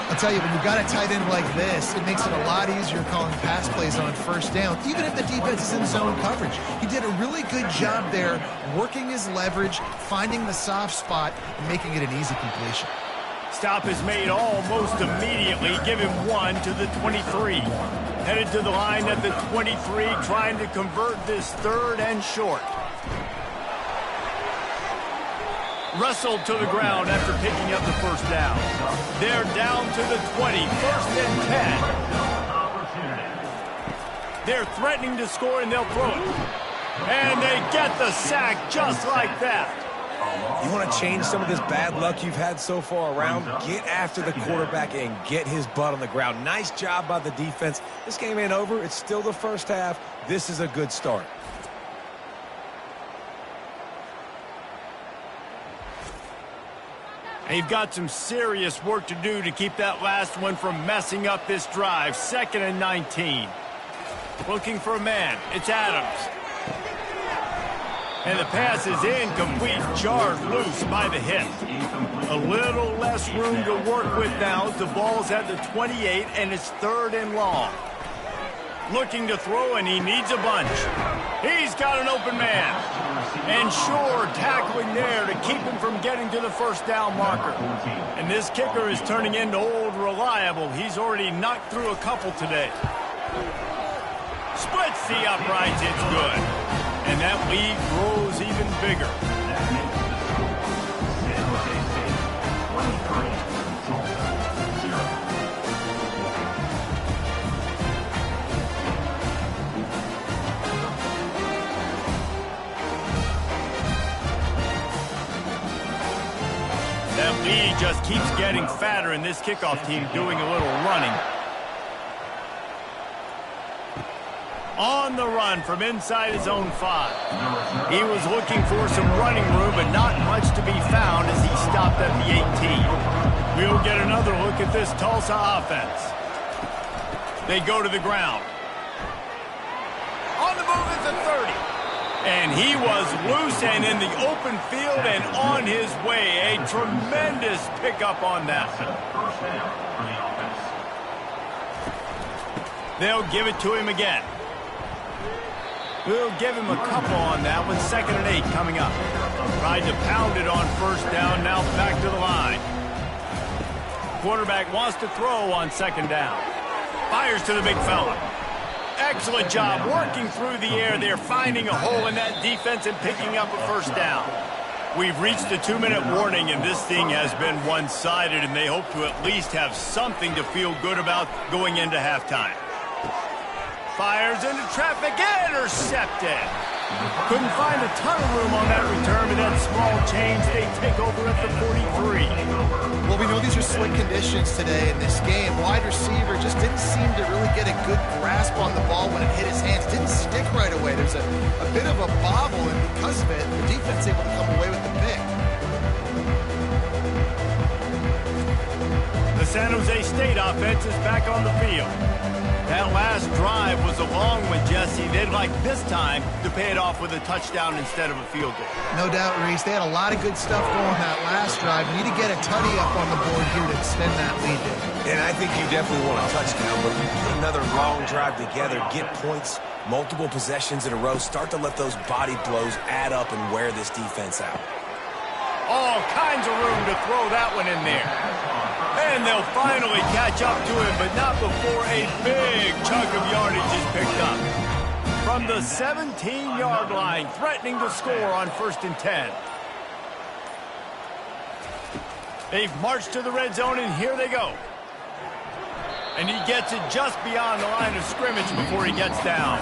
I'll tell you, when you've got a tight end like this, it makes it a lot easier calling pass plays on first down, even if the defense is in zone coverage. He did a really good job there, working his leverage, finding the soft spot, and making it an easy completion. Stop is made almost immediately. Give him 1 to the 23. Headed to the line at the 23, trying to convert this 3rd and short. Wrestled to the ground after picking up the first down. They're down to the 20, 1st and 10. They're threatening to score, and they'll throw it. And they get the sack just like that. You want to change some of this bad luck you've had so far around? Get after the quarterback and get his butt on the ground. Nice job by the defense. This game ain't over. It's still the first half. This is a good start. They've got some serious work to do to keep that last one from messing up this drive. 2nd and 19. Looking for a man. It's Adams. And the pass is incomplete. Jarred loose by the hit. A little less room to work with now. The ball's at the 28, and it's 3rd and long. Looking to throw, and he needs a bunch. He's got an open man. And sure, tackling there to keep him from getting to the first down marker. And this kicker is turning into old reliable. He's already knocked through a couple today. Splits the uprights. It's good. And that lead grows even bigger. That lead just keeps getting fatter, and this kickoff team doing a little running. On the run from inside his own 5. He was looking for some running room, but not much to be found as he stopped at the 18. We'll get another look at this Tulsa offense. They go to the ground. On the move is the 30. And he was loose and in the open field and on his way. A tremendous pickup on that. First down for the offense. They'll give it to him again. We'll give him a couple on that one. 2nd and 8 coming up. Tried to pound it on first down. Now back to the line. Quarterback wants to throw on 2nd down. Fires to the big fella. Excellent job working through the air there, finding a hole in that defense and picking up a first down. We've reached the 2-minute warning, and this thing has been one-sided, and they hope to at least have something to feel good about going into halftime. Fires into traffic, intercepted. Couldn't find a ton of room on that return, but that small change, they take over at the 43. Well, we know these are slick conditions today in this game. Wide receiver just didn't seem to really get a good grasp on the ball when it hit his hands. Didn't stick right away. There's a bit of a bobble, and because of it, the defense able to come away with the pick. The San Jose State offense is back on the field. That last drive was a long one, Jesse. They'd like this time to pay it off with a touchdown instead of a field goal. No doubt, Reese. They had a lot of good stuff going that last drive. We need to get a tutty up on the board here to extend that lead there. And I think you definitely want a touchdown, but put another long drive together, get points, multiple possessions in a row, start to let those body blows add up and wear this defense out. All kinds of room to throw that one in there. And they'll finally catch up to him, but not before a big chunk of yardage is picked up. From the 17-yard line, threatening to score on 1st and 10. They've marched to the red zone, and here they go. And he gets it just beyond the line of scrimmage before he gets down.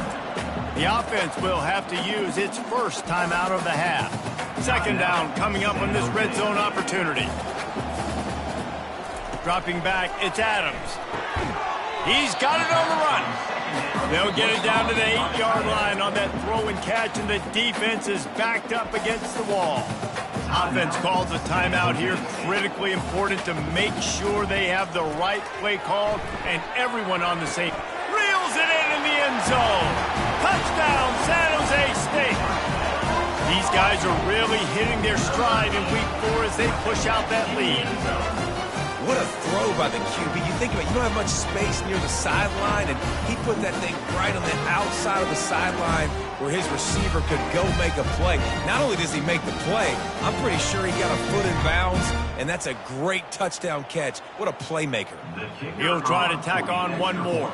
The offense will have to use its first timeout of the half. 2nd down coming up on this red zone opportunity. Dropping back, it's Adams. He's got it on the run. They'll get it down to the 8-yard line on that throw and catch, and the defense is backed up against the wall. Offense calls a timeout here. Critically important to make sure they have the right play called and everyone on the same. Reels it in the end zone. Touchdown, San Jose State. These guys are really hitting their stride in week 4 as they push out that lead. What a throw by the QB. You think about it, you don't have much space near the sideline, and he put that thing right on the outside of the sideline where his receiver could go make a play. Not only does he make the play, I'm pretty sure he got a foot in bounds, and that's a great touchdown catch. What a playmaker. He'll try to tack on one more.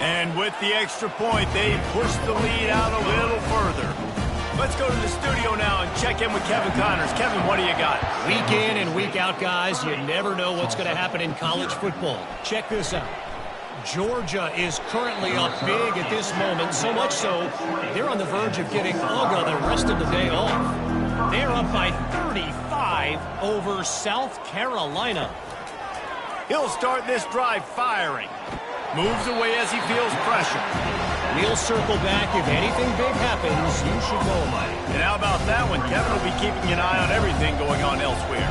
And with the extra point, they push the lead out a little further. Let's go to the studio now and check in with Kevin Connors. Kevin, what do you got? Week in and week out, guys, you never know what's going to happen in college football. Check this out. Georgia is currently up big at this moment, so much so they're on the verge of getting UGA the rest of the day off. They're up by 35 over South Carolina. He'll start this drive firing. Moves away as he feels pressure. We'll circle back. If anything big happens, you should know about it. And how about that one? Kevin will be keeping an eye on everything going on elsewhere.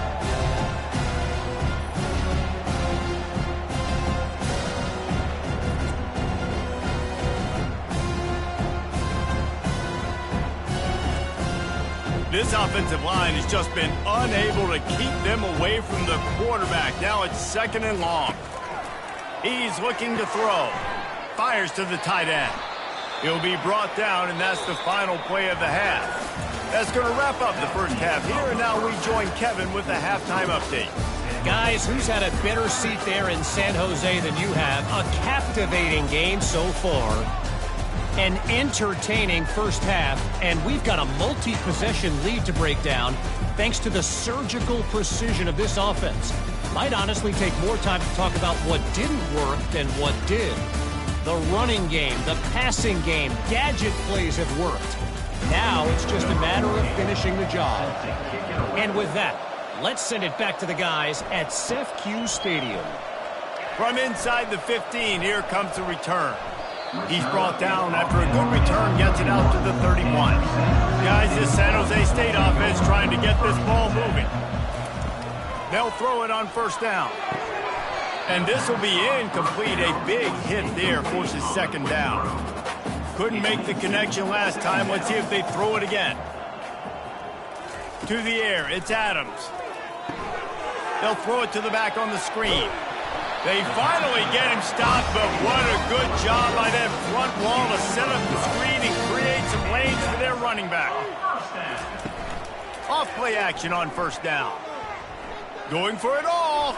This offensive line has just been unable to keep them away from the quarterback. Now it's 2nd and long. He's looking to throw. Fires to the tight end. He'll be brought down, and that's the final play of the half. That's going to wrap up the first half here, and now we join Kevin with the halftime update. Guys, who's had a better seat there in San Jose than you have? A captivating game so far. An entertaining first half, and we've got a multi-possession lead to break down thanks to the surgical precision of this offense. Might honestly take more time to talk about what didn't work than what did. The running game, the passing game, gadget plays have worked. Now it's just a matter of finishing the job. And with that, let's send it back to the guys at CEFQ Stadium. From inside the 15, here comes the return. He's brought down after a good return, gets it out to the 31. Guys, this San Jose State offense trying to get this ball moving. They'll throw it on first down. And this will be incomplete. A big hit there forces 2nd down. Couldn't make the connection last time. Let's see if they throw it again. To the air, it's Adams. They'll throw it to the back on the screen. They finally get him stopped, but what a good job by that front wall to set up the screen and create some lanes for their running back. Off play action on first down. Going for it all.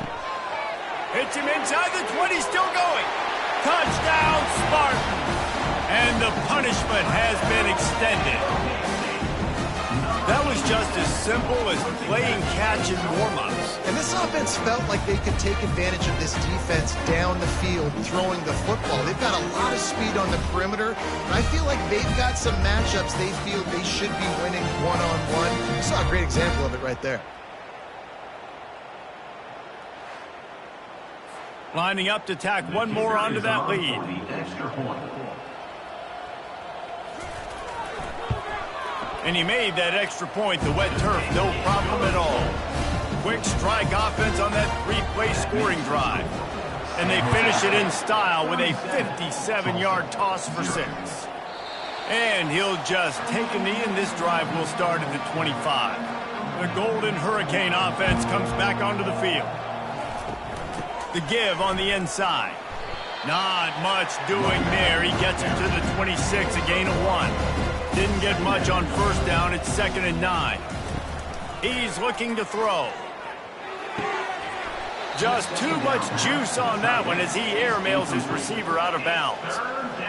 Hits him inside the 20, still going. Touchdown, Spartan. And the punishment has been extended. That was just as simple as playing catch in warm-ups. And this offense felt like they could take advantage of this defense down the field, throwing the football. They've got a lot of speed on the perimeter, and I feel like they've got some matchups they feel they should be winning one-on-one. You saw a great example of it right there. Lining up to tack one more onto that lead. And he made that extra point, the wet turf, no problem at all. Quick strike offense on that three-play scoring drive. And they finish it in style with a 57-yard toss for 6. And he'll just take a knee, and this drive will start at the 25. The Golden Hurricane offense comes back onto the field. The give on the inside. Not much doing there. He gets it to the 26, a gain of 1. Didn't get much on first down. It's 2nd and 9. He's looking to throw. Just too much juice on that one as he airmails his receiver out of bounds.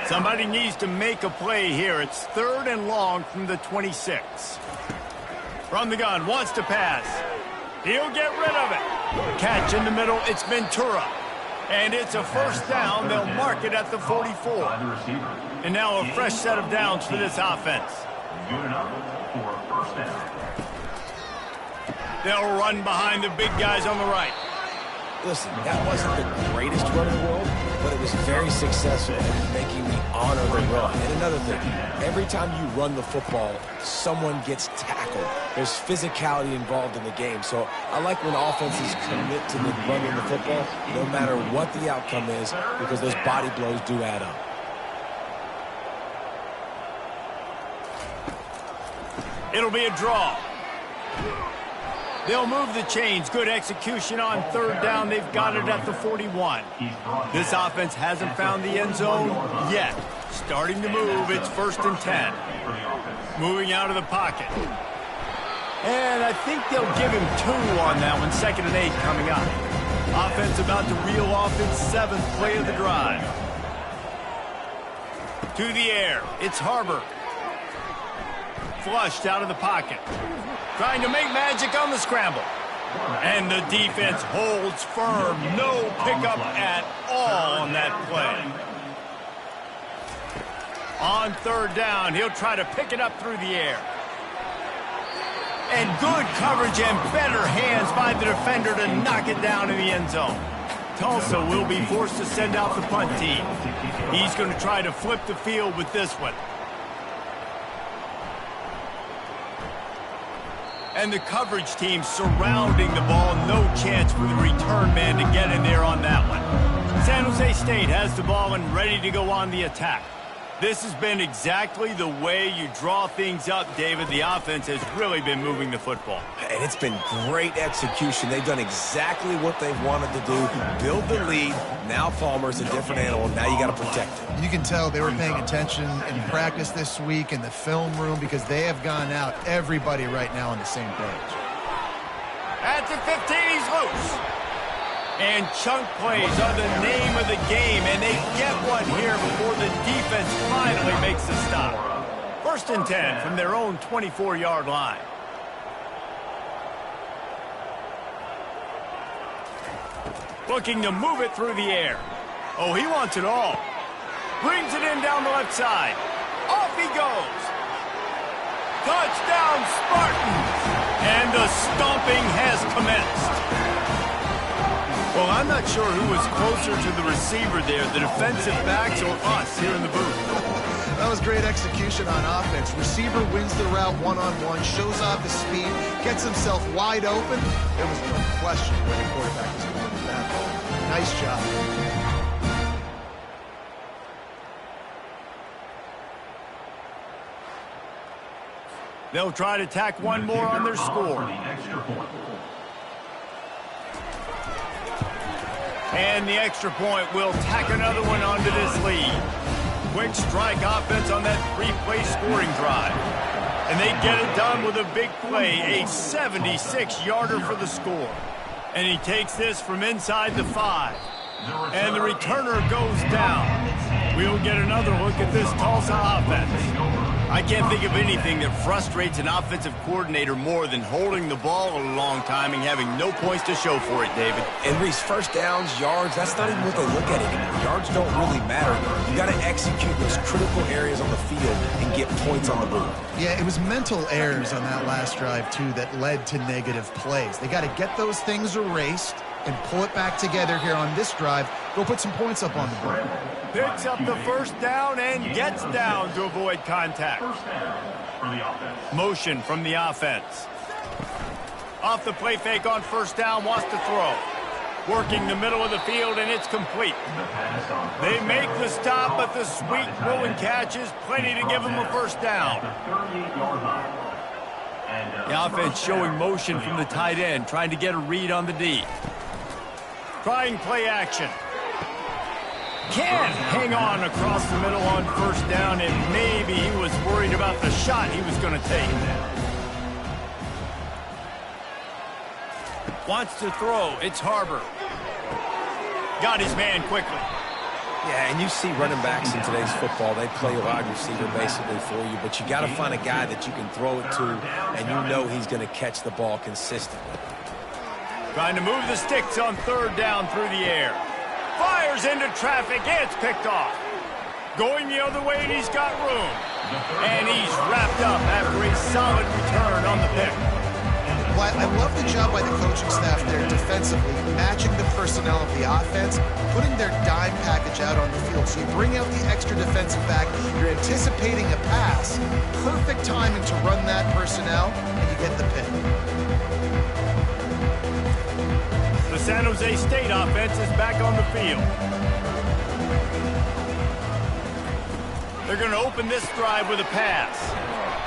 Somebody needs to make a play here. It's 3rd and long from the 26. From the gun, wants to pass. He'll get rid of it. Catch in the middle, it's Ventura. And it's a first down. They'll mark it at the 44. And now a fresh set of downs for this offense. They'll run behind the big guys on the right. Listen, that wasn't the greatest run in the world, but it was very successful in making me honor the run. And another thing, every time you run the football, someone gets tackled. There's physicality involved in the game. So I like when offenses commit to the running the football, no matter what the outcome is, because those body blows do add up. It'll be a draw. They'll move the chains. Good execution on 3rd down. They've got it at the 41. This offense hasn't found the end zone yet. Starting to move. It's 1st and 10. Moving out of the pocket. And I think they'll give him 2 on that one. 2nd and 8 coming up. Offense about to reel off its 7th play of the drive. To the air. It's Harbor. Flushed out of the pocket. Trying to make magic on the scramble. And the defense holds firm. No pickup at all on that play. On 3rd down, he'll try to pick it up through the air. And good coverage and better hands by the defender to knock it down in the end zone. Tulsa will be forced to send out the punt team. He's going to try to flip the field with this one. And the coverage team surrounding the ball. No chance for the return man to get in there on that one. San Jose State has the ball and ready to go on the attack. This has been exactly the way you draw things up, David. The offense has really been moving the football. And it's been great execution. They've done exactly what they wanted to do. Build the lead. Now Palmer's a different animal. Now you got to protect it. You can tell they were paying attention in practice this week in the film room because they have gone out, everybody right now on the same page. At the 15, he's loose. And chunk plays are the name of the game, and they get one here before the defense finally makes the stop. 1st and 10 from their own 24-yard line. Looking to move it through the air. Oh, he wants it all. Brings it in down the left side. Off he goes. Touchdown, Spartans! And the stomping has commenced. Well, I'm not sure who was closer to the receiver there, the defensive backs or us here in the booth. That was great execution on offense. Receiver wins the route one-on-one, shows off his speed, gets himself wide open. There was no question where the quarterback was going with that ball. Nice job. They'll try to tack one more on their score. And the extra point will tack another one onto this lead. Quick strike offense on that three-play scoring drive. And they get it done with a big play, a 76-yarder for the score. And he takes this from inside the 5. And the returner goes down. We'll get another look at this Tulsa offense. I can't think of anything that frustrates an offensive coordinator more than holding the ball a long time and having no points to show for it, David. And Reese, first downs, yards, that's not even what they look at anymore. Yards don't really matter. You got to execute those critical areas on the field and get points on the board. Yeah, it was mental errors on that last drive, too, that led to negative plays. They got to get those things erased and pull it back together here on this drive. Go put some points up on the board. Picks up the first down and gets down to avoid contact. Motion from the offense. Off the play fake on first down, wants to throw. Working the middle of the field, and it's complete. They make the stop, but the sweet rolling catch is plenty to give them a first down. The offense showing motion from the tight end, trying to get a read on the D. Trying play action. Can't hang on across the middle on first down, and maybe he was worried about the shot he was going to take. Wants to throw. It's Harbor. Got his man quickly. Yeah, and you see running backs in today's football, they play wide receiver basically for you, but you got to find a guy that you can throw it to, and you know he's going to catch the ball consistently. Trying to move the sticks on third down through the air. Fires into traffic, it's picked off. Going the other way, and he's got room. And he's wrapped up after a solid return on the pick. Well, I love the job by the coaching staff there defensively, matching the personnel of the offense, putting their dime package out on the field. So you bring out the extra defensive back, you're anticipating a pass, perfect timing to run that personnel, and you get the pick. The San Jose State offense is back on the field. They're going to open this drive with a pass.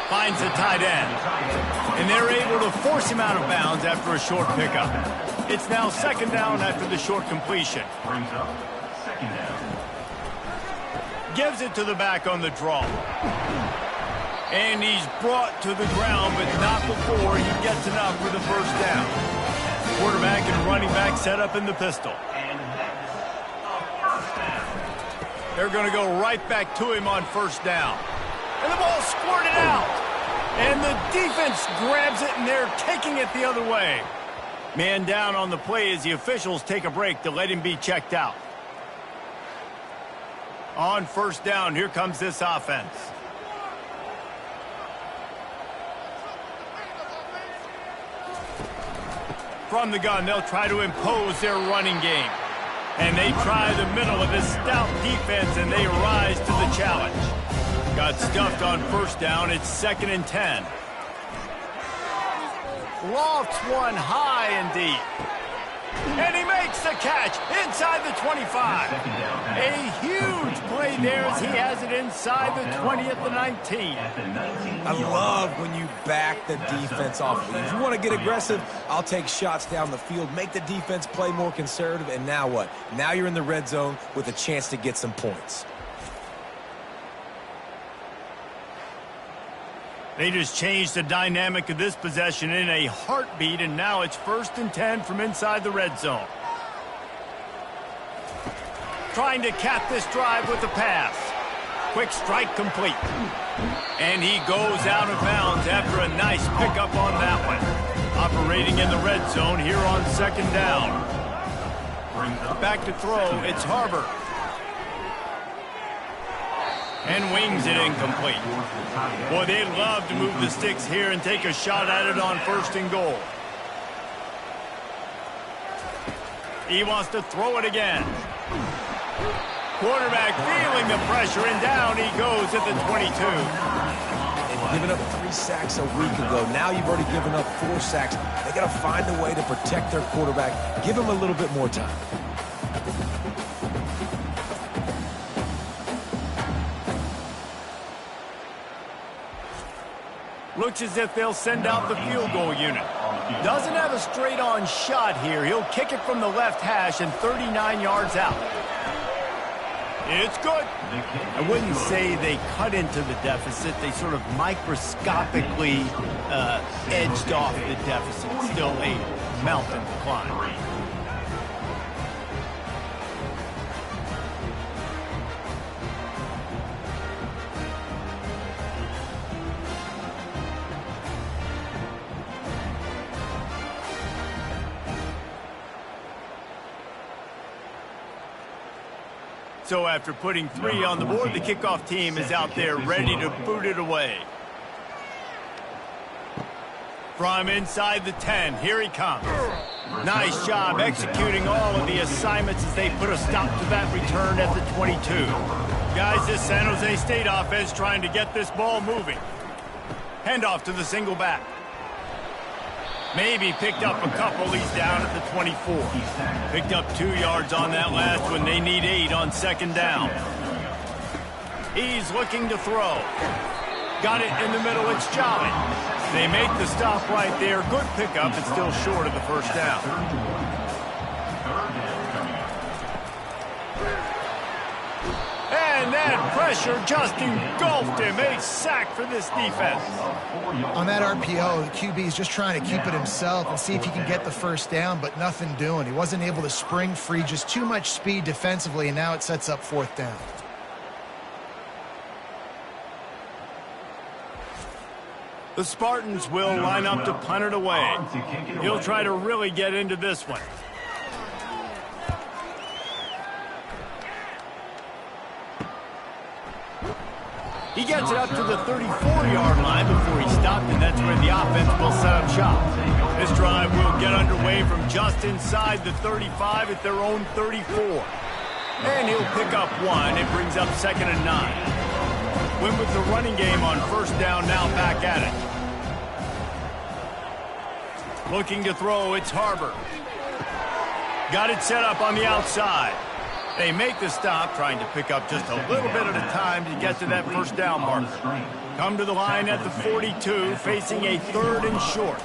Finds the tight end. And they're able to force him out of bounds after a short pickup. It's now second down after the short completion. Brings up second down. Gives it to the back on the draw. And he's brought to the ground, but not before he gets enough for the first down. Quarterback and running back set up in the pistol. They're going to go right back to him on first down. And the ball squirted out. And the defense grabs it, and they're taking it the other way. Man down on the play as the officials take a break to let him be checked out. On first down, here comes this offense. From the gun, they'll try to impose their running game. And they try the middle of this stout defense, and they rise to the challenge. Got stuffed on first down. It's 2nd and 10. Lofts one high and deep. And he makes the catch inside the 25. A huge play there as he has it inside the 20 at the 19. I love when you back the defense off. If you want to get aggressive, I'll take shots down the field, make the defense play more conservative, and now what? Now you're in the red zone with a chance to get some points. They just changed the dynamic of this possession in a heartbeat, and now it's 1st and 10 from inside the red zone. Trying to cap this drive with a pass. Quick strike complete. And he goes out of bounds after a nice pickup on that one. Operating in the red zone here on 2nd down. Back to throw, it's Harbor. And wings it incomplete. Boy, they love to move the sticks here and take a shot at it on 1st and goal. He wants to throw it again. Quarterback feeling the pressure, and down he goes at the 22. They've given up 3 sacks a week ago. Now you've already given up 4 sacks. They got to find a way to protect their quarterback. Give him a little bit more time. Looks as if they'll send out the field goal unit. Doesn't have a straight-on shot here. He'll kick it from the left hash and 39 yards out. It's good. I wouldn't say they cut into the deficit. They sort of microscopically edged off the deficit. Still a mountain to climb. So after putting 3 on the board, the kickoff team is out there ready to boot it away. From inside the 10, here he comes. Nice job executing all of the assignments as they put a stop to that return at the 22. Guys, this San Jose State offense trying to get this ball moving. Handoff to the single back. Maybe picked up a couple. He's down at the 24. Picked up 2 yards on that last one. They need 8 on second down. He's looking to throw. Got it in the middle. It's Jolly. They make the stop right there. Good pickup. It's still short of the first down. And that pressure just engulfed him. A sack for this defense. On that RPO, the QB is just trying to keep it himself and see if he can get the first down, but nothing doing. He wasn't able to spring free, just too much speed defensively, and now it sets up fourth down. The Spartans will line up to punt it away. He'll try to really get into this one. He gets it up to the 34-yard line before he stopped, and that's where the offense will set up shop. This drive will get underway from just inside the 35 at their own 34. And he'll pick up 1. It brings up 2nd and 9. Went with the running game on first down, now back at it. Looking to throw, it's Harbor. Got it set up on the outside. They make the stop, trying to pick up just a little bit at a time to get to that first down marker. Come to the line at the 42, facing a 3rd and short.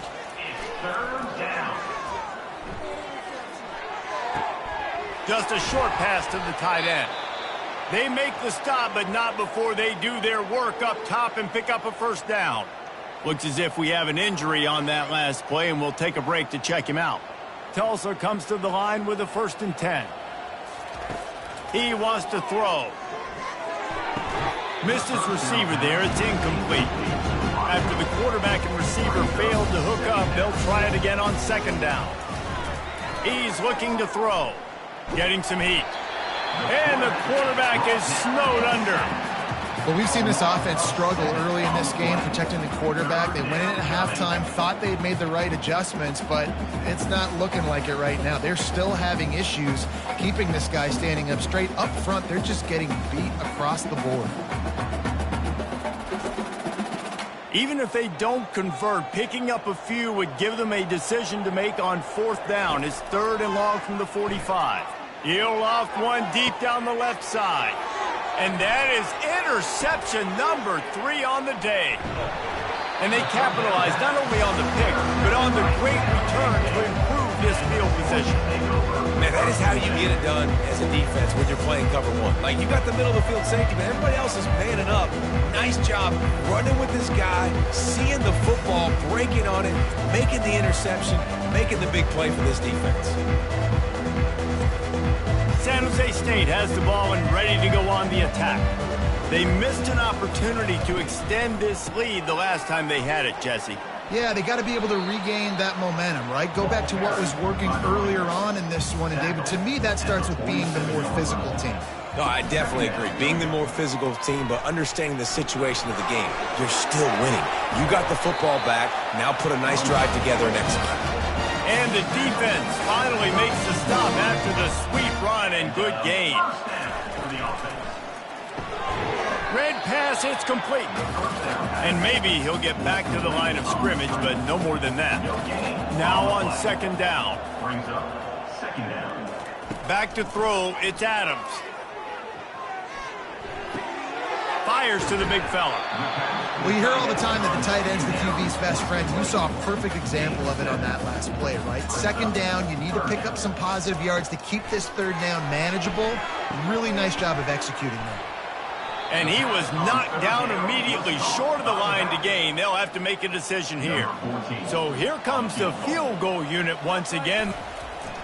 Just a short pass to the tight end. They make the stop, but not before they do their work up top and pick up a first down. Looks as if we have an injury on that last play, and we'll take a break to check him out. Tulsa comes to the line with a 1st and 10. He wants to throw. Missed his receiver there. It's incomplete. After the quarterback and receiver failed to hook up, they'll try it again on 2nd down. He's looking to throw. Getting some heat. And the quarterback is snowed under. Well, we've seen this offense struggle early in this game protecting the quarterback. They went in at halftime, thought they'd made the right adjustments, but it's not looking like it right now. They're still having issues keeping this guy standing up straight. Up front, they're just getting beat across the board. Even if they don't convert, picking up a few would give them a decision to make on 4th down. It's 3rd and long from the 45. He'll loft one deep down the left side. And that is interception number 3 on the day. And they capitalized not only on the pick, but on the great return to improve this field position. Man, that is how you get it done as a defense when you're playing cover 1. Like, you got the middle of the field safety, but everybody else is manning up. Nice job running with this guy, seeing the football, breaking on it, making the interception, making the big play for this defense. San Jose State has the ball and ready to go on the attack. They missed an opportunity to extend this lead the last time they had it, Jesse. Yeah, they got to be able to regain that momentum, right? Go back to what was working earlier on in this one. And, David, to me, that starts with being the more physical team. No, I definitely agree. Being the more physical team, but understanding the situation of the game. You're still winning. You got the football back. Now put a nice drive together and execute. And the defense finally makes the stop after the sweep run and good gain. Red pass, it's complete. And maybe he'll get back to the line of scrimmage, but no more than that. Now on 2nd down. Back to throw, it's Adams. fires to the big fella. Well, you hear all the time that the tight end's the QB's best friend. You saw a perfect example of it on that last play, right? Second down, you need to pick up some positive yards to keep this third down manageable. Really nice job of executing that. And he was knocked down immediately short of the line to gain. They'll have to make a decision here. So here comes the field goal unit once again.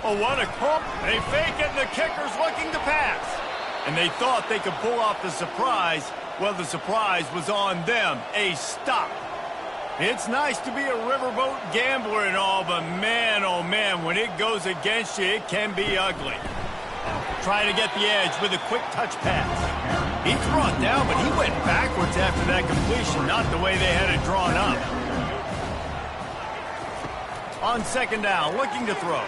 Oh, what a call. They fake it, and the kicker's looking to pass. And they thought they could pull off the surprise. Well, the surprise was on them. A stop. It's nice to be a riverboat gambler and all, but man, oh man, when it goes against you, it can be ugly. Trying to get the edge with a quick touch pass. He's brought down, but he went backwards after that completion, not the way they had it drawn up. On second down, looking to throw.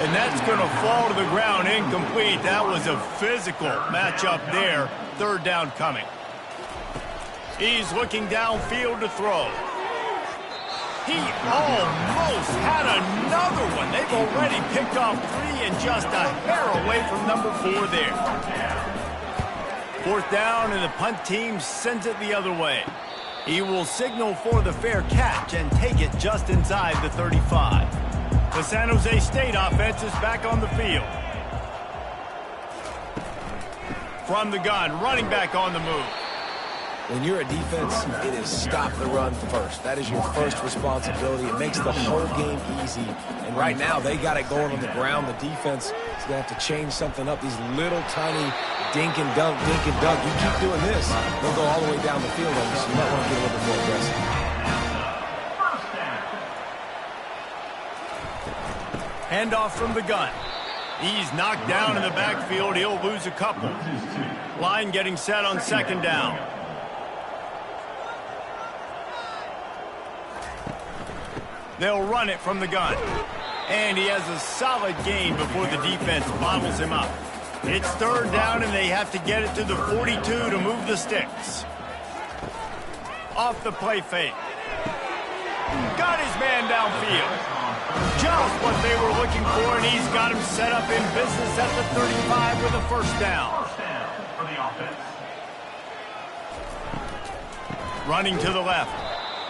And that's going to fall to the ground incomplete. That was a physical matchup there. Third down coming. He's looking downfield to throw. He almost had another one. They've already picked off 3 and just a hair away from number 4 there. Fourth down, and the punt team sends it the other way. He will signal for the fair catch and take it just inside the 35. The San Jose State offense is back on the field. From the gun, running back on the move. When you're a defense, it is stop the run first. That is your first responsibility. It makes the whole game easy. And right now, they got it going on the ground. The defense is going to have to change something up. These little tiny dink and dunk, dink and dunk. You keep doing this, they'll go all the way down the field on you, so you might want to get a little bit more aggressive. Handoff from the gun. He's knocked down in the backfield. He'll lose a couple. Line getting set on second down. They'll run it from the gun. And he has a solid gain before the defense bottles him up. It's third down, and they have to get it to the 42 to move the sticks. Off the play fake. Got his man downfield. Just what they were looking for, and he's got him set up in business at the 35 with a first down. First down for the offense. Running to the left.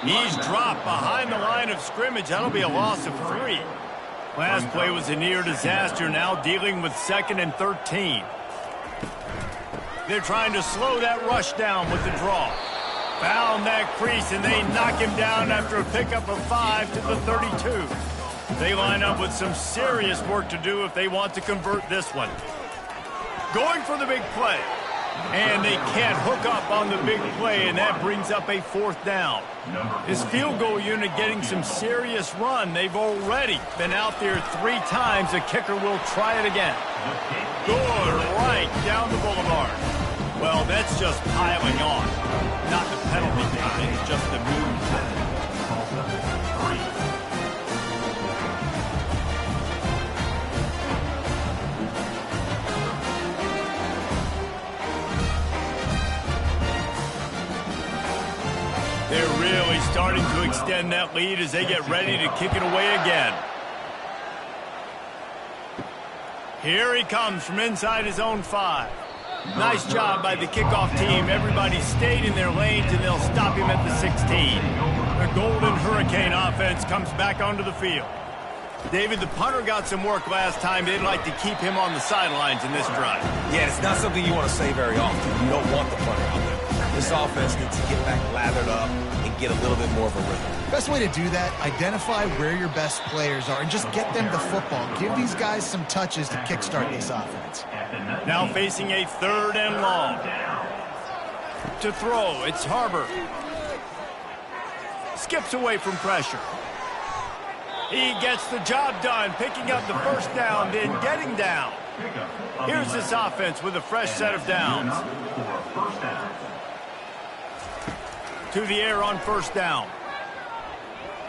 He's dropped behind the line of scrimmage. That'll be a loss of 3. Last play was a near disaster, now dealing with 2nd and 13. They're trying to slow that rush down with the draw. Found that crease, and they knock him down after a pickup of 5 to the 32. They line up with some serious work to do if they want to convert this one. Going for the big play. And they can't hook up on the big play, and that brings up a fourth down. His field goal unit getting some serious run. They've already been out there 3 times. The kicker will try it again. Good right down the boulevard. Well, that's just piling on. Not the penalty time, it's just the move time. They're really starting to extend that lead as they get ready to kick it away again. Here he comes from inside his own 5. Nice job by the kickoff team. Everybody stayed in their lanes, and they'll stop him at the 16. The Golden Hurricane offense comes back onto the field. David, the punter got some work last time. They'd like to keep him on the sidelines in this drive. Yeah, it's not something you want to say very often. You don't want the punter out there. This offense needs to get back lathered up and get a little bit more of a rhythm. Best way to do that, identify where your best players are and just get them the football. Give these guys some touches to kickstart this offense. Now facing a 3rd and long. To throw, it's Harbor. Skips away from pressure. He gets the job done, picking up the first down, then getting down. Here's this offense with a fresh set of downs. To the air on first down.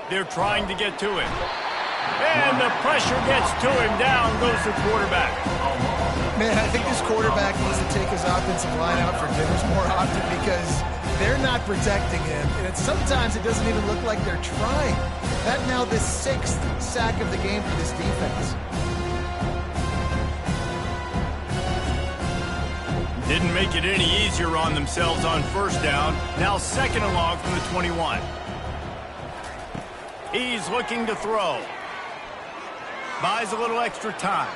They're trying to get to him. And the pressure gets to him. Down goes the quarterback. Man, I think this quarterback needs to take his offensive line out for dinners more often because they're not protecting him. And sometimes it doesn't even look like they're trying. That now the 6th sack of the game for this defense. Didn't make it any easier on themselves on first down. Now second and long from the 21. He's looking to throw. Buys a little extra time.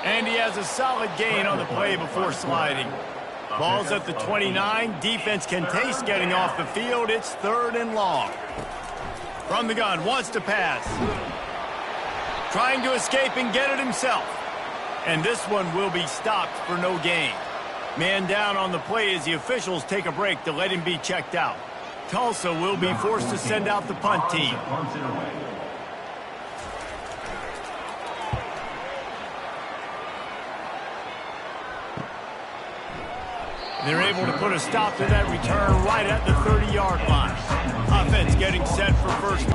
And he has a solid gain on the play before sliding. Ball's at the 29. Defense can taste getting off the field. It's third and long. From the gun, wants to pass. Trying to escape and get it himself. And this one will be stopped for no gain. Man down on the play as the officials take a break to let him be checked out. Tulsa will be forced to send out the punt team. They're able to put a stop to that return right at the 30-yard line. Offense getting set for first.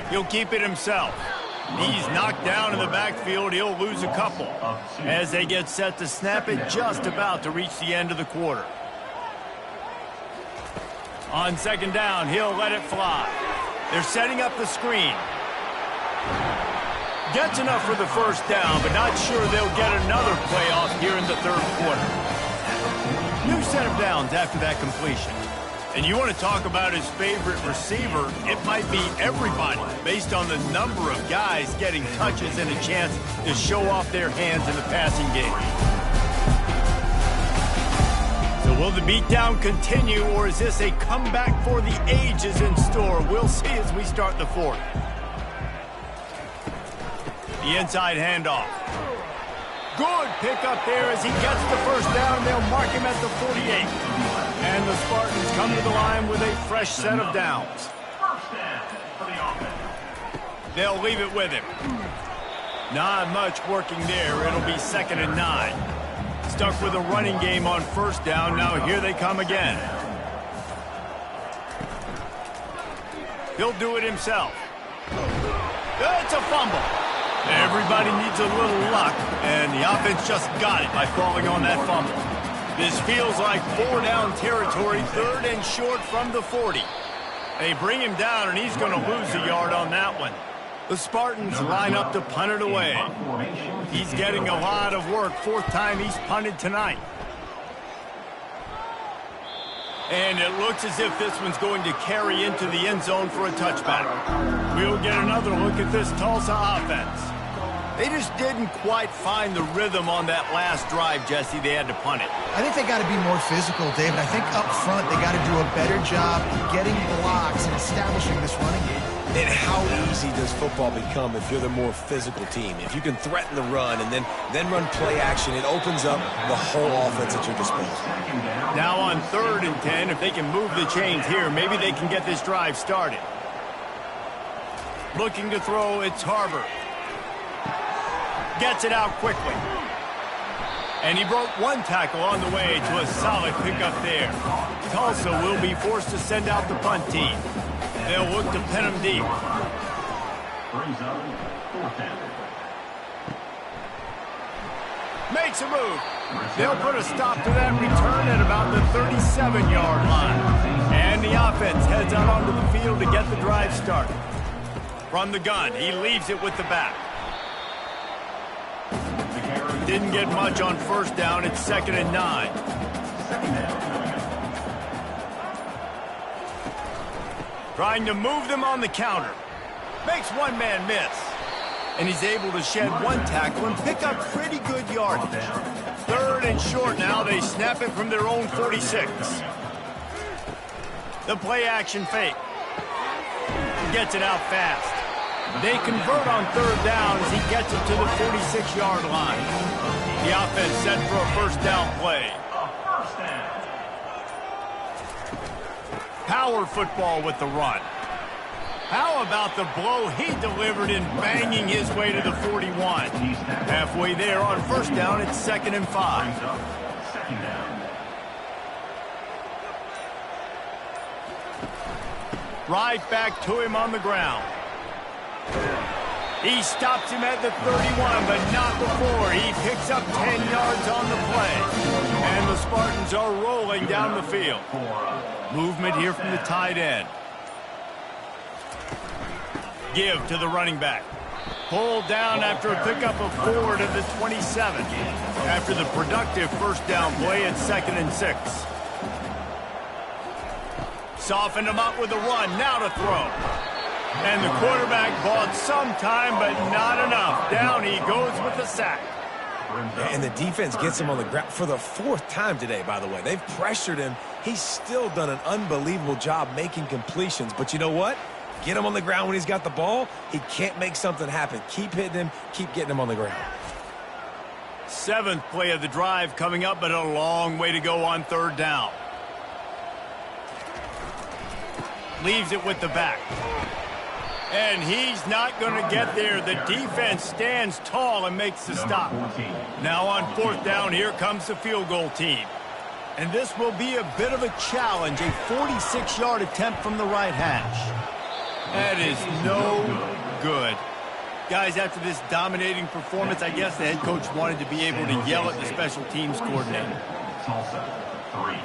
He'll keep it himself. He's knocked down in the backfield. He'll lose a couple as they get set to snap it just about to reach the end of the quarter. On second down, he'll let it fly. They're setting up the screen. Gets enough for the first down, but not sure they'll get another play off here in the third quarter. New set of downs after that completion. And you want to talk about his favorite receiver, it might be everybody based on the number of guys getting touches and a chance to show off their hands in the passing game. So will the beatdown continue, or is this a comeback for the ages in store? We'll see as we start the fourth. The inside handoff. Good pickup there as he gets the first down. They'll mark him at the 48. And the Spartans come to the line with a fresh set of downs. They'll leave it with him. Not much working there. It'll be second and 9. Stuck with a running game on first down. Now here they come again. He'll do it himself. It's a fumble. Everybody needs a little luck, and the offense just got it by falling on that fumble. This feels like 4-down territory, third and short from the 40. They bring him down, and he's going to lose a yard on that one. The Spartans line up to punt it away. He's getting a lot of work, fourth time he's punted tonight. And it looks as if this one's going to carry into the end zone for a touchback. We'll get another look at this Tulsa offense. They just didn't quite find the rhythm on that last drive, Jesse. They had to punt it. I think they got to be more physical, David. I think up front they got to do a better job getting blocks and establishing this running game. And how easy does football become if you're the more physical team? If you can threaten the run and then run play action, it opens up the whole offense at your disposal. Now on 3rd and 10, if they can move the chains here, maybe they can get this drive started. Looking to throw, it's Harbor. Gets it out quickly. And he broke one tackle on the way to a solid pickup there. Tulsa will be forced to send out the punt team. They'll look to pin him deep. Makes a move. They'll put a stop to that return at about the 37-yard line. And the offense heads out onto the field to get the drive started. From the gun, he leaves it with the back. Didn't get much on first down. It's 2nd and 9. Trying to move them on the counter. Makes one man miss. And he's able to shed one tackle and pick up pretty good yardage. 3rd and short now. They snap it from their own 46. The play action fake. Gets it out fast. They convert on 3rd down as he gets it to the 46-yard line. The offense set for a first down play. Power football with the run. How about the blow he delivered in banging his way to the 41? Halfway there on first down, it's 2nd and 5. Right back to him on the ground. He stops him at the 31, but not before. He picks up 10 yards on the play. And the Spartans are rolling down the field. Movement here from the tight end. Give to the running back. Pulled down after a pickup of 4 to the 27. After the productive first down play at 2nd and 6. Softened him up with a run, now to throw. And the quarterback bought some time, but not enough. Down he goes with the sack. And the defense gets him on the ground for the 4th time today, by the way. They've pressured him. He's still done an unbelievable job making completions. But you know what? Get him on the ground when he's got the ball. He can't make something happen. Keep hitting him. Keep getting him on the ground. 7th play of the drive coming up, but a long way to go on 3rd down. Leaves it with the back. And he's not going to get there. The defense stands tall and makes the stop. Now on 4th down, here comes the field goal team. And this will be a bit of a challenge, a 46-yard attempt from the right hash. That is no good. Guys, after this dominating performance, I guess the head coach wanted to be able to yell at the special teams coordinator. Tulsa, 3.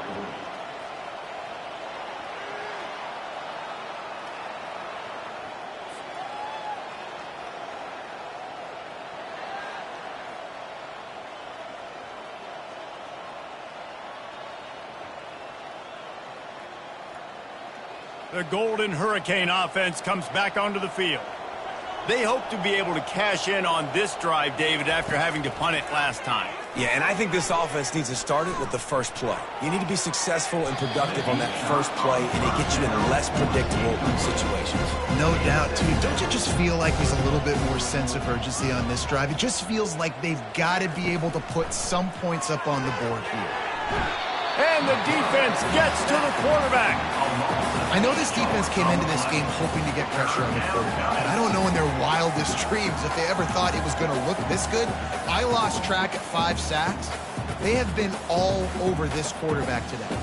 The Golden Hurricane offense comes back onto the field. They hope to be able to cash in on this drive, David, after having to punt it last time. Yeah, and I think this offense needs to start it with the first play. You need to be successful and productive on that first play, and it gets you in less predictable situations. No doubt, too. Don't you just feel like there's a little bit more sense of urgency on this drive? It just feels like they've got to be able to put some points up on the board here. And the defense gets to the quarterback. I know this defense came into this game hoping to get pressure on the quarterback. And I don't know in their wildest dreams if they ever thought it was going to look this good. I lost track at 5 sacks. They have been all over this quarterback today.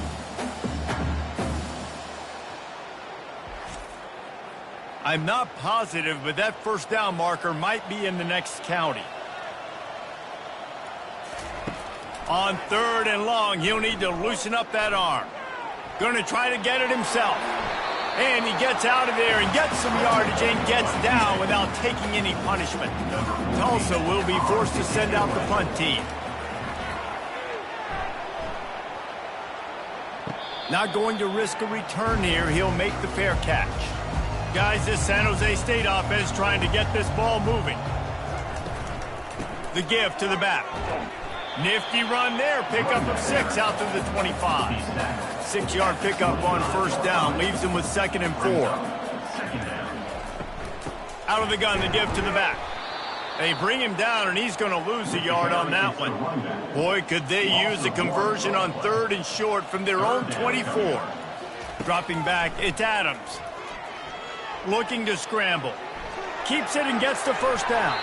I'm not positive, but that first down marker might be in the next county. On 3rd and long, he'll need to loosen up that arm. Going to try to get it himself. And he gets out of there and gets some yardage and gets down without taking any punishment. Tulsa will be forced to send out the punt team. Not going to risk a return here. He'll make the fair catch. Guys, this San Jose State offense trying to get this ball moving. The give to the back. Nifty run there. Pickup of 6 out to the 25. 6-yard pickup on first down. Leaves him with 2nd and 4. Out of the gun, the give to the back. They bring him down, and he's going to lose a yard on that one. Boy, could they use a conversion on 3rd and short from their own 24. Dropping back, it's Adams. Looking to scramble. Keeps it and gets the first down.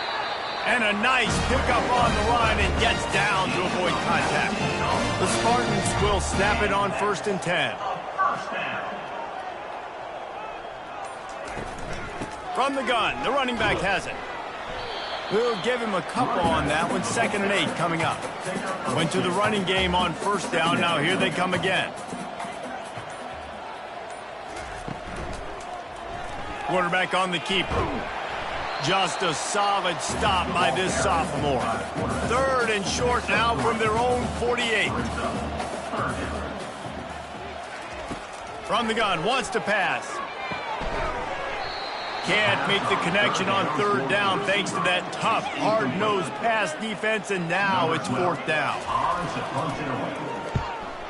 And a nice pickup on the line and gets down to avoid contact. The Spartans will snap it on 1st and 10. From the gun, the running back has it. We'll give him a couple on that one. 2nd and 8 coming up. Went to the running game on first down. Now here they come again. Quarterback on the keeper. Just a solid stop by this sophomore. 3rd and short now from their own 48. From the gun, wants to pass. Can't make the connection on 3rd down thanks to that tough, hard-nosed pass defense, and now it's 4th down.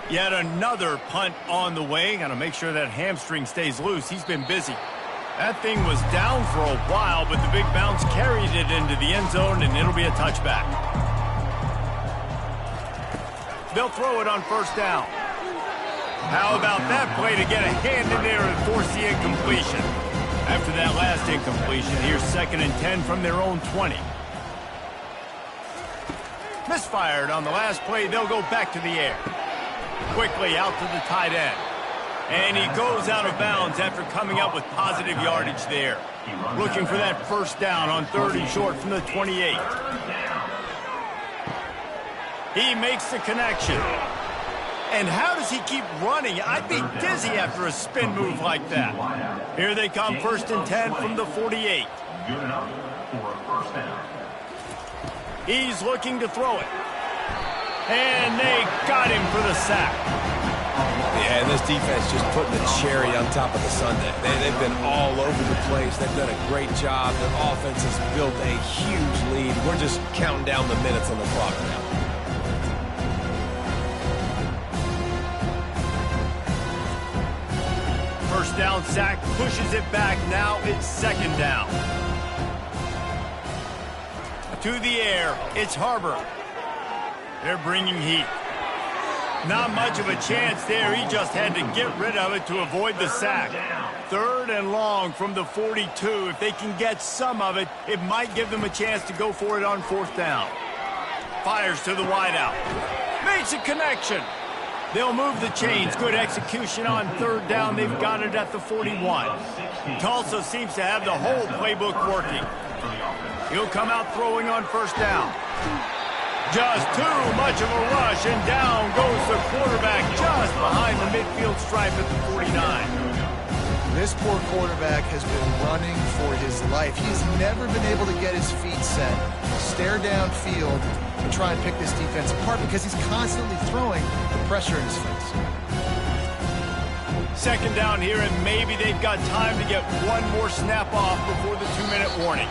Yet another punt on the way. Got to make sure that hamstring stays loose. He's been busy. That thing was down for a while, but the big bounce carried it into the end zone, and it'll be a touchback. They'll throw it on first down. How about that play to get a hand in there and force the incompletion? After that last incompletion, here's 2nd and 10 from their own 20. Misfired on the last play. They'll go back to the air. Quickly out to the tight end. And he goes out of bounds after coming up with positive yardage there. Looking for that first down on 3rd and short from the 28. He makes the connection. And how does he keep running? I'd be dizzy after a spin move like that. Here they come, 1st and 10 from the 48. Good enough for a first down. He's looking to throw it. And they got him for the sack. Yeah, and this defense just putting the cherry on top of the sundae. They've been all over the place. They've done a great job. Their offense has built a huge lead. We're just counting down the minutes on the clock now. First down sack, pushes it back. Now it's second down. To the air, it's Harbor. They're bringing heat. Not much of a chance there. He just had to get rid of it to avoid the sack. Third and long from the 42. If they can get some of it, it might give them a chance to go for it on fourth down. Fires to the wideout. Makes a connection. They'll move the chains. Good execution on third down. They've got it at the 41. Tulsa seems to have the whole playbook working. He'll come out throwing on first down. Just too much of a rush, and down goes the quarterback just behind the midfield stripe at the 49. This poor quarterback has been running for his life. He's never been able to get his feet set, stare downfield, and try and pick this defense apart because he's constantly throwing the pressure in his face. Second down here, and maybe they've got time to get one more snap off before the 2-minute warning.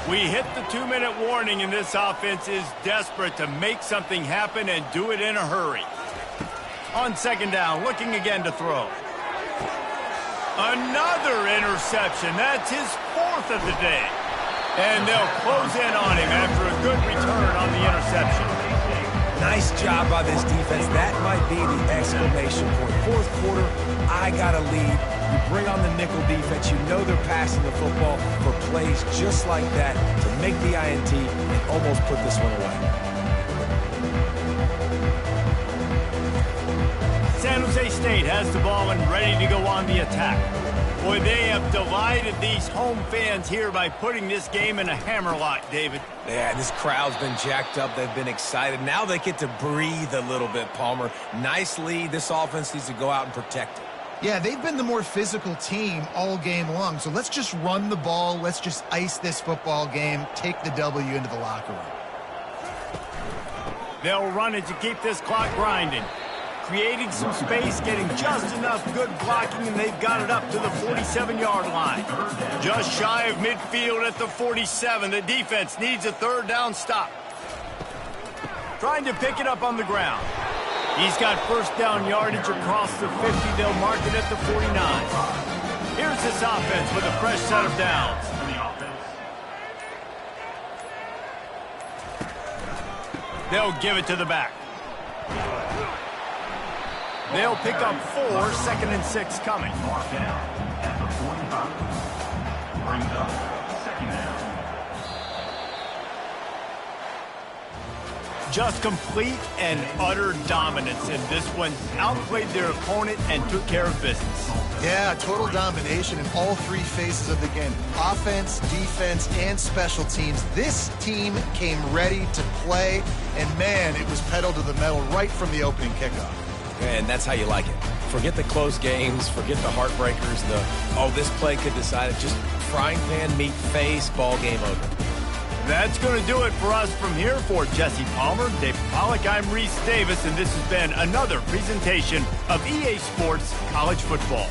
We hit the 2-minute warning, and this offense is desperate to make something happen and do it in a hurry. On second down, looking again to throw. Another interception. That's his fourth of the day. And they'll close in on him after a good return on the interception. Nice job by this defense. That might be the exclamation point. Fourth quarter, I got a lead. You bring on the nickel defense. You know they're passing the football for plays just like that to make the INT and almost put this one away. San Jose State has the ball and ready to go on the attack. Boy, they have delighted these home fans here by putting this game in a hammerlock, David. Yeah, this crowd's been jacked up. They've been excited. Now they get to breathe a little bit, Palmer. Nice lead. This offense needs to go out and protect it. Yeah, they've been the more physical team all game long, so let's just run the ball. Let's just ice this football game, take the W into the locker room. They'll run it to keep this clock grinding. Creating some space, getting just enough good blocking, and they've got it up to the 47-yard line. Just shy of midfield at the 47. The defense needs a third down stop. Trying to pick it up on the ground. He's got first down yardage across the 50. They'll mark it at the 49. Here's this offense with a fresh set of downs. They'll give it to the back. They'll pick up 4, second and 6 coming. Mark down at the 45. Brings up second down. Just complete and utter dominance in this one. Outplayed their opponent and took care of business. Yeah, total domination in all three phases of the game. Offense, defense, and special teams. This team came ready to play, and man, it was pedal to the metal right from the opening kickoff. And that's how you like it. Forget the close games, forget the heartbreakers, this play could decide it. Just frying pan, meat face, ball game over. That's going to do it for us from here. For Jesse Palmer, David Pollack, I'm Reese Davis, and this has been another presentation of EA Sports College Football.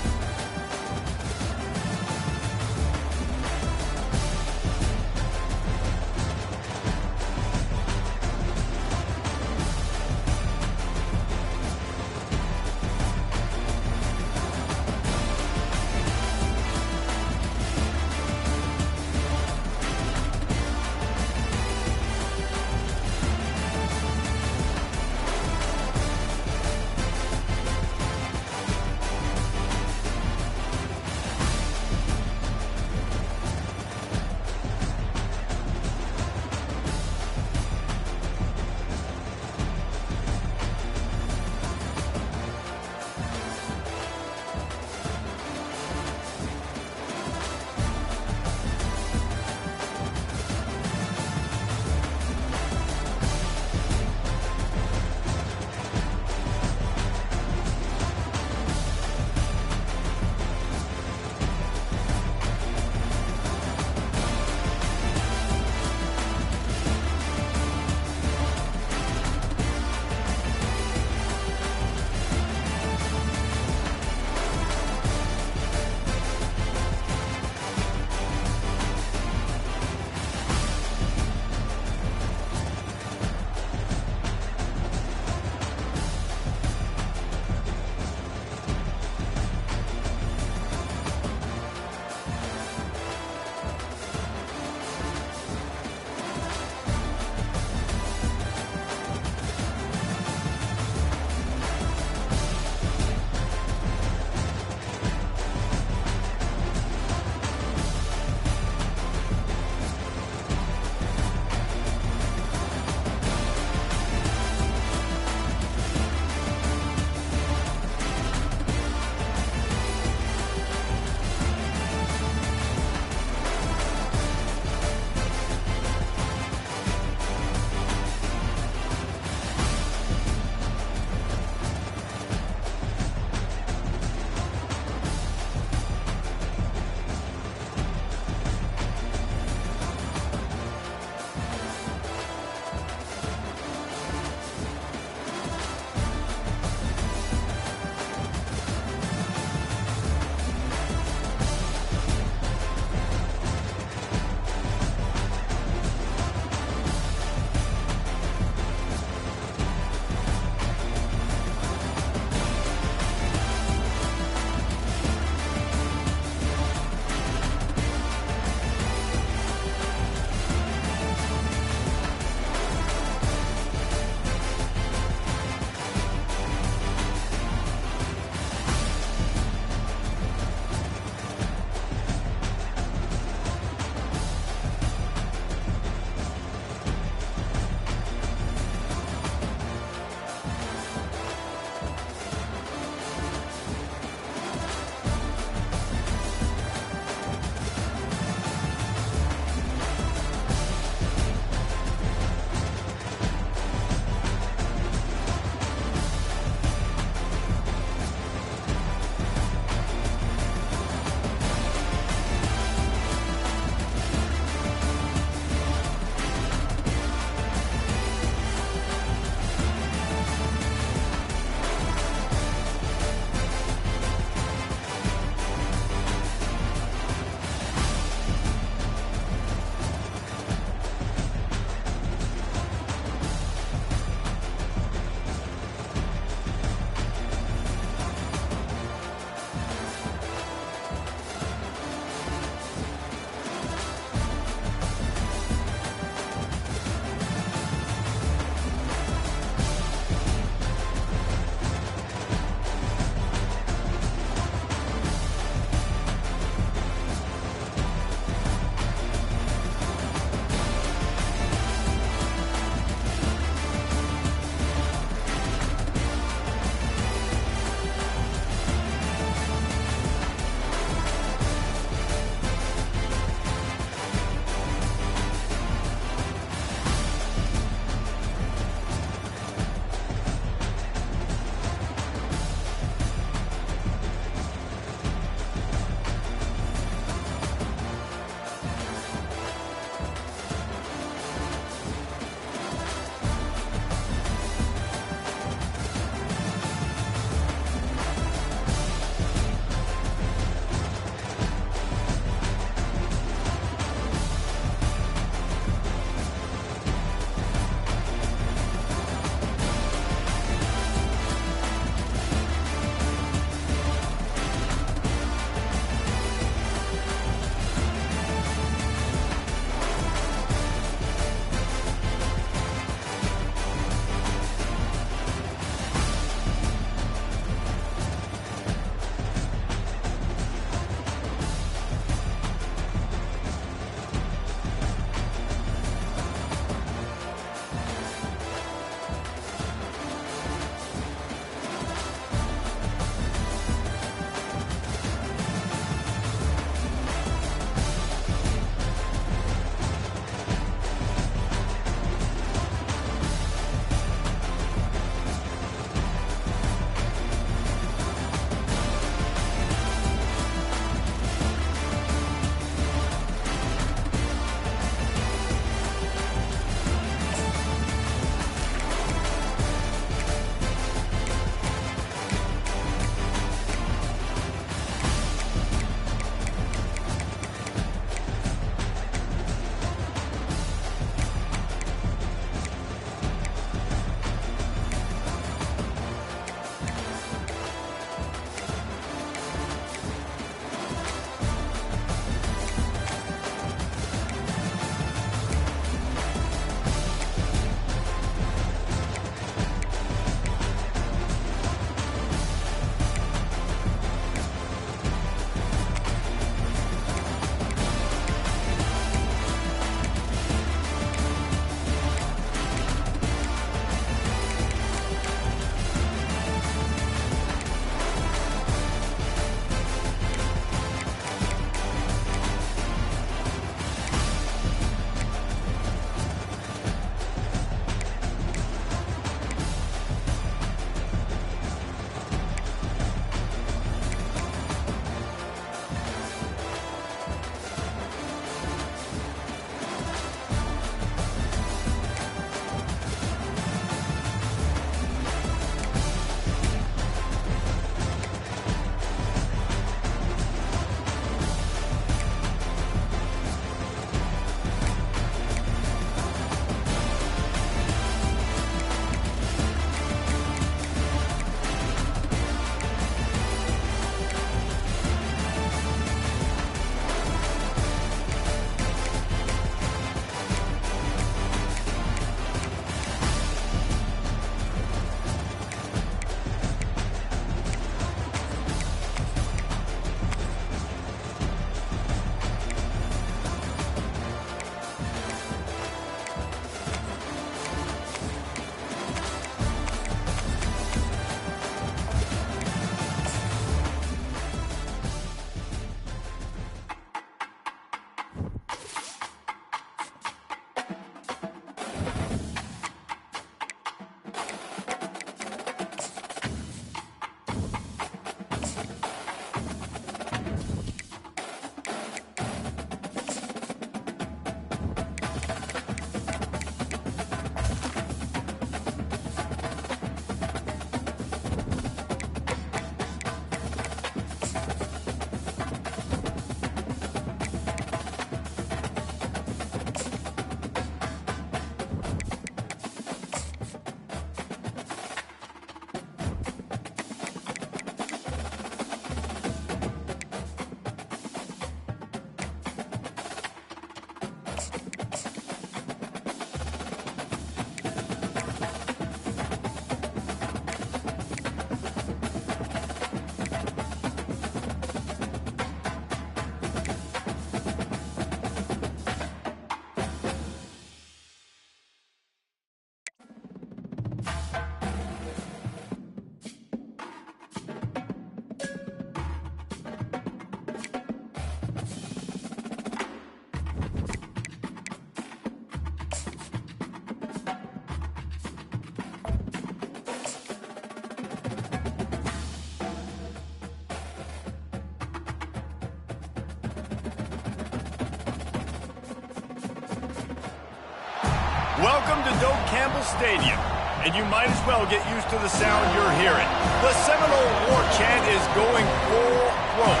Welcome to Doak Campbell Stadium, and you might as well get used to the sound you're hearing. The Seminole war chant is going full throat.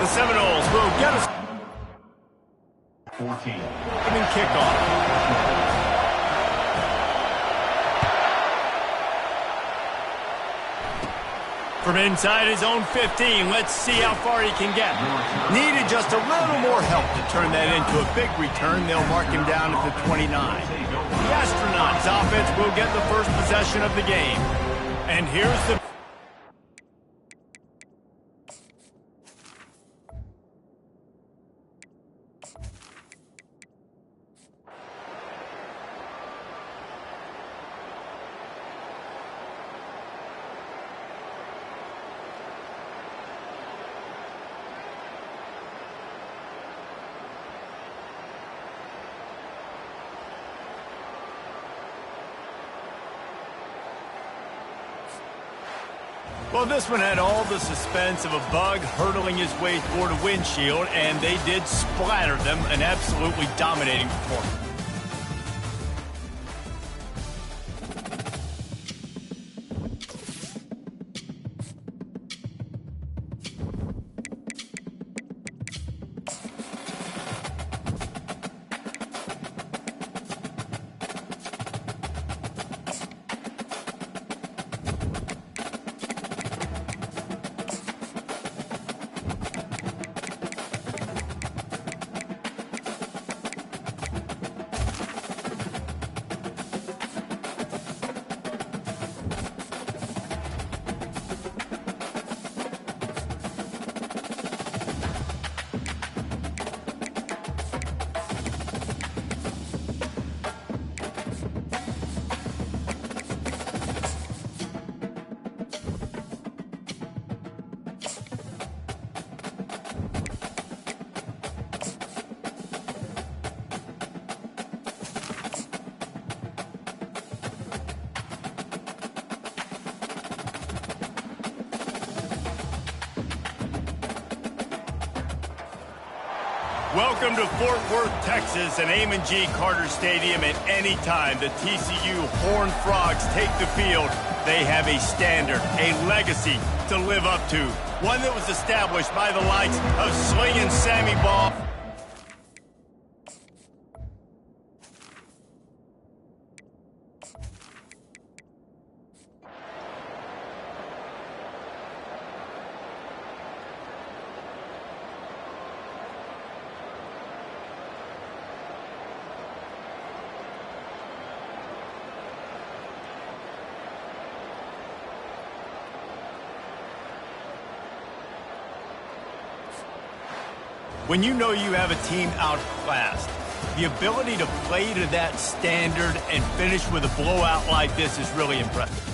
The Seminoles will get us 14. opening kickoff. From inside his own 15, let's see how far he can get. Needed just a little more help to turn that into a big return. They'll mark him down at the 29. The Astronauts offense will get the first possession of the game. And here's the... Well, this one had all the suspense of a bug hurtling his way toward a windshield, and they did splatter them, an absolutely dominating performance. Welcome to Fort Worth, Texas, and Amon G. Carter Stadium. At any time the TCU Horned Frogs take the field, they have a standard, a legacy to live up to. One that was established by the likes of Slingin' Sammy Baugh. When you know you have a team outclassed, the ability to play to that standard and finish with a blowout like this is really impressive.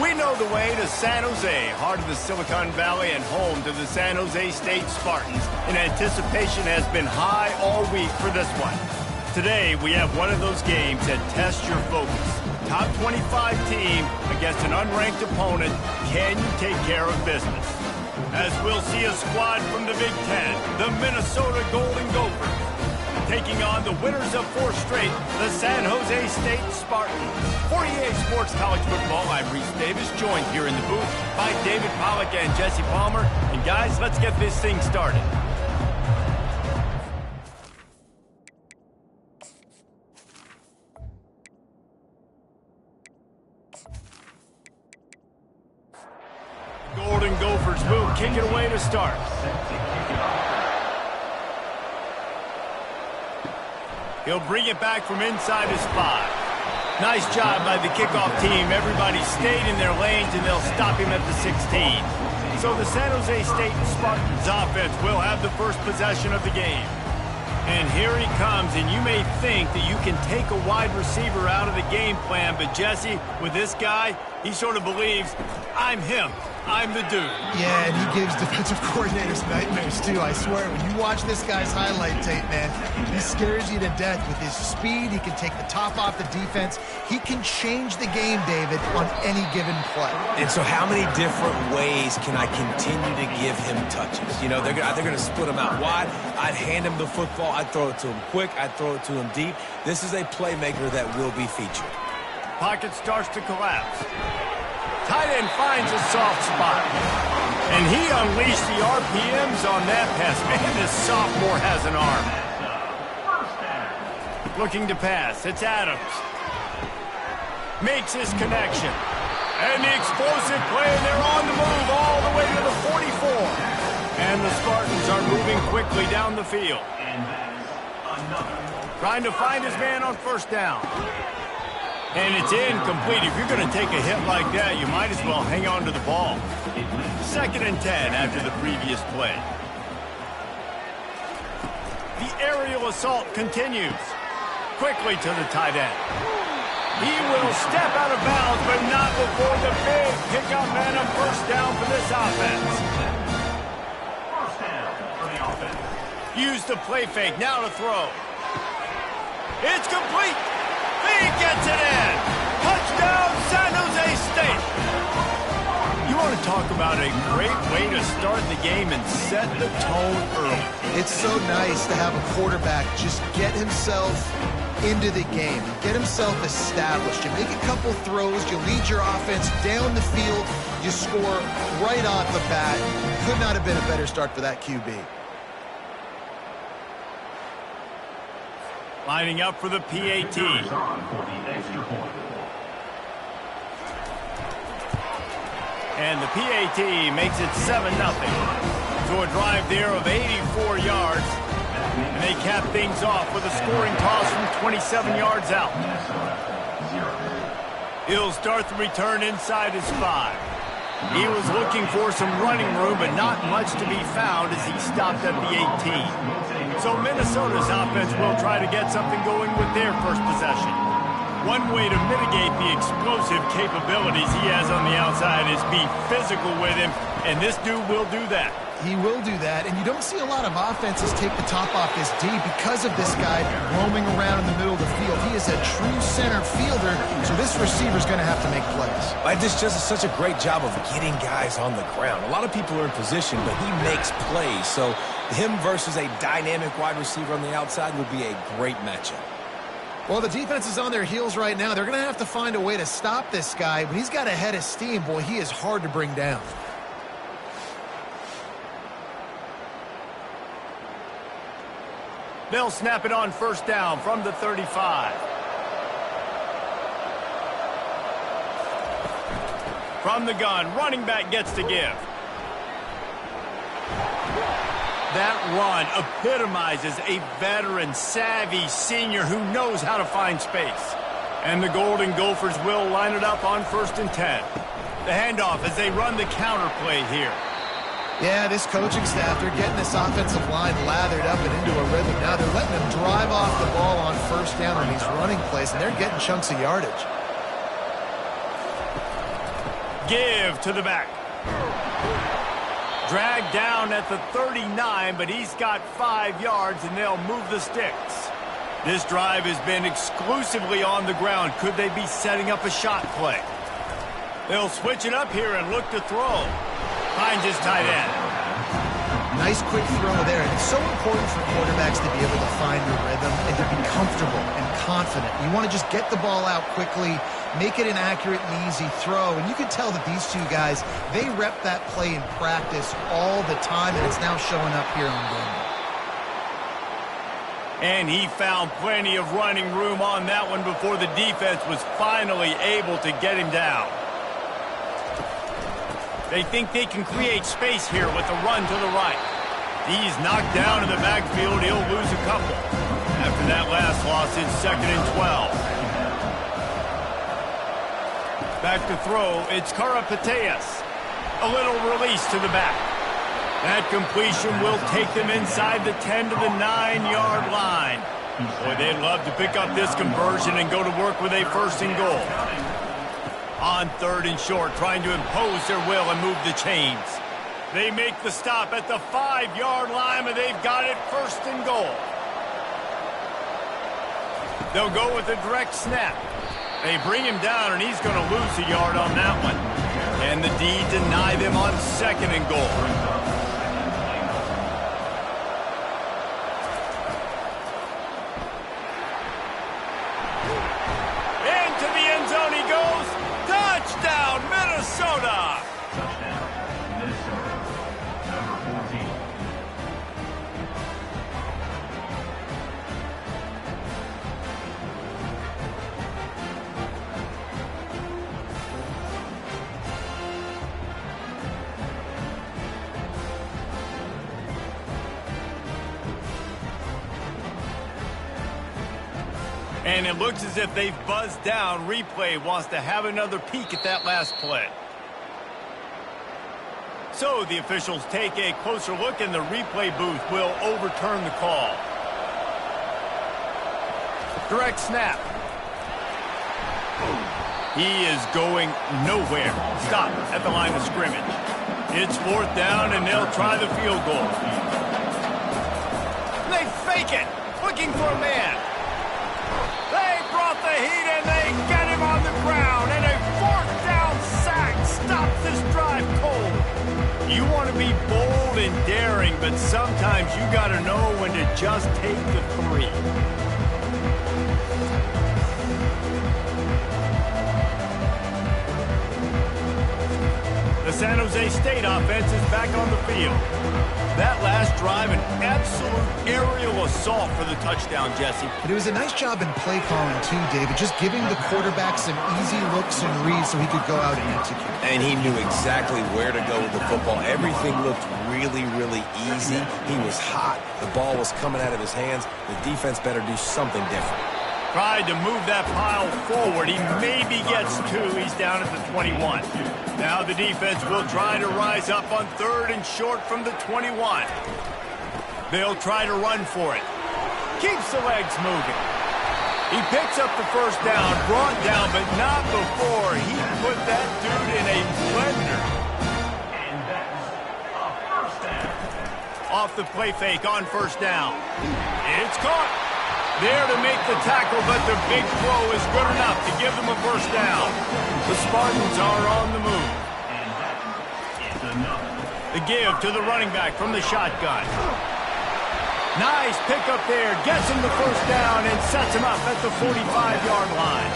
We know the way to San Jose, heart of the Silicon Valley and home to the San Jose State Spartans. And anticipation has been high all week for this one. Today, we have one of those games that tests your focus. Top 25 team against an unranked opponent. Can you take care of business? As we'll see a squad from the Big Ten, the Minnesota Golden Gophers, taking on the winners of 4 straight, the San Jose State Spartans. For EA Sports College Football, I'm Reese Davis, joined here in the booth by David Pollack and Jesse Palmer. And guys, let's get this thing started. Golden Gophers will kick it away to start. He'll bring it back from inside his 5. Nice job by the kickoff team. Everybody stayed in their lanes, and they'll stop him at the 16. So the San Jose State Spartans offense will have the first possession of the game. And here he comes, and you may think that you can take a wide receiver out of the game plan, but Jesse, with this guy, he sort of believes, I'm him. I'm the dude. Yeah, and he gives defensive coordinators nightmares, too. I swear, when you watch this guy's highlight tape, man, he scares you to death with his speed. He can take the top off the defense. He can change the game, David, on any given play. And so how many different ways can I continue to give him touches? You know, they're going to split him out wide. I'd hand him the football. I'd throw it to him quick. I'd throw it to him deep. This is a playmaker that will be featured. Pocket starts to collapse. Tight end finds a soft spot. And he unleashed the RPMs on that pass. Man, this sophomore has an arm. Looking to pass. It's Adams. Makes his connection. And the explosive play, and they're on the move all the way to the 44. And the Spartans are moving quickly down the field. Trying to find his man on first down. And it's incomplete. If you're going to take a hit like that, you might as well hang on to the ball. 2nd and 10 after the previous play. The aerial assault continues. Quickly to the tight end. He will step out of bounds, but not before the big pickup and a first down for this offense. First down for the offense. Use the play fake. Now to throw. It's complete. He gets it in. Touchdown, San Jose State. You want to talk about a great way to start the game and set the tone early. It's so nice to have a quarterback just get himself into the game, get himself established. You make a couple throws, you lead your offense down the field, you score right off the bat. Could not have been a better start for that QB. Lining up for the PAT. And the PAT makes it 7-0. So a drive there of 84 yards. And they cap things off with a scoring toss from 27 yards out. He'll start the return inside his 5. He was looking for some running room, but not much to be found as he stopped at the 18. So Minnesota's offense will try to get something going with their first possession. One way to mitigate the explosive capabilities he has on the outside is be physical with him, and this dude will do that. He will do that, and you don't see a lot of offenses take the top off this D because of this guy roaming around in the middle of the field. He is a true center fielder, so this receiver's going to have to make plays. This just such a great job of getting guys on the ground. A lot of people are in position, but he makes plays, so him versus a dynamic wide receiver on the outside would be a great matchup. Well, the defense is on their heels right now. They're going to have to find a way to stop this guy. When he's got a head of steam, boy, he is hard to bring down. They'll snap it on first down from the 35. From the gun, running back gets to give. That run epitomizes a veteran, savvy senior who knows how to find space. And the Golden Gophers will line it up on 1st and 10. The handoff as they run the counter play here. Yeah, this coaching staff, they're getting this offensive line lathered up and into a rhythm. Now they're letting them drive off the ball on first down on these running plays, and they're getting chunks of yardage. Give to the back. Dragged down at the 39, but he's got 5 yards, and they'll move the sticks. This drive has been exclusively on the ground. Could they be setting up a shot play? They'll switch it up here and look to throw. Finds his tight end. Nice quick throw there. It's so important for quarterbacks to be able to find the rhythm and to be comfortable and confident. You want to just get the ball out quickly, make it an accurate and easy throw. And you can tell that these two guys, they rep that play in practice all the time, and it's now showing up here on game. And he found plenty of running room on that one before the defense was finally able to get him down. They think they can create space here with the run to the right. He's knocked down in the backfield. He'll lose a couple. After that last loss, it's 2nd and 12. Back to throw. It's Karapateas. A little release to the back. That completion will take them inside the 10 to the 9-yard line. Boy, they'd love to pick up this conversion and go to work with a 1st and goal. On 3rd and short, trying to impose their will and move the chains. They make the stop at the 5-yard line, and they've got it 1st and goal. They'll go with a direct snap. They bring him down, and he's going to lose a yard on that one. And the D deny them on 2nd and goal. Into the end zone he goes. Touchdown, Minnesota! Touchdown, Minnesota. Number 14. And it looks as if they've buzzed down. Replay wants to have another peek at that last play. So the officials take a closer look, and the replay booth will overturn the call. Direct snap. He is going nowhere. Stop at the line of scrimmage. It's 4th down, and they'll try the field goal. They fake it, looking for a man. They brought the heat, and they get him on the ground. And a 4th down sack stops this drive cold. You want to be bold and daring, but sometimes you got to know when to just take the 3. The San Jose State offense is back on the field. That last drive, an absolute aerial assault for the touchdown, Jesse. But it was a nice job in play calling, too, David, just giving the quarterback some easy looks and reads so he could go out and execute. And he knew exactly where to go with the football. Everything looked really, really easy. He was hot. The ball was coming out of his hands. The defense better do something different. Tried to move that pile forward. He maybe gets 2. He's down at the 21. Now the defense will try to rise up on 3rd and short from the 21. They'll try to run for it. Keeps the legs moving. He picks up the 1st down, brought down, but not before he put that dude in a blender. And that's a 1st down. Off the play fake on 1st down. It's caught. There to make the tackle, but the big throw is good enough to give them a 1st down. The Spartans are on the move. And that is enough. The give to the running back from the shotgun. Nice pickup there. Gets him the 1st down and sets him up at the 45-yard line.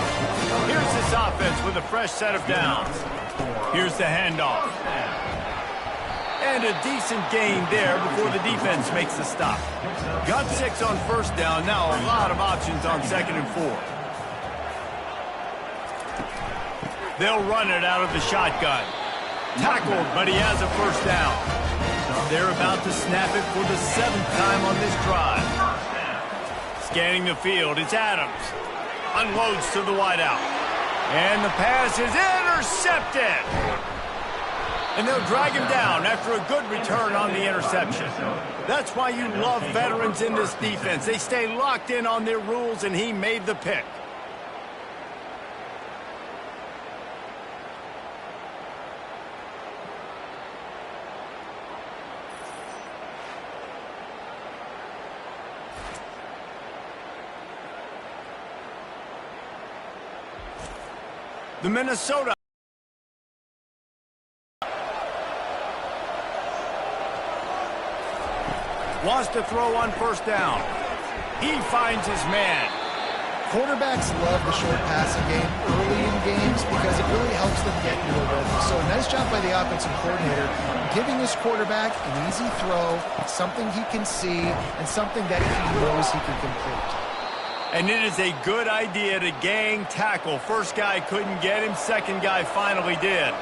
Here's this offense with a fresh set of downs. Here's the handoff. And a decent gain there before the defense makes the stop. Got 6 on 1st down. Now a lot of options on 2nd and 4. They'll run it out of the shotgun. Tackled, but he has a 1st down. They're about to snap it for the 7th time on this drive. Scanning the field, it's Adams. Unloads to the wideout. And the pass is intercepted. And they'll drag him down after a good return on the interception. That's why you love veterans in this defense. They stay locked in on their rules, and he made the pick. The Minnesota wants to throw on first down. He finds his man. Quarterbacks love the short passing game early in games because it really helps them get into a rhythm. So a nice job by the offensive coordinator giving his quarterback an easy throw, something he can see, and something that he knows he can complete. And it is a good idea to gang tackle. First guy couldn't get him, second guy finally did.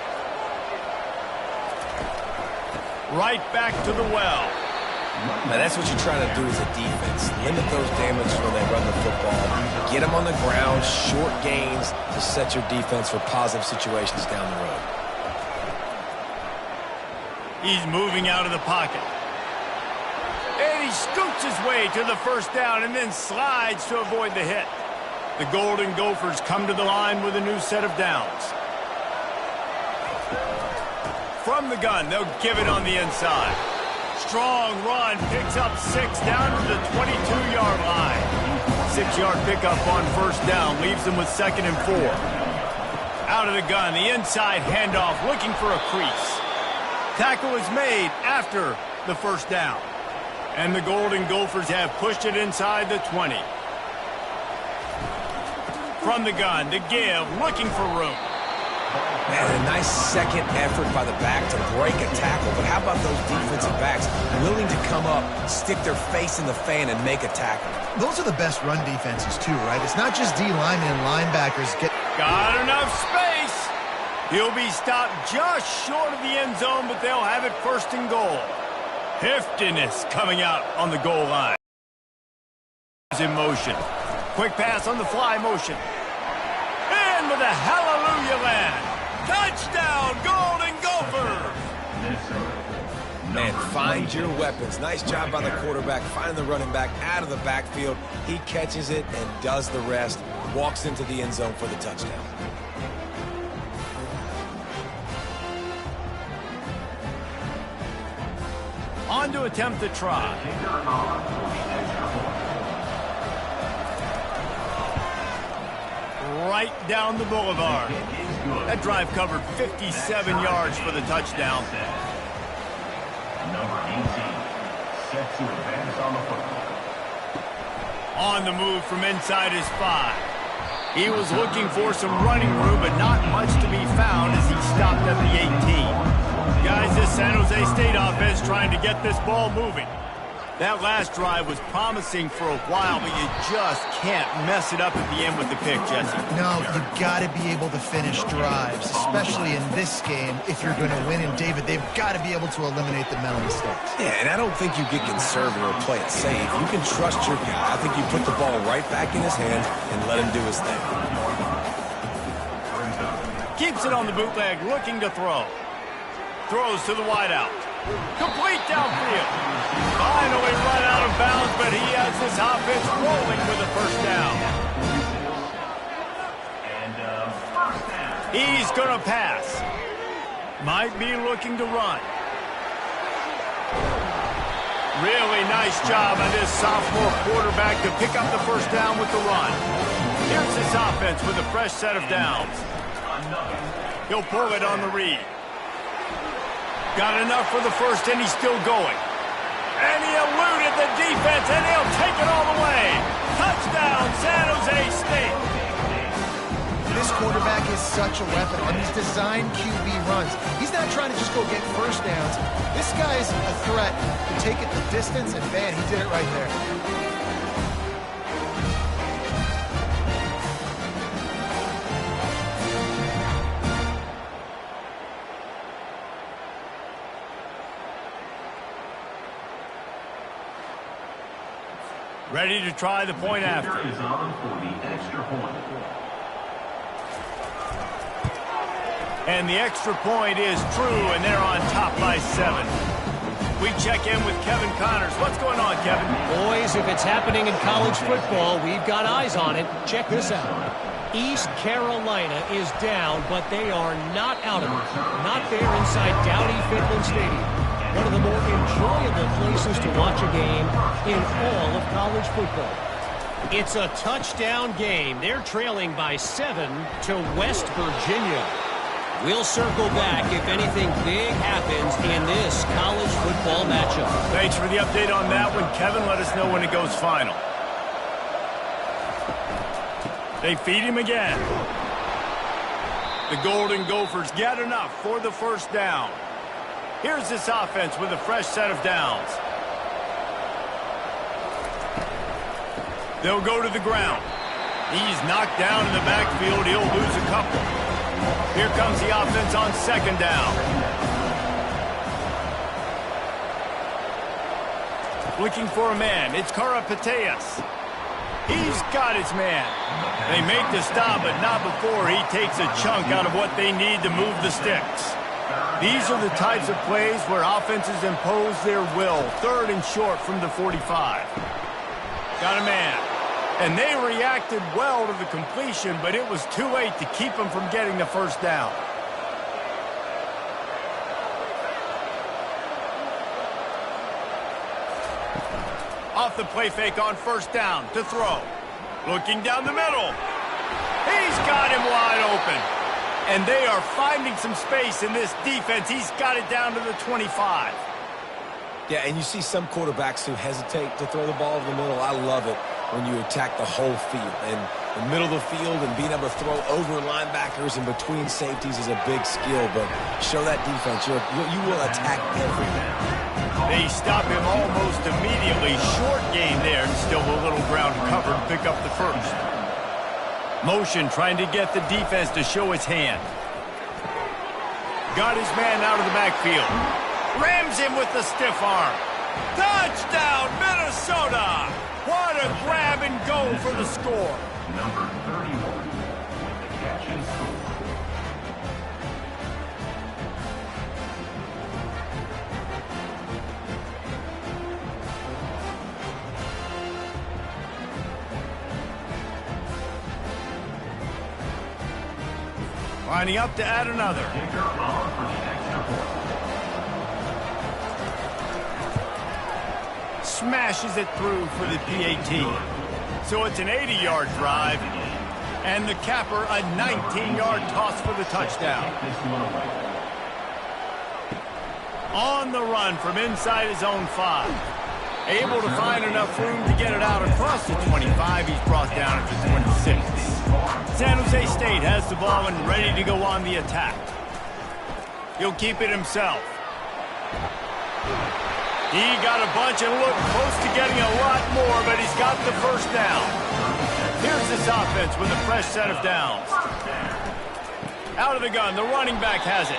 Right back to the well. Now, that's what you're trying to do as a defense. Limit those damages when they run the football. Get them on the ground, short gains to set your defense for positive situations down the road. He's moving out of the pocket. And he scoots his way to the first down and then slides to avoid the hit. The Golden Gophers come to the line with a new set of downs. From the gun, they'll give it on the inside. Strong run, picks up 6 down to the 22-yard line. 6-yard pickup on first down, leaves them with 2nd and 4. Out of the gun, the inside handoff, looking for a crease. Tackle is made after the first down. And the Golden Gophers have pushed it inside the 20. From the gun, the give, looking for room. Man, a nice second effort by the back to break a tackle. But how about those defensive backs willing to come up, stick their face in the fan, and make a tackle? Those are the best run defenses, too, right? It's not just D linemen and linebackers. Got enough space. He'll be stopped just short of the end zone, but they'll have it 1st and goal. Heftiness coming out on the goal line. In motion. Quick pass on the fly motion. And with a hallelujah land. Touchdown, Golden Gophers! Man, find your weapons. Nice job by the quarterback, finding the running back out of the backfield. He catches it and does the rest. Walks into the end zone for the touchdown. On to attempt the try. Right down the boulevard. That drive covered 57 yards for the touchdown. Number 18, set to advance on the football. On the move from inside his 5. He was looking for some running room, but not much to be found as he stopped at the 18. Guys, this San Jose State offense trying to get this ball moving. That last drive was promising for a while, but you just can't mess it up at the end with the pick, Jesse. No, you've got to be able to finish drives, especially in this game. If you're going to win, and David, they've got to be able to eliminate the mental mistakes. Yeah, and I don't think you get conservative or play it safe. You can trust your guy. I think you put the ball right back in his hands and let him do his thing. Keeps it on the bootleg, looking to throw. Throws to the wideout. Complete downfield. Finally run out of bounds, but he has this offense rolling with a first down. He's going to pass. Might be looking to run. Really nice job by this sophomore quarterback to pick up the first down with the run. Here's this offense with a fresh set of downs. He'll pull it on the read. Got enough for the first, and he's still going. And he eluded the defense, and he'll take it all the way. Touchdown, San Jose State. This quarterback is such a weapon on these design QB runs. He's not trying to just go get first downs. This guy's a threat to take it the distance, and man, he did it right there. Ready to try the point after. Is on for the extra point. And the extra point is true, and they're on top by 7. We check in with Kevin Connors. What's going on, Kevin? Boys, if it's happening in college football, we've got eyes on it. Check this out. East Carolina is down, but they are not out of it. Not there inside Dowdy-Finland Stadium. One of the more enjoyable places to watch a game in all of college football. It's a touchdown game. They're trailing by 7 to West Virginia. We'll circle back if anything big happens in this college football matchup. Thanks for the update on that one, Kevin. Let us know when it goes final. They feed him again. The Golden Gophers get enough for the first down. Here's this offense with a fresh set of downs. They'll go to the ground. He's knocked down in the backfield. He'll lose a couple. Here comes the offense on second down. Looking for a man. It's Karapateas. He's got his man. They make the stop, but not before he takes a chunk out of what they need to move the sticks. These are the types of plays where offenses impose their will. Third and short from the 45. Got a man. And they reacted well to the completion, but it was too late to keep them from getting the first down. Off the play fake on first down to throw. Looking down the middle. He's got him wide open. And they are finding some space in this defense. He's got it down to the 25. Yeah, and you see some quarterbacks who hesitate to throw the ball in the middle. I love it when you attack the whole field. And the middle of the field and being able to throw over linebackers and between safeties is a big skill. But show that defense. You will attack everything. They stop him almost immediately. Short gain there, and still a little ground covered to pick up the first. Motion trying to get the defense to show its hand. Got his man out of the backfield. Rams him with the stiff arm. Touchdown, Minnesota! What a grab and go for the score. Number 31 with the catch and score. Lining up to add another. Kicker on for the extra point. Smashes it through for the PAT. So it's an 80-yard drive, and the capper a 19-yard toss for the touchdown. On the run from inside his own 5. Able to find enough room to get it out across the 25. He's brought down at the 26. San Jose State has the ball and ready to go on the attack. He'll keep it himself. He got a bunch and looked close to getting a lot more, but he's got the first down. Here's this offense with a fresh set of downs. Out of the gun, the running back has it.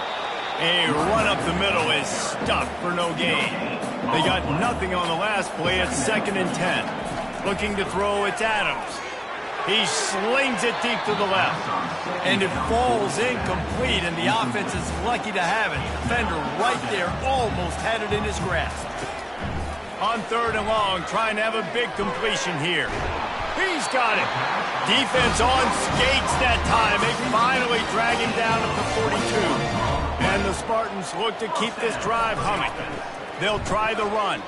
A run up the middle is stuck for no gain. They got nothing on the last play. It's 2nd and 10. Looking to throw, it's Adams. He slings it deep to the left. And it falls incomplete, and the offense is lucky to have it. Defender right there almost had it in his grasp. On 3rd and long, trying to have a big completion here. He's got it. Defense on skates that time. They finally drag him down at the 42. And the Spartans look to keep this drive humming. They'll try the run.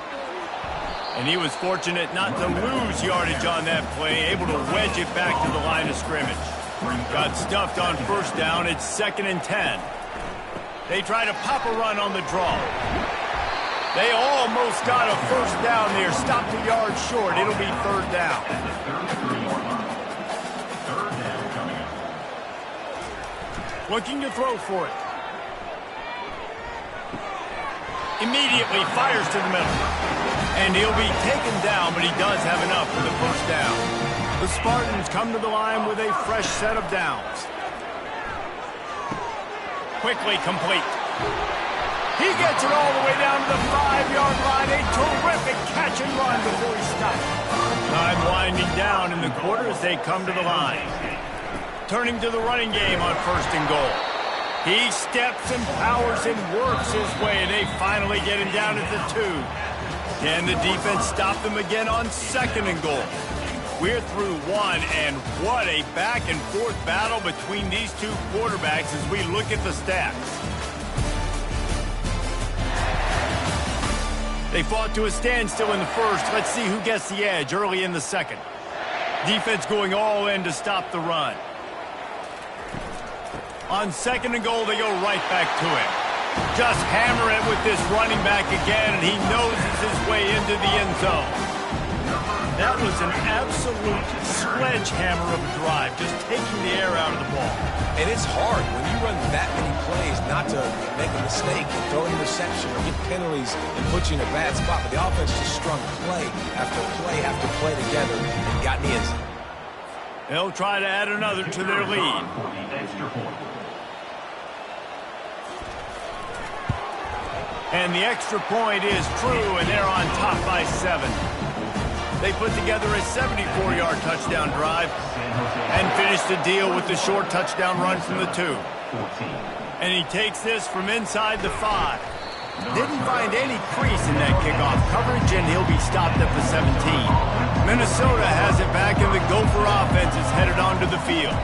And he was fortunate not to lose yardage on that play, able to wedge it back to the line of scrimmage. Got stuffed on first down. It's 2nd and 10. They try to pop a run on the draw. They almost got a first down there. Stopped a yard short. It'll be 3rd down. Looking to throw for it. Immediately fires to the middle. And he'll be taken down, but he does have enough for the first down. The Spartans come to the line with a fresh set of downs. Quickly complete. He gets it all the way down to the 5-yard line. A terrific catch and run before he stops. Time winding down in the quarter as they come to the line. Turning to the running game on 1st and goal. He steps and powers and works his way. They finally get him down at the 2. Can the defense stop them again on 2nd and goal? We're through 1, and what a back-and-forth battle between these two quarterbacks as we look at the stats. They fought to a standstill in the first. Let's see who gets the edge early in the 2nd. Defense going all in to stop the run. On 2nd and goal, they go right back to him. Just hammer it with this running back again, and he noses his way into the end zone. That was an absolute sledgehammer of a drive, just taking the air out of the ball. And it's hard when you run that many plays not to make a mistake, throw an interception, or get penalties and put you in a bad spot. But the offense just strung play after play after play together and got in the end zone. They'll try to add another to their lead. And the extra point is true, and they're on top by 7. They put together a 74-yard touchdown drive and finished the deal with the short touchdown run from the 2. And he takes this from inside the 5. Didn't find any crease in that kickoff coverage, and he'll be stopped at the 17. Minnesota has it back, and the Gopher offense is headed onto the field.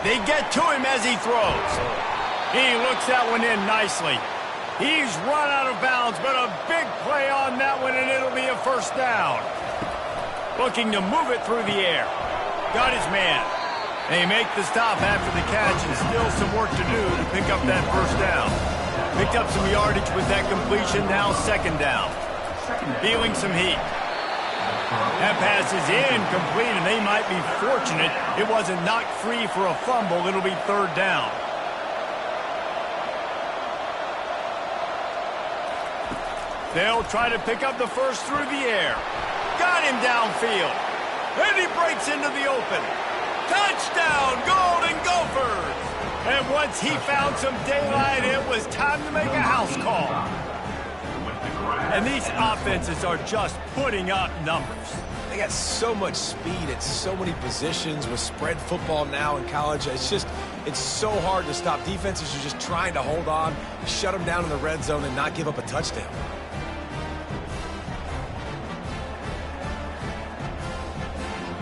They get to him as he throws. He looks that one in nicely. He's run out of bounds, but a big play on that one, and it'll be a first down. Looking to move it through the air. Got his man. They make the stop after the catch, and still some work to do to pick up that first down. Picked up some yardage with that completion, now 2nd down. Feeling some heat. That pass is incomplete, and they might be fortunate it wasn't knocked free for a fumble. It'll be 3rd down. They'll try to pick up the first through the air. Got him downfield. And he breaks into the open. Touchdown, Golden Gophers! And once he found some daylight, it was time to make a house call. And these offenses are just putting up numbers. They got so much speed at so many positions with spread football now in college. It's so hard to stop. Defenses are just trying to hold on, shut them down in the red zone, and not give up a touchdown.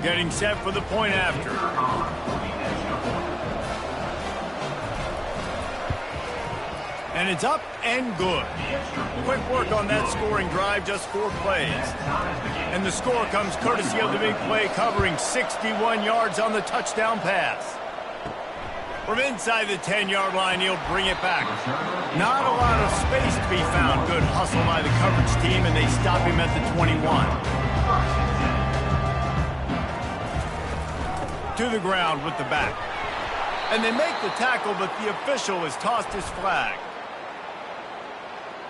Getting set for the point after. And it's up and good. Quick work on that scoring drive, just 4 plays. And the score comes courtesy of the big play, covering 61 yards on the touchdown pass. From inside the 10-yard line, he'll bring it back. Not a lot of space to be found. Good hustle by the coverage team, and they stop him at the 21. To the ground with the back. And they make the tackle, but the official has tossed his flag.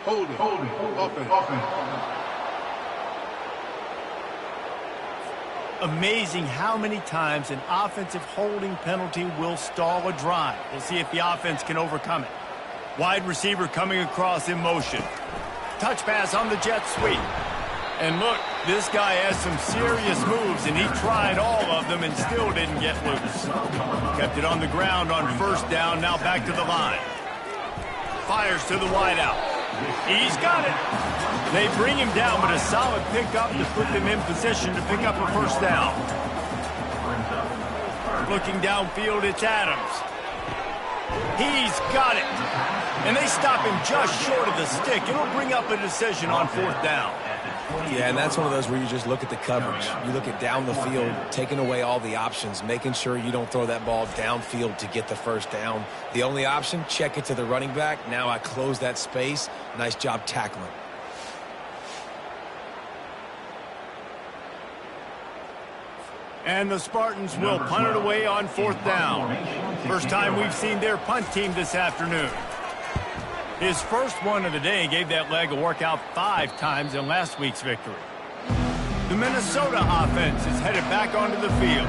Holding. Offense. Amazing how many times an offensive holding penalty will stall a drive. We'll see if the offense can overcome it. Wide receiver coming across in motion. Touch pass on the jet sweep. And look, this guy has some serious moves, and he tried all of them and still didn't get loose. Kept it on the ground on 1st down, now back to the line. Fires to the wideout. He's got it. They bring him down, but a solid pickup to put them in position to pick up a first down. Looking downfield, it's Adams. He's got it. And they stop him just short of the stick. It'll bring up a decision on 4th down. Yeah, and that's one of those where you just look at the coverage. You look at down the field, taking away all the options, making sure you don't throw that ball downfield to get the first down. The only option, check it to the running back. Now I close that space. Nice job tackling. And the Spartans will punt it away on 4th down. First time we've seen their punt team this afternoon. His first one of the day gave that leg a workout 5 times in last week's victory. The Minnesota offense is headed back onto the field.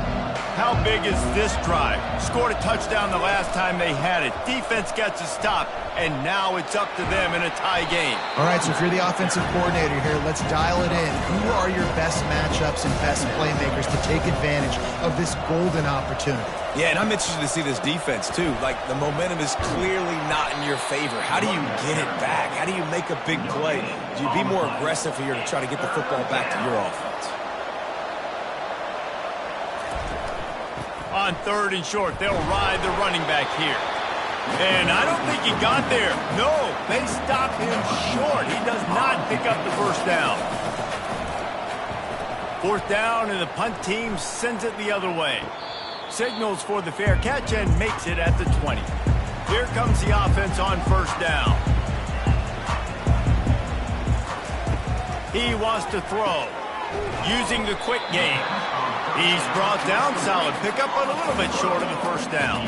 How big is this drive? Scored a touchdown the last time they had it. Defense gets a stop, and now it's up to them in a tie game. All right, so if you're the offensive coordinator here, let's dial it in. Who are your best matchups and best playmakers to take advantage of this golden opportunity? Yeah, and I'm interested to see this defense, too. Like, the momentum is clearly not in your favor. How do you get it back? How do you make a big play? Do you be more aggressive here to try to get the football back to your offense? On 3rd and short, they'll ride the running back here. And I don't think he got there. No, they stop him short. He does not pick up the first down. 4th down, and the punt team sends it the other way. Signals for the fair catch and makes it at the 20. Here comes the offense on 1st down. He wants to throw, using the quick game. He's brought down, solid pickup, but a little bit short of the 1st down.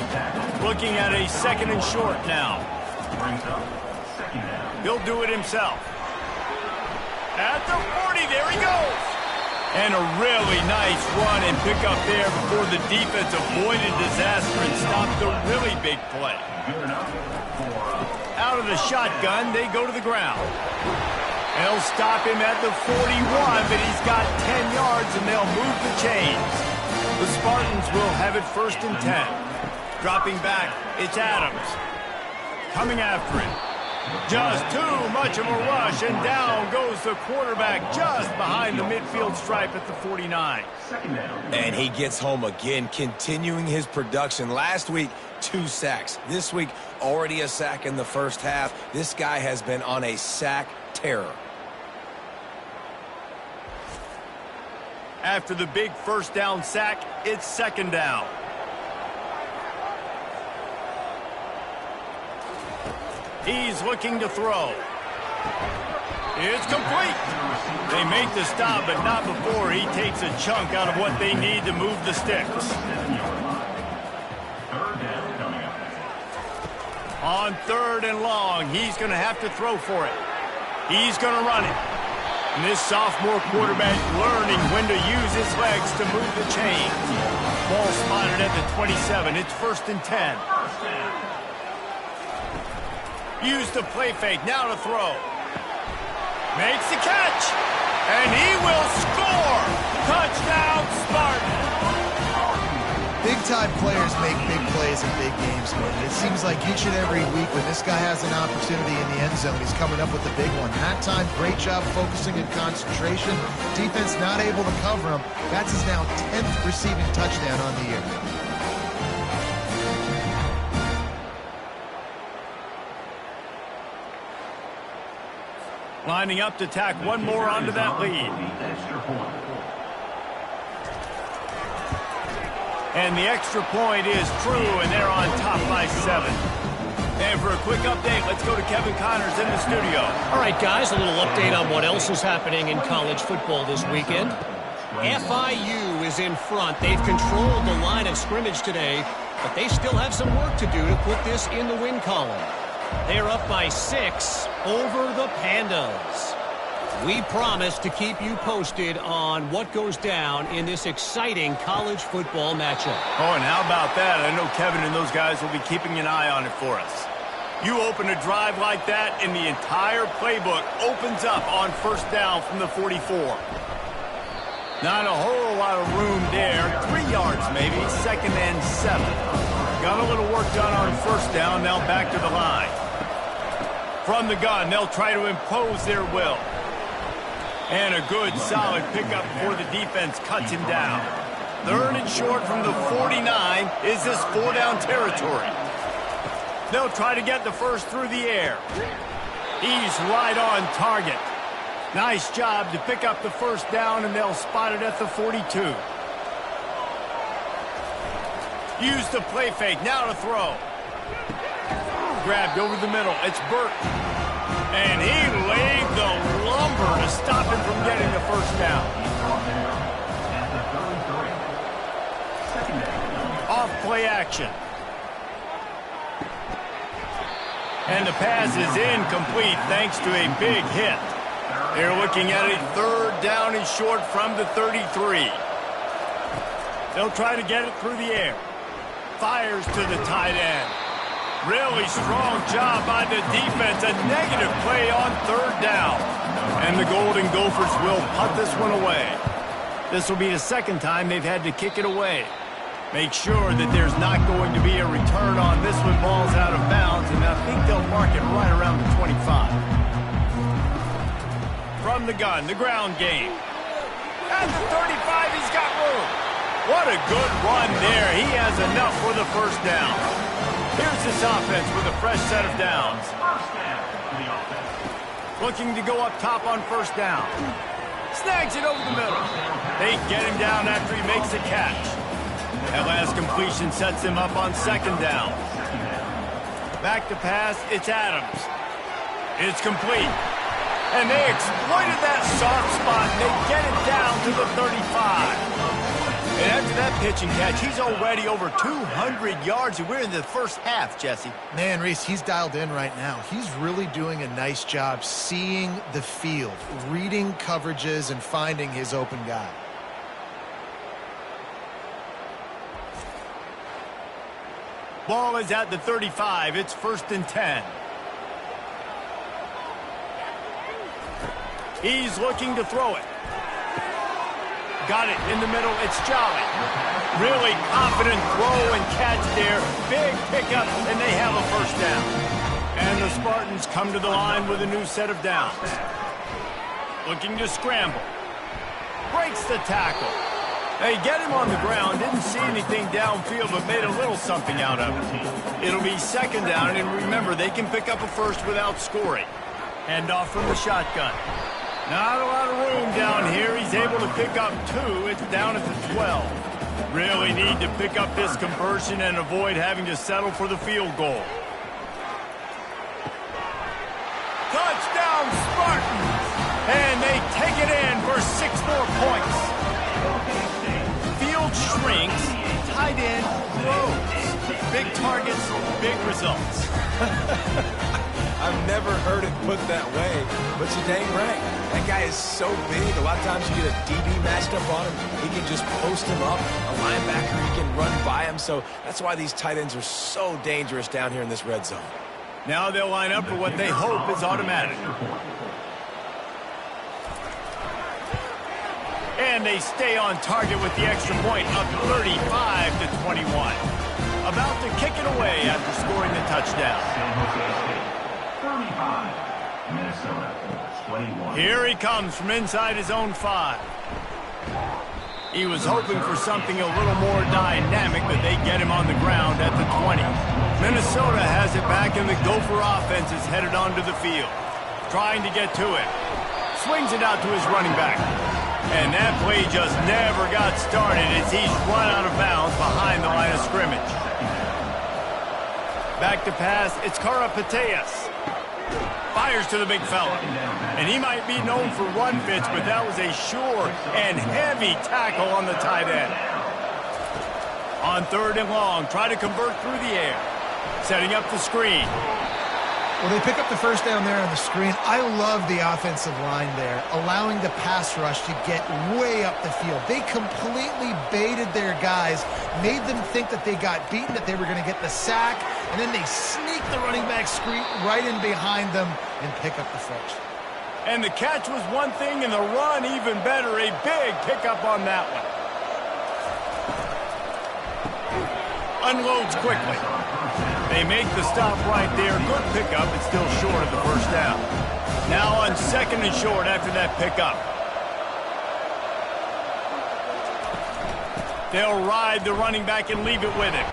Looking at a 2nd and short now. He'll do it himself. At the 40, there he goes. And a really nice run and pickup there before the defense avoided disaster and stopped a really big play. Out of the shotgun, they go to the ground. They'll stop him at the 41, but he's got 10 yards, and they'll move the chains. The Spartans will have it 1st and 10. Dropping back, it's Adams. Coming after him. Just too much of a rush, and down goes the quarterback just behind the midfield stripe at the 49. And he gets home again, continuing his production. Last week, 2 sacks. This week, already a sack in the 1st half. This guy has been on a sack terror. After the big 1st down sack, it's 2nd down. He's looking to throw. It's complete. They make the stop, but not before he takes a chunk out of what they need to move the sticks. On 3rd and long, he's going to have to throw for it. He's going to run it. And this sophomore quarterback learning when to use his legs to move the chains. Ball spotted at the 27. It's 1st and 10. Use the play fake, now to throw. Makes the catch, and he will score! Touchdown, Spartan! Big-time players make big plays in big games, but it seems like each and every week when this guy has an opportunity in the end zone, he's coming up with the big one. That time, great job focusing and concentration. Defense not able to cover him. That's his now 10th receiving touchdown on the year. Lining up to tack one more onto that lead. And the extra point is true, and they're on top by 7. And for a quick update, let's go to Kevin Connors in the studio. All right, guys, a little update on what else is happening in college football this weekend. FIU is in front. They've controlled the line of scrimmage today, but they still have some work to do to put this in the win column. They're up by 6 over the Pandas. We promise to keep you posted on what goes down in this exciting college football matchup. Oh, and how about that? I know Kevin and those guys will be keeping an eye on it for us. You open a drive like that, and the entire playbook opens up on 1st down from the 44. Not a whole lot of room there. 3 yards maybe, 2nd and 7. Got a little work done on 1st down, now back to the line. From the gun, they'll try to impose their will. And a good, solid pickup before the defense cuts him down. 3rd and short from the 49 is this 4-down territory. They'll try to get the first through the air. He's right on target. Nice job to pick up the 1st down, and they'll spot it at the 42. Use the play fake, now to throw. Grabbed over the middle, it's Burke. And he laid the lumber to stop him from getting the 1st down. Off play action. And the pass is incomplete thanks to a big hit. They're looking at a 3rd down and short from the 33. They'll try to get it through the air. Fires to the tight end. Really strong job by the defense. A negative play on 3rd down. And the Golden Gophers will punt this one away. This will be the 2nd time they've had to kick it away. Make sure that there's not going to be a return on this one. Ball's out of bounds, and I think they'll mark it right around the 25. From the gun, the ground game. At the 35, he's got room. What a good run there. He has enough for the 1st down. Here's this offense with a fresh set of downs. Looking to go up top on 1st down. Snags it over the middle. They get him down after he makes the catch. That last completion sets him up on second down. Back to pass, it's Adams. It's complete. And they exploited that soft spot, and they get it down to the 35. And after that pitch and catch, he's already over 200 yards, and we're in the first half, Jesse. Man, Reese, he's dialed in right now. He's really doing a nice job seeing the field, reading coverages, and finding his open guy. Ball is at the 35. It's 1st and 10. He's looking to throw it. Got it in the middle. It's Jolly. Really confident throw and catch there. Big pickup, and they have a first down. And the Spartans come to the line with a new set of downs. Looking to scramble. Breaks the tackle. They get him on the ground. Didn't see anything downfield, but made a little something out of it. It'll be second down, and remember, they can pick up a first without scoring. Hand off from the shotgun. Not a lot of room down here. He's able to pick up 2. It's down at the 12. Really need to pick up this conversion and avoid having to settle for the field goal. Touchdown, Spartans! And they take it in for 6 more points. Field shrinks, tight end grows. Big targets, big results. I've never heard it put that way, but you're dang right. That guy is so big. A lot of times you get a DB matched up on him. He can just post him up. A linebacker, he can run by him. So that's why these tight ends are so dangerous down here in this red zone. Now they'll line up for what they hope is automatic. And they stay on target with the extra point, up 35-21. About to kick it away after scoring the touchdown. 35, Minnesota, 21. Here he comes from inside his own 5. He was hoping for something a little more dynamic, but they get him on the ground at the 20. Minnesota has it back, and the Gopher offense is headed onto the field. Trying to get to it. Swings it out to his running back. And that play just never got started as he's run out of bounds behind the line of scrimmage. Back to pass, it's Karapateas. Fires to the big fella. And he might be known for run fits, but that was a sure and heavy tackle on the tight end. On 3rd and long, try to convert through the air. Setting up the screen. Well, they pick up the first down there on the screen. I love the offensive line there, allowing the pass rush to get way up the field. They completely baited their guys, made them think that they got beaten, that they were going to get the sack, and then they sneak the running back screen right in behind them and pick up the first. And the catch was one thing, and the run even better. A big pickup on that one. Unloads quickly. They make the stop right there. Good pickup. It's still short of the first down. Now on 2nd and short after that pickup. They'll ride the running back and leave it with him.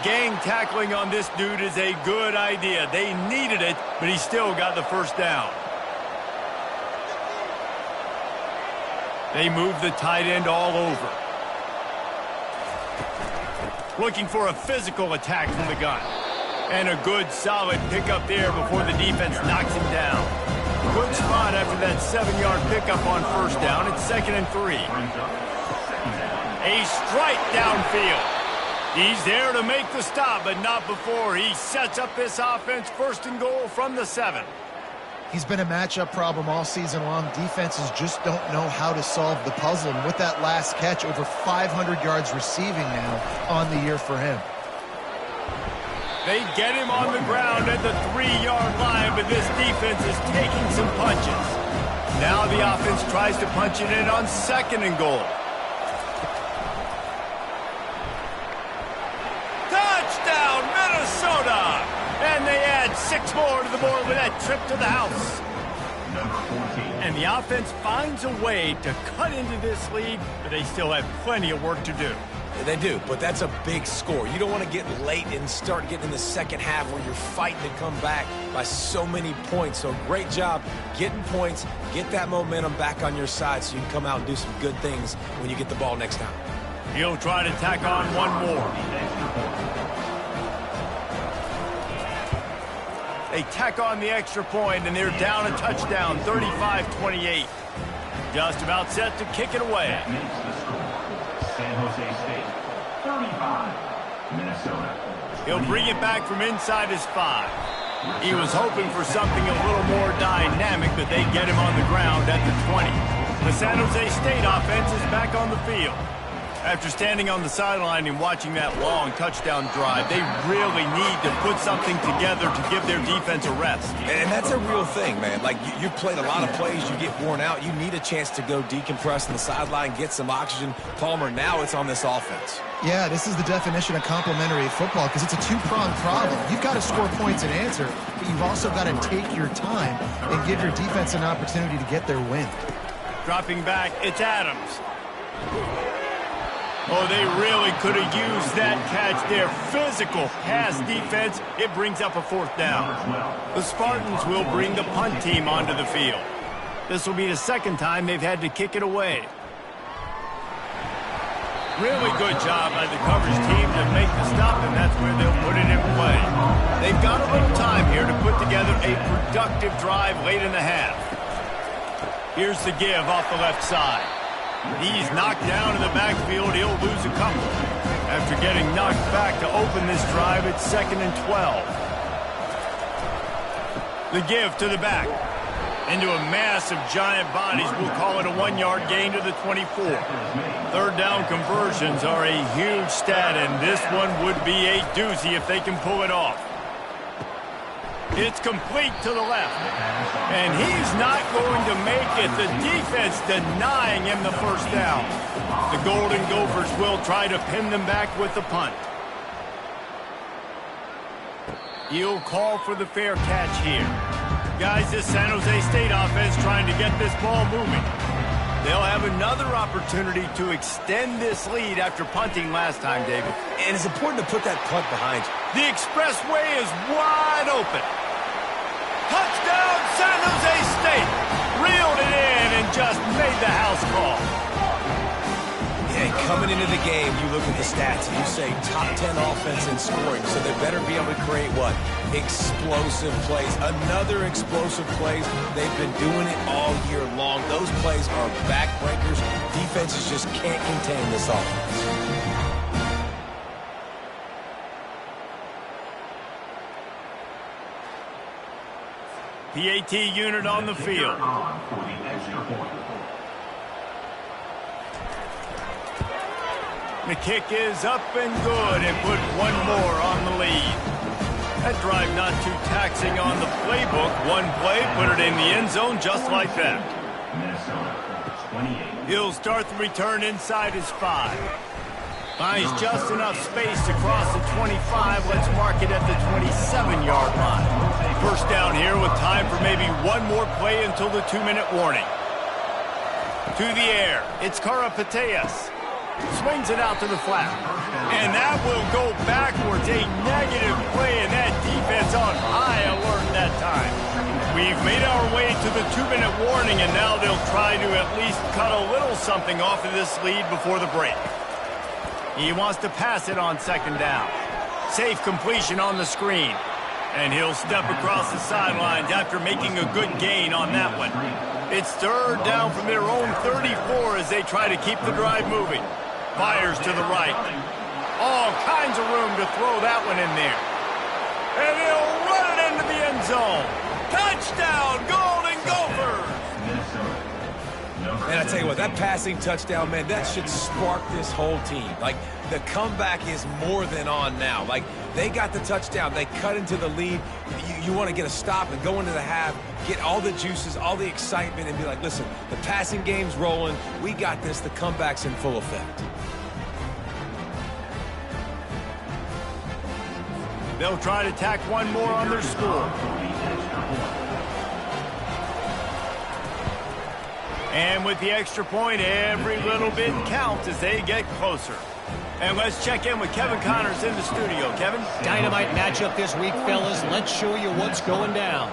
Gang tackling on this dude is a good idea. They needed it, but he still got the first down. They move the tight end all over. looking for a physical attack from the gun. And a good, solid pickup there before the defense knocks him down. Good spot after that 7-yard pickup on first down. It's 2nd and 3. A strike downfield. He's there to make the stop, but not before he sets up this offense 1st and goal from the 7. He's been a matchup problem all season long. Defenses just don't know how to solve the puzzle. And with that last catch, over 500 yards receiving now on the year for him. They get him on the ground at the 3-yard line, but this defense is taking some punches. Now the offense tries to punch it in on 2nd and goal. Touchdown, Minnesota! And they add 6 more to the board with that trip to the house. And the offense finds a way to cut into this lead, but they still have plenty of work to do. They do, but that's a big score. You don't want to get late and start getting in the second half where you're fighting to come back by so many points. So great job getting points, get that momentum back on your side so you can come out and do some good things when you get the ball next time. He'll try to tack on one more. They tack on the extra point, and they're down a touchdown, 35-28. Just about set to kick it away. That makes the score. San Jose State, 35, Minnesota. He'll bring it back from inside his 5. He was hoping for something a little more dynamic, but they get him on the ground at the 20. The San Jose State offense is back on the field. After standing on the sideline and watching that long touchdown drive, they really need to put something together to give their defense a rest. And that's a real thing, man. Like, you've played a lot of plays, you get worn out. You need a chance to go decompress on the sideline, get some oxygen. Palmer, now it's on this offense. Yeah, this is the definition of complementary football because it's a two-pronged problem. You've got to score points and answer, but you've also got to take your time and give your defense an opportunity to get their win. Dropping back, it's Adams. Oh, they really could have used that catch there. Physical pass defense. It brings up a 4th down. The Spartans will bring the punt team onto the field. This will be the 2nd time they've had to kick it away. Really good job by the coverage team to make the stop, and that's where they'll put it in play. They've got a little time here to put together a productive drive late in the half. Here's the give off the left side. He's knocked down in the backfield. He'll lose a couple. After getting knocked back to open this drive, it's 2nd and 12. The give to the back. Into a mass of giant bodies. We'll call it a 1-yard gain to the 24. 3rd down conversions are a huge stat, and this one would be a doozy if they can pull it off. It's complete to the left. And he's not going to make it. The defense denying him the 1st down. The Golden Gophers will try to pin them back with the punt. He'll call for the fair catch here. Guys, this San Jose State offense trying to get this ball moving. They'll have another opportunity to extend this lead after punting last time, David. And it's important to put that punt behind you. The expressway is wide open. Touchdown, San Jose State. Reeled it in and just made the house call. Yeah, coming into the game, you look at the stats and you say top 10 offense in scoring, so they better be able to create what? Explosive plays. Another explosive plays. They've been doing it all year long. Those plays are backbreakers. Defenses just can't contain this offense. PAT unit on the field. The kick is up and good, and put one more on the lead. That drive not too taxing on the playbook. One play, put it in the end zone just like that. He'll start the return inside his 5. Finds just enough space to cross the 25. Let's mark it at the 27-yard line. 1st down here with time for maybe one more play until the 2-minute warning. To the air. It's Karapateas. Swings it out to the flat. And that will go backwards. A negative play, and that defense on high alert that time. We've made our way to the 2-minute warning, and now they'll try to at least cut a little something off of this lead before the break. He wants to pass it on second down. Safe completion on the screen. And he'll step across the sidelines after making a good gain on that one. It's third down from their own 34 as they try to keep the drive moving. Fires to the right. All kinds of room to throw that one in there. And he'll run it into the end zone. Touchdown, Golden Gophers! And I tell you what, that passing touchdown, man, that should spark this whole team. Like, the comeback is more than on now. Like, they got the touchdown. They cut into the lead. You want to get a stop and go into the half, get all the juices, all the excitement, and be like, listen, the passing game's rolling. We got this. The comeback's in full effect. They'll try to tack one more on their score. And with the extra point, every little bit counts as they get closer. And let's check in with Kevin Connors in the studio. Kevin? Dynamite matchup this week, fellas. Let's show you what's going down.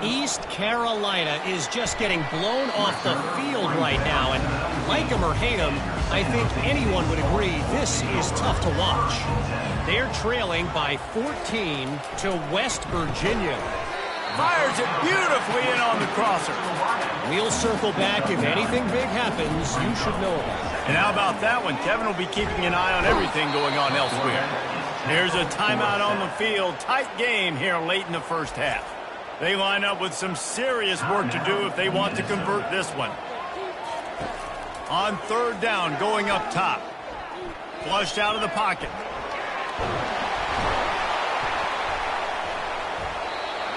East Carolina is just getting blown off the field right now. And like him or hate him, I think anyone would agree this is tough to watch. They're trailing by 14 to West Virginia. Fires it beautifully in on the crosser. We'll circle back. If anything big happens, you should know about it. And how about that one? Kevin will be keeping an eye on everything going on elsewhere. Here's a timeout on the field. Tight game here late in the first half. They line up with some serious work to do if they want to convert this one. On third down, going up top. Flushed out of the pocket.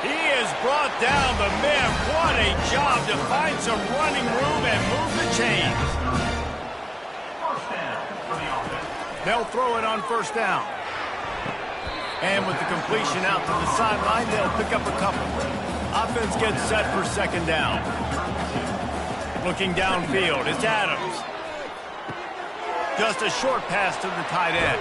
He has brought down the man. What a job to find some running room and move the chains. They'll throw it on first down. And with the completion out to the sideline, they'll pick up a couple. Offense gets set for second down. Looking downfield, it's Adams. Just a short pass to the tight end.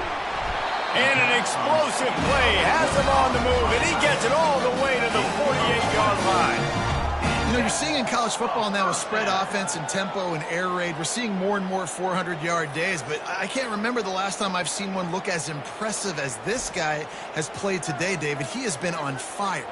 And an explosive play has him on the move, and he gets it all the way to the 48-yard line. You know, you're seeing in college football now with spread offense and tempo and air raid, we're seeing more and more 400-yard days, but I can't remember the last time I've seen one look as impressive as this guy has played today, David. He has been on fire.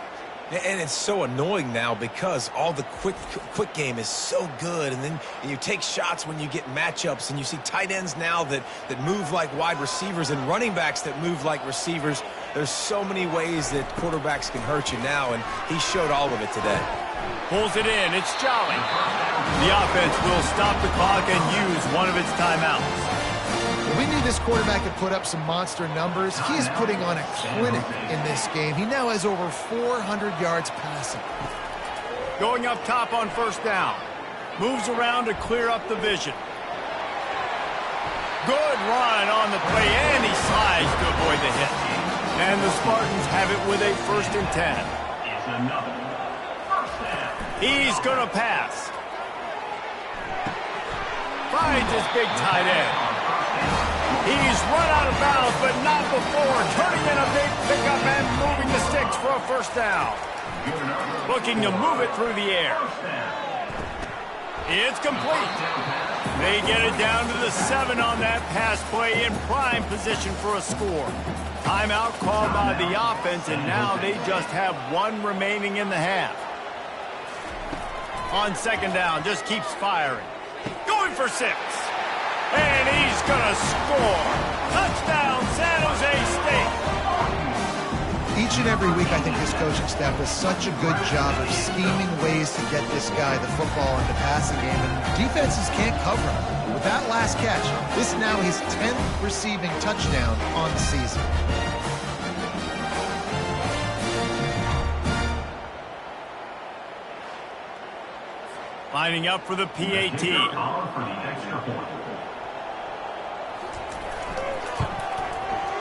And it's so annoying now because all the quick game is so good, and then you take shots when you get matchups, and you see tight ends now that move like wide receivers and running backs that move like receivers. There's so many ways that quarterbacks can hurt you now, and he showed all of it today. Pulls it in. It's Jolly. The offense will stop the clock and use one of its timeouts. We knew this quarterback could put up some monster numbers. He is putting on a clinic in this game. He now has over 400 yards passing. Going up top on first down. Moves around to clear up the vision. Good run on the play, and he slides to avoid the hit. And the Spartans have it with a 1st and 10. He's going to pass. Finds his big tight end. He's run out of bounds, but not before. Turning in a big pickup and moving the sticks for a first down. Looking to move it through the air. It's complete. They get it down to the 7 on that pass play in prime position for a score. Timeout called by the offense, and now they just have one remaining in the half. On second down, just keeps firing. Going for 6. And he's going to score. Touchdown, San Jose State. Each and every week, I think this coaching staff does such a good job of scheming ways to get this guy the football in the passing game, and defenses can't cover him. With that last catch, this is now his 10th receiving touchdown on the season. Lining up for the PAT.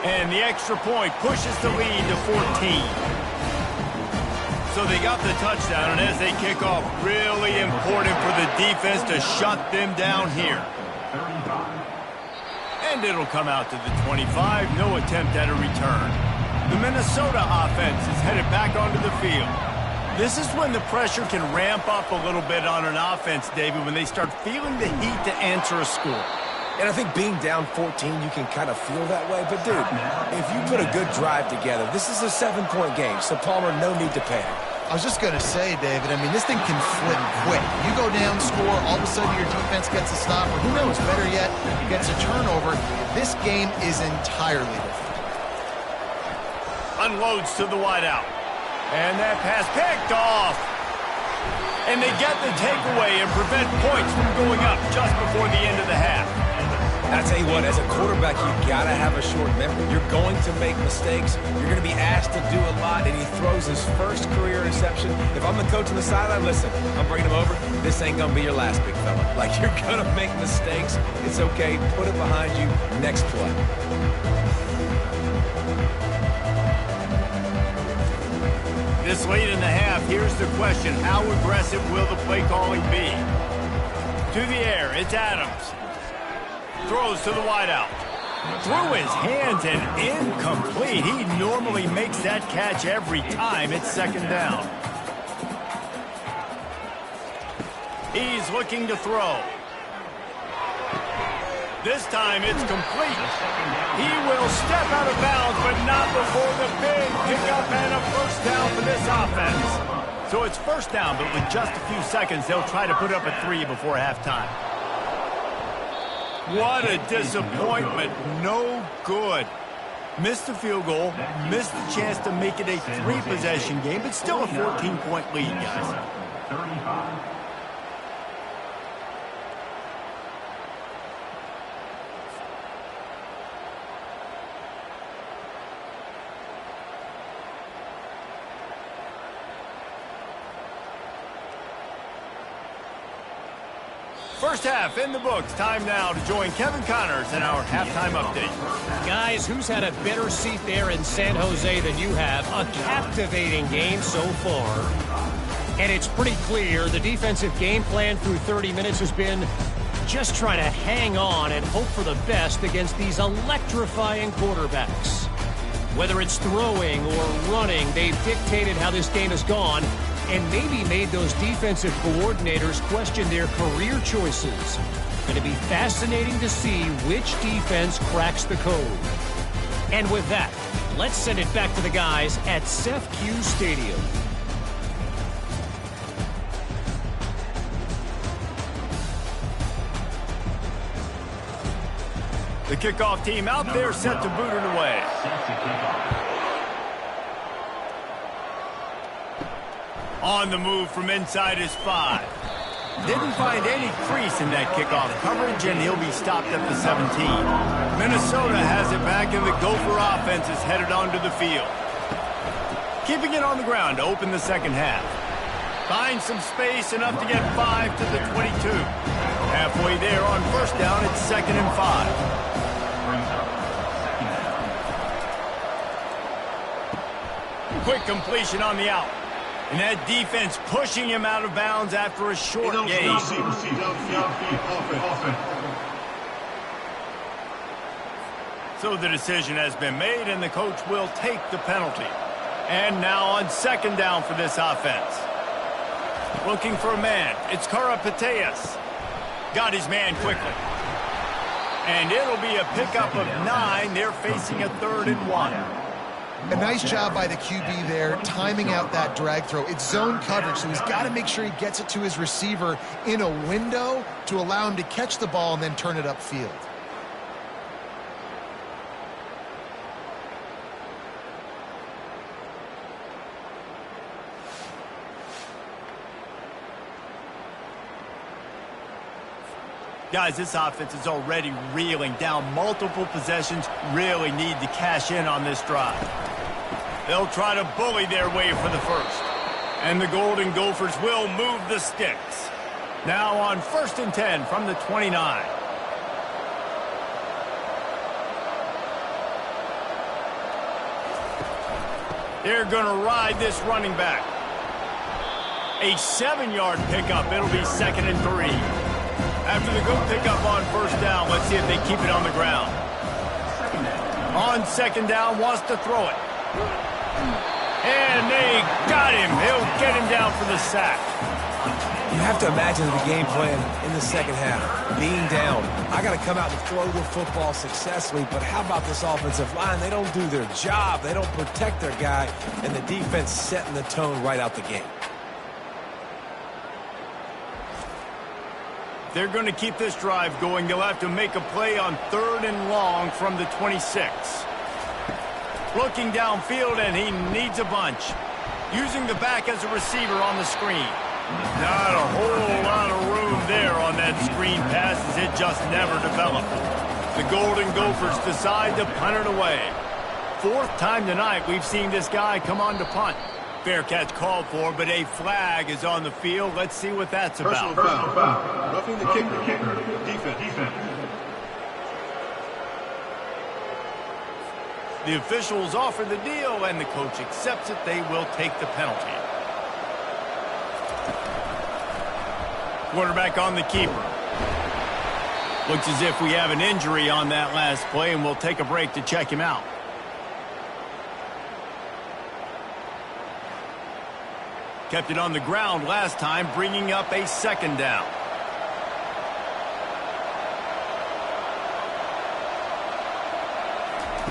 And the extra point pushes the lead to 14. So they got the touchdown, and as they kick off, really important for the defense to shut them down here. And it'll come out to the 25. No attempt at a return. The Minnesota offense is headed back onto the field. This is when the pressure can ramp up a little bit on an offense, David, when they start feeling the heat to answer a score. And I think being down 14, you can kind of feel that way. But, dude, if you put a good drive together, this is a 7-point game. So, Palmer, no need to panic. I was just going to say, David, I mean, this thing can flip quick. You go down, score, all of a sudden your defense gets a stop, or who knows, better yet, gets a turnover. This game is entirely different. Unloads to the wideout. And that pass picked off. And they get the takeaway and prevent points from going up just before the end of the half. I tell you what, as a quarterback, you got to have a short memory. You're going to make mistakes. You're going to be asked to do a lot, and he throws his first career interception. If I'm the coach on the sideline, listen, I'm bringing him over. This ain't going to be your last, big fella. Like, you're going to make mistakes. It's okay. Put it behind you. Next play. This late in the half, here's the question. How aggressive will the play calling be? To the air, it's Adams. Throws to the wideout. Through his hands and incomplete. He normally makes that catch every time. It's second down. He's looking to throw. This time it's complete. He will step out of bounds, but not before the big pickup and a first down for this offense. So it's first down, but with just a few seconds, they'll try to put up a 3 before halftime. What a disappointment. No good. Missed the field goal, missed the chance to make it a 3-possession game, but still a 14-point lead, guys. 35. First half in the books. Time now to join Kevin Connors in our halftime update. Guys, who's had a better seat there in San Jose than you have? A captivating game so far. And it's pretty clear the defensive game plan through 30 minutes has been just trying to hang on and hope for the best against these electrifying quarterbacks. Whether it's throwing or running, they've dictated how this game has gone and maybe made those defensive coordinators question their career choices. Going to be fascinating to see which defense cracks the code. And with that, let's send it back to the guys at CEFQ Stadium. The kickoff team out there set to boot it away. On the move from inside his 5. Didn't find any crease in that kickoff coverage, and he'll be stopped at the 17. Minnesota has it back, and the Gopher offense is headed onto the field. Keeping it on the ground to open the second half. Finds some space, enough to get 5 to the 22. Halfway there on first down, it's 2nd and 5. Quick completion on the out. And that defense pushing him out of bounds after a short gain. So the decision has been made, and the coach will take the penalty. And now on second down for this offense. Looking for a man. It's Karapateas. Got his man quickly. And it'll be a pickup of 9. They're facing a 3rd and 1. A nice job by the QB there, timing out that drag throw. It's zone coverage, so he's got to make sure he gets it to his receiver in a window to allow him to catch the ball and then turn it upfield. Guys, this offense is already reeling down multiple possessions. Really need to cash in on this drive. They'll try to bully their way for the first. And the Golden Gophers will move the sticks. Now on 1st and 10 from the 29. They're going to ride this running back. A 7-yard pickup. It'll be 2nd and 3. After the good pickup on first down, let's see if they keep it on the ground. On second down, wants to throw it. And they got him. He'll get him down for the sack. You have to imagine the game plan in the second half. Being down, I got to come out and throw the football successfully, but how about this offensive line? They don't do their job. They don't protect their guy, and the defense setting the tone right out the game. They're going to keep this drive going. They'll have to make a play on 3rd and long from the 26. Looking downfield, and he needs a bunch. Using the back as a receiver on the screen. Not a whole lot of room there on that screen pass as it just never developed. The Golden Gophers decide to punt it away. 4th time tonight we've seen this guy come on to punt. Fair catch called for, but a flag is on the field. Let's see what that's about. Personal foul. Roughing the kicker. Defense. The officials offer the deal, and the coach accepts it. They will take the penalty. Quarterback on the keeper. Looks as if we have an injury on that last play, and we'll take a break to check him out. Kept it on the ground last time, bringing up a 2nd down.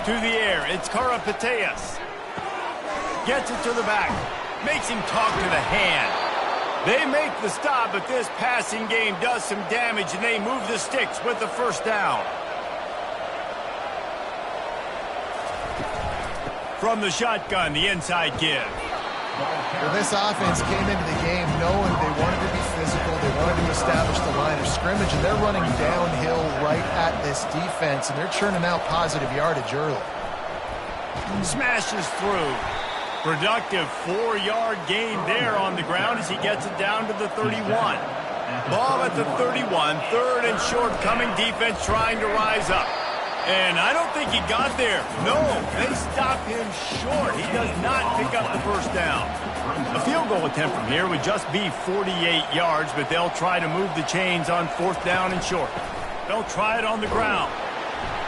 To the air, it's Karapateas. Gets it to the back. Makes him talk to the hand. They make the stop, but this passing game does some damage, and they move the sticks with the 1st down. From the shotgun, the inside give. Well, this offense came into the game knowing they wanted to be physical, they wanted to establish the line of scrimmage, and they're running downhill right at this defense, and they're churning out positive yardage early. Smashes through. Productive 4-yard gain there on the ground as he gets it down to the 31. Ball at the 31, 3rd and short, coming defense trying to rise up. And I don't think he got there. No, they stop him short. He does not pick up the 1st down. A field goal attempt from here would just be 48 yards, but they'll try to move the chains on 4th down and short. They'll try it on the ground.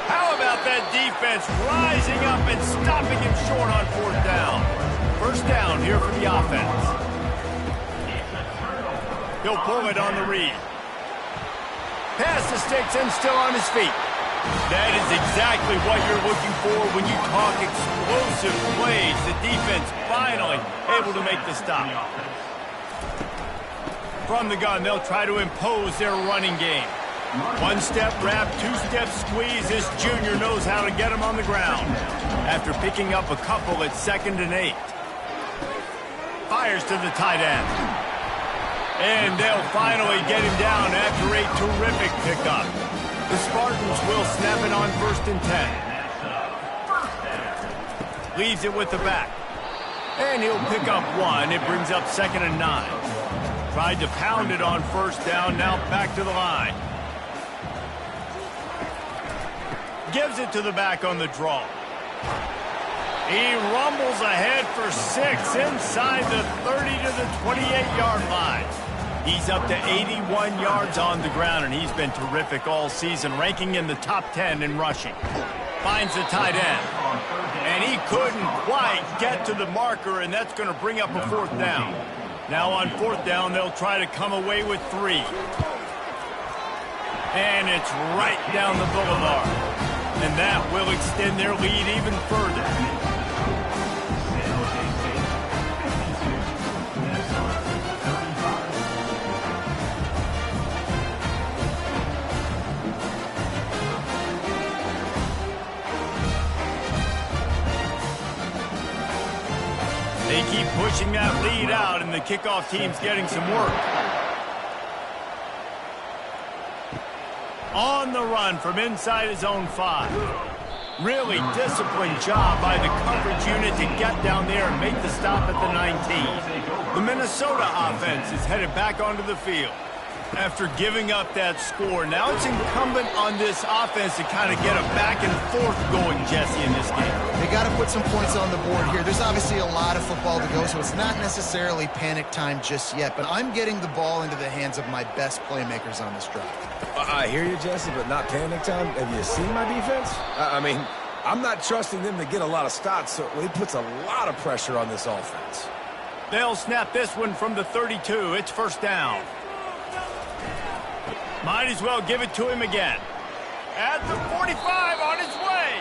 How about that defense rising up and stopping him short on 4th down? 1st down here for the offense. He'll pull it on the read. Pass the sticks and still on his feet. That is exactly what you're looking for when you talk explosive plays. The defense finally able to make the stop. From the gun, they'll try to impose their running game. 1-step wrap, 2-step squeeze. This junior knows how to get him on the ground. After picking up a couple at 2nd and 8. Fires to the tight end. And they'll finally get him down after a terrific pickup. The Spartans will snap it on 1st and 10. Leaves it with the back. And he'll pick up 1. It brings up 2nd and 9. Tried to pound it on 1st down. Now back to the line. Gives it to the back on the draw. He rumbles ahead for 6 inside the 30 to the 28-yard line. He's up to 81 yards on the ground, and he's been terrific all season, ranking in the top 10 in rushing. Finds the tight end. And he couldn't quite get to the marker, and that's going to bring up a 4th down. Now on 4th down, they'll try to come away with 3. And it's right down the boulevard. And that will extend their lead even further. They keep pushing that lead out, and the kickoff team's getting some work. On the run from inside his own 5. Really disciplined job by the coverage unit to get down there and make the stop at the 19. The Minnesota offense is headed back onto the field. After giving up that score, now it's incumbent on this offense to kind of get a back and forth going, Jesse, in this game. They got to put some points on the board here. There's obviously a lot of football to go, so it's not necessarily panic time just yet, but I'm getting the ball into the hands of my best playmakers on this drive. I hear you, Jesse, but not panic time. Have you seen my defense? I mean, I'm not trusting them to get a lot of stops, so it puts a lot of pressure on this offense. They'll snap this one from the 32. It's 1st down. Might as well give it to him again. At the 45, on his way.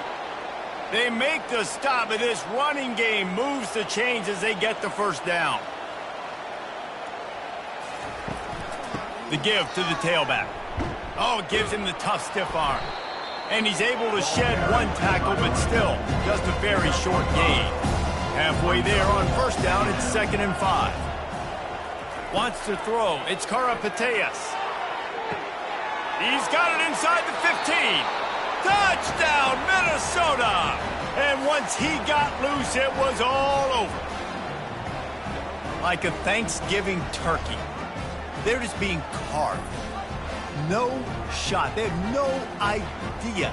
They make the stop, and this running game moves the chains as they get the first down. The give to the tailback. Oh, it gives him the tough, stiff arm. And he's able to shed one tackle, but still, just a very short gain. Halfway there on first down, it's 2nd and 5. Wants to throw. It's Karapateas. He's got it inside the 15. Touchdown, Minnesota! And once he got loose, it was all over. Like a Thanksgiving turkey. They're just being carved. No shot. They have no idea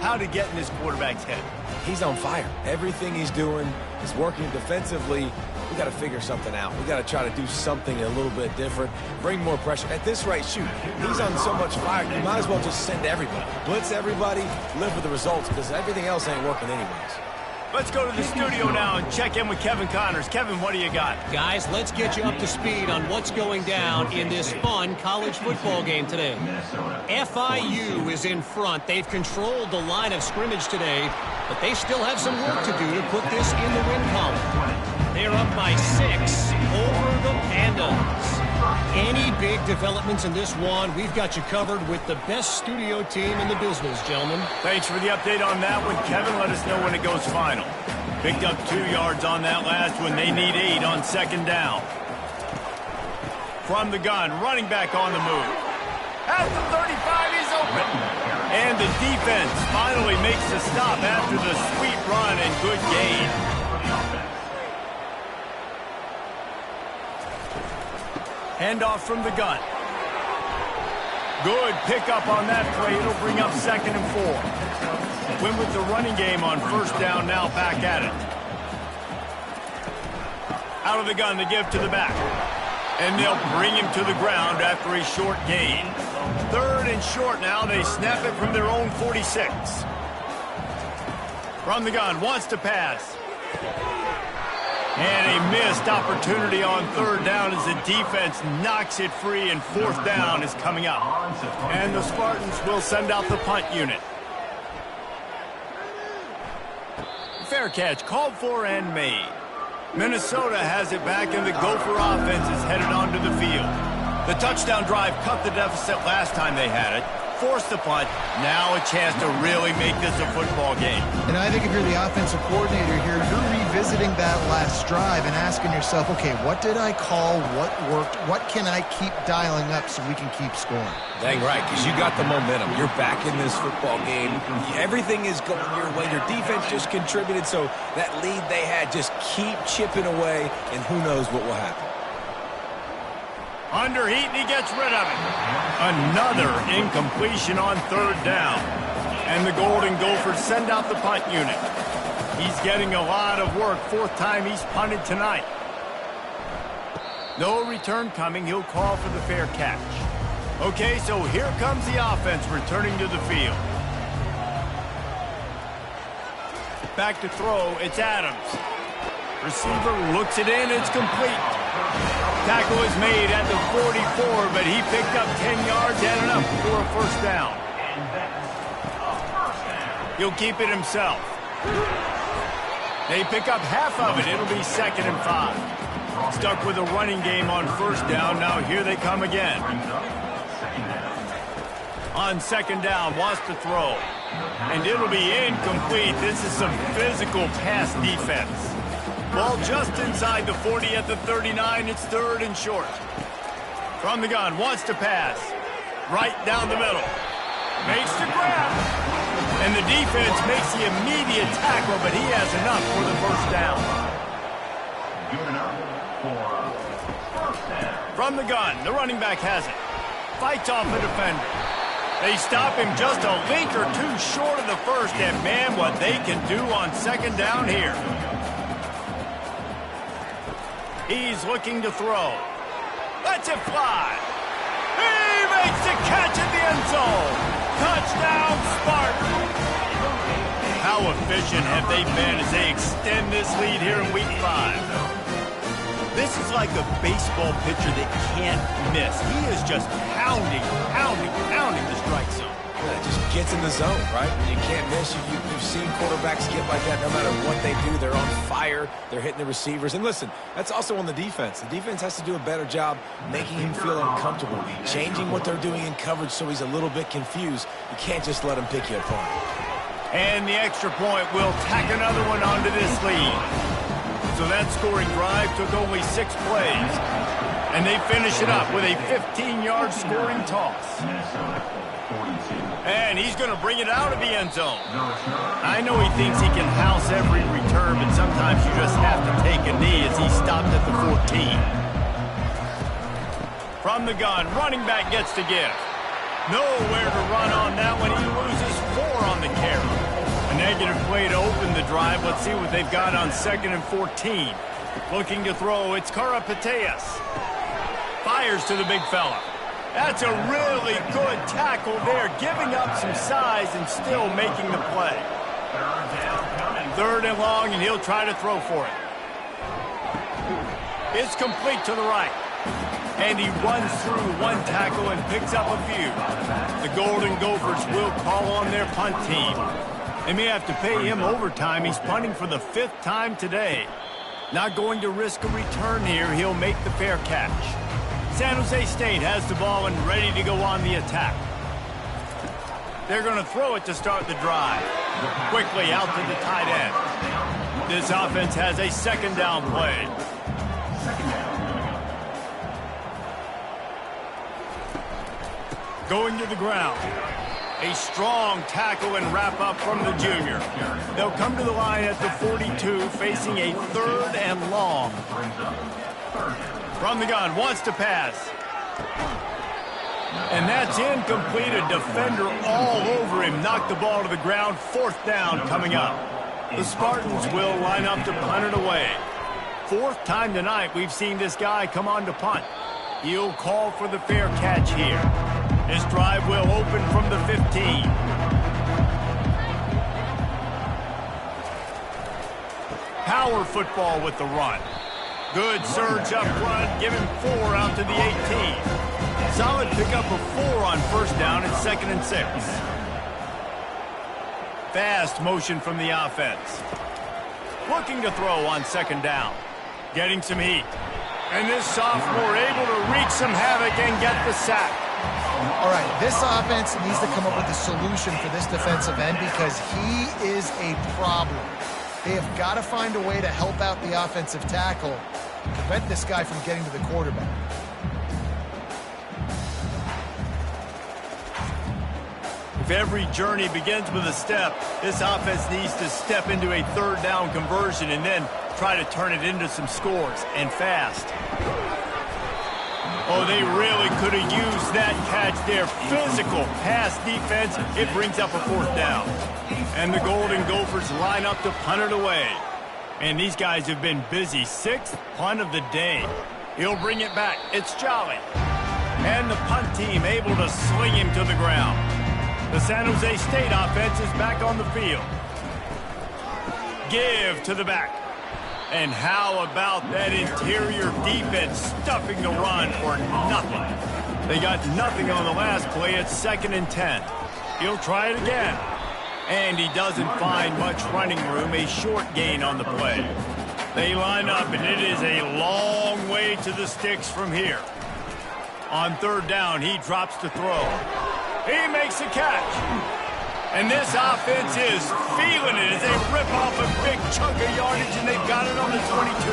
how to get in this quarterback's head. He's on fire. Everything he's doing is working defensively. We got to figure something out. We got to try to do something a little bit different. Bring more pressure. At this rate, shoot, he's on so much fire, you might as well just send everybody. Blitz everybody, live with the results, because everything else ain't working anyways. Let's go to the studio now and check in with Kevin Connors. Kevin, what do you got? Guys, let's get you up to speed on what's going down in this fun college football game today. FIU is in front. They've controlled the line of scrimmage today, but they still have some work to do to put this in the win column. They're up by 6 over the Pandas. Any big developments in this one, we've got you covered with the best studio team in the business, gentlemen. Thanks for the update on that one, Kevin. Let us know when it goes final. Picked up 2 yards on that last one. They need 8 on 2nd down. From the gun, running back on the move. At the 35, he's open. And the defense finally makes the stop after the sweet run and good gain. Handoff from the gun. Good pickup on that play. It'll bring up 2nd and 4. Win with the running game on first down, now back at it. Out of the gun, the give to the back. And they'll bring him to the ground after a short gain. 3rd and short now. They snap it from their own 46. From the gun, wants to pass. And a missed opportunity on 3rd down as the defense knocks it free, and 4th down is coming up. And the Spartans will send out the punt unit. Fair catch, called for and made. Minnesota has it back, and the Gopher offense is headed onto the field. The touchdown drive cut the deficit last time they had it. Forced the punt. Now a chance to really make this a football game. And I think if you're the offensive coordinator here, you're revisiting that last drive and asking yourself, okay, what did I call? What worked? What can I keep dialing up so we can keep scoring? Dang right, because you got the momentum. You're back in this football game. Everything is going your way. Your defense just contributed, so that lead they had, just keep chipping away, and who knows what will happen. Under heat, and he gets rid of it. Another incompletion on 3rd down. And the Golden Gophers send out the punt unit. He's getting a lot of work. 4th time he's punted tonight. No return coming. He'll call for the fair catch. Okay, so here comes the offense returning to the field. Back to throw. It's Adams. Receiver looks it in. It's complete. Tackle is made at the 44, but he picked up 10 yards and enough for a first down. He'll keep it himself. They pick up half of it. It'll be 2nd and 5. Stuck with a running game on first down. Now here they come again. On 2nd down, wants to throw. And it'll be incomplete. This is some physical pass defense. Ball just inside the 40 at the 39. It's 3rd and short. From the gun, wants to pass. Right down the middle. Makes the grab. And the defense makes the immediate tackle, but he has enough for the first down. From the gun, the running back has it. Fights off the defender. They stop him just a link or two short of the first, and man, what they can do on 2nd down here. He's looking to throw. Lets it fly. He makes the catch at the end zone. Touchdown, Spartans. How efficient have they been as they extend this lead here in Week 5? This is like a baseball pitcher that can't miss. He is just pounding, pounding, pounding. gets in the zone, right? You can't miss. You've seen quarterbacks get like that no matter what they do. They're on fire. They're hitting the receivers. And listen, that's also on the defense. The defense has to do a better job making him feel uncomfortable, changing what they're doing in coverage so he's a little bit confused. You can't just let him pick you apart. And the extra point will tack another one onto this lead. So that scoring drive took only 6 plays. And they finish it up with a 15-yard scoring toss. And he's going to bring it out of the end zone. I know he thinks he can house every return, but sometimes you just have to take a knee as he stopped at the 14. From the gun, running back gets to give. Nowhere to run on that one. He loses 4 on the carry. A negative play to open the drive. Let's see what they've got on 2nd and 14. Looking to throw, it's Karapateas. Fires to the big fella. That's a really good tackle there, giving up some size and still making the play. 3rd and long, and he'll try to throw for it. It's complete to the right. And he runs through 1 tackle and picks up a few. The Golden Gophers will call on their punt team. They may have to pay him overtime. He's punting for the 5th time today. Not going to risk a return here. He'll make the fair catch. San Jose State has the ball and ready to go on the attack. They're going to throw it to start the drive. Quickly out to the tight end. This offense has a 2nd down play. Going to the ground. A strong tackle and wrap up from the junior. They'll come to the line at the 42, facing a 3rd and long. From the gun, wants to pass. And that's incomplete. A defender all over him. Knocked the ball to the ground. 4th down coming up. The Spartans will line up to punt it away. 4th time tonight we've seen this guy come on to punt. He'll call for the fair catch here. This drive will open from the 15. Power football with the run. Good surge up front, give him 4 out to the 18. Solid pickup of 4 on 1st down and 2nd and 6. Fast motion from the offense. Looking to throw on 2nd down. Getting some heat. And this sophomore able to wreak some havoc and get the sack. All right, this offense needs to come up with a solution for this defensive end because he is a problem. They have got to find a way to help out the offensive tackle, prevent this guy from getting to the quarterback. If every journey begins with a step, this offense needs to step into a 3rd down conversion and then try to turn it into some scores, and fast. Oh, they really could have used that catch there. Physical pass defense. It brings up a 4th down. And the Golden Gophers line up to punt it away. And these guys have been busy. 6th punt of the day. He'll bring it back. It's Jolly. And the punt team able to sling him to the ground. The San Jose State offense is back on the field. Give to the back. And how about that interior defense stuffing the run for nothing? They got nothing on the last play. It's 2nd and 10. He'll try it again. And he doesn't find much running room. A short gain on the play. They line up, and it is a long way to the sticks from here. On 3rd down, he drops to throw. He makes a catch. And this offense is feeling it as they rip off a big chunk of yardage, and they've got it on the 22.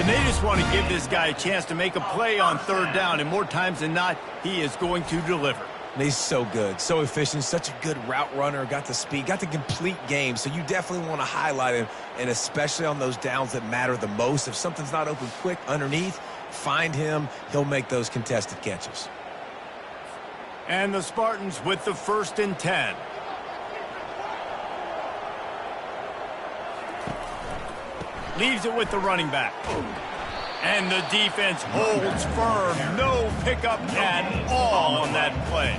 And they just want to give this guy a chance to make a play on 3rd down, and more times than not, he is going to deliver. And he's so good, so efficient, such a good route runner, got the speed, got the complete game, so you definitely want to highlight him, and especially on those downs that matter the most. If something's not open quick underneath, find him. He'll make those contested catches. And the Spartans with the 1st and 10. Leaves it with the running back. And the defense holds firm. No pickup at all on that play.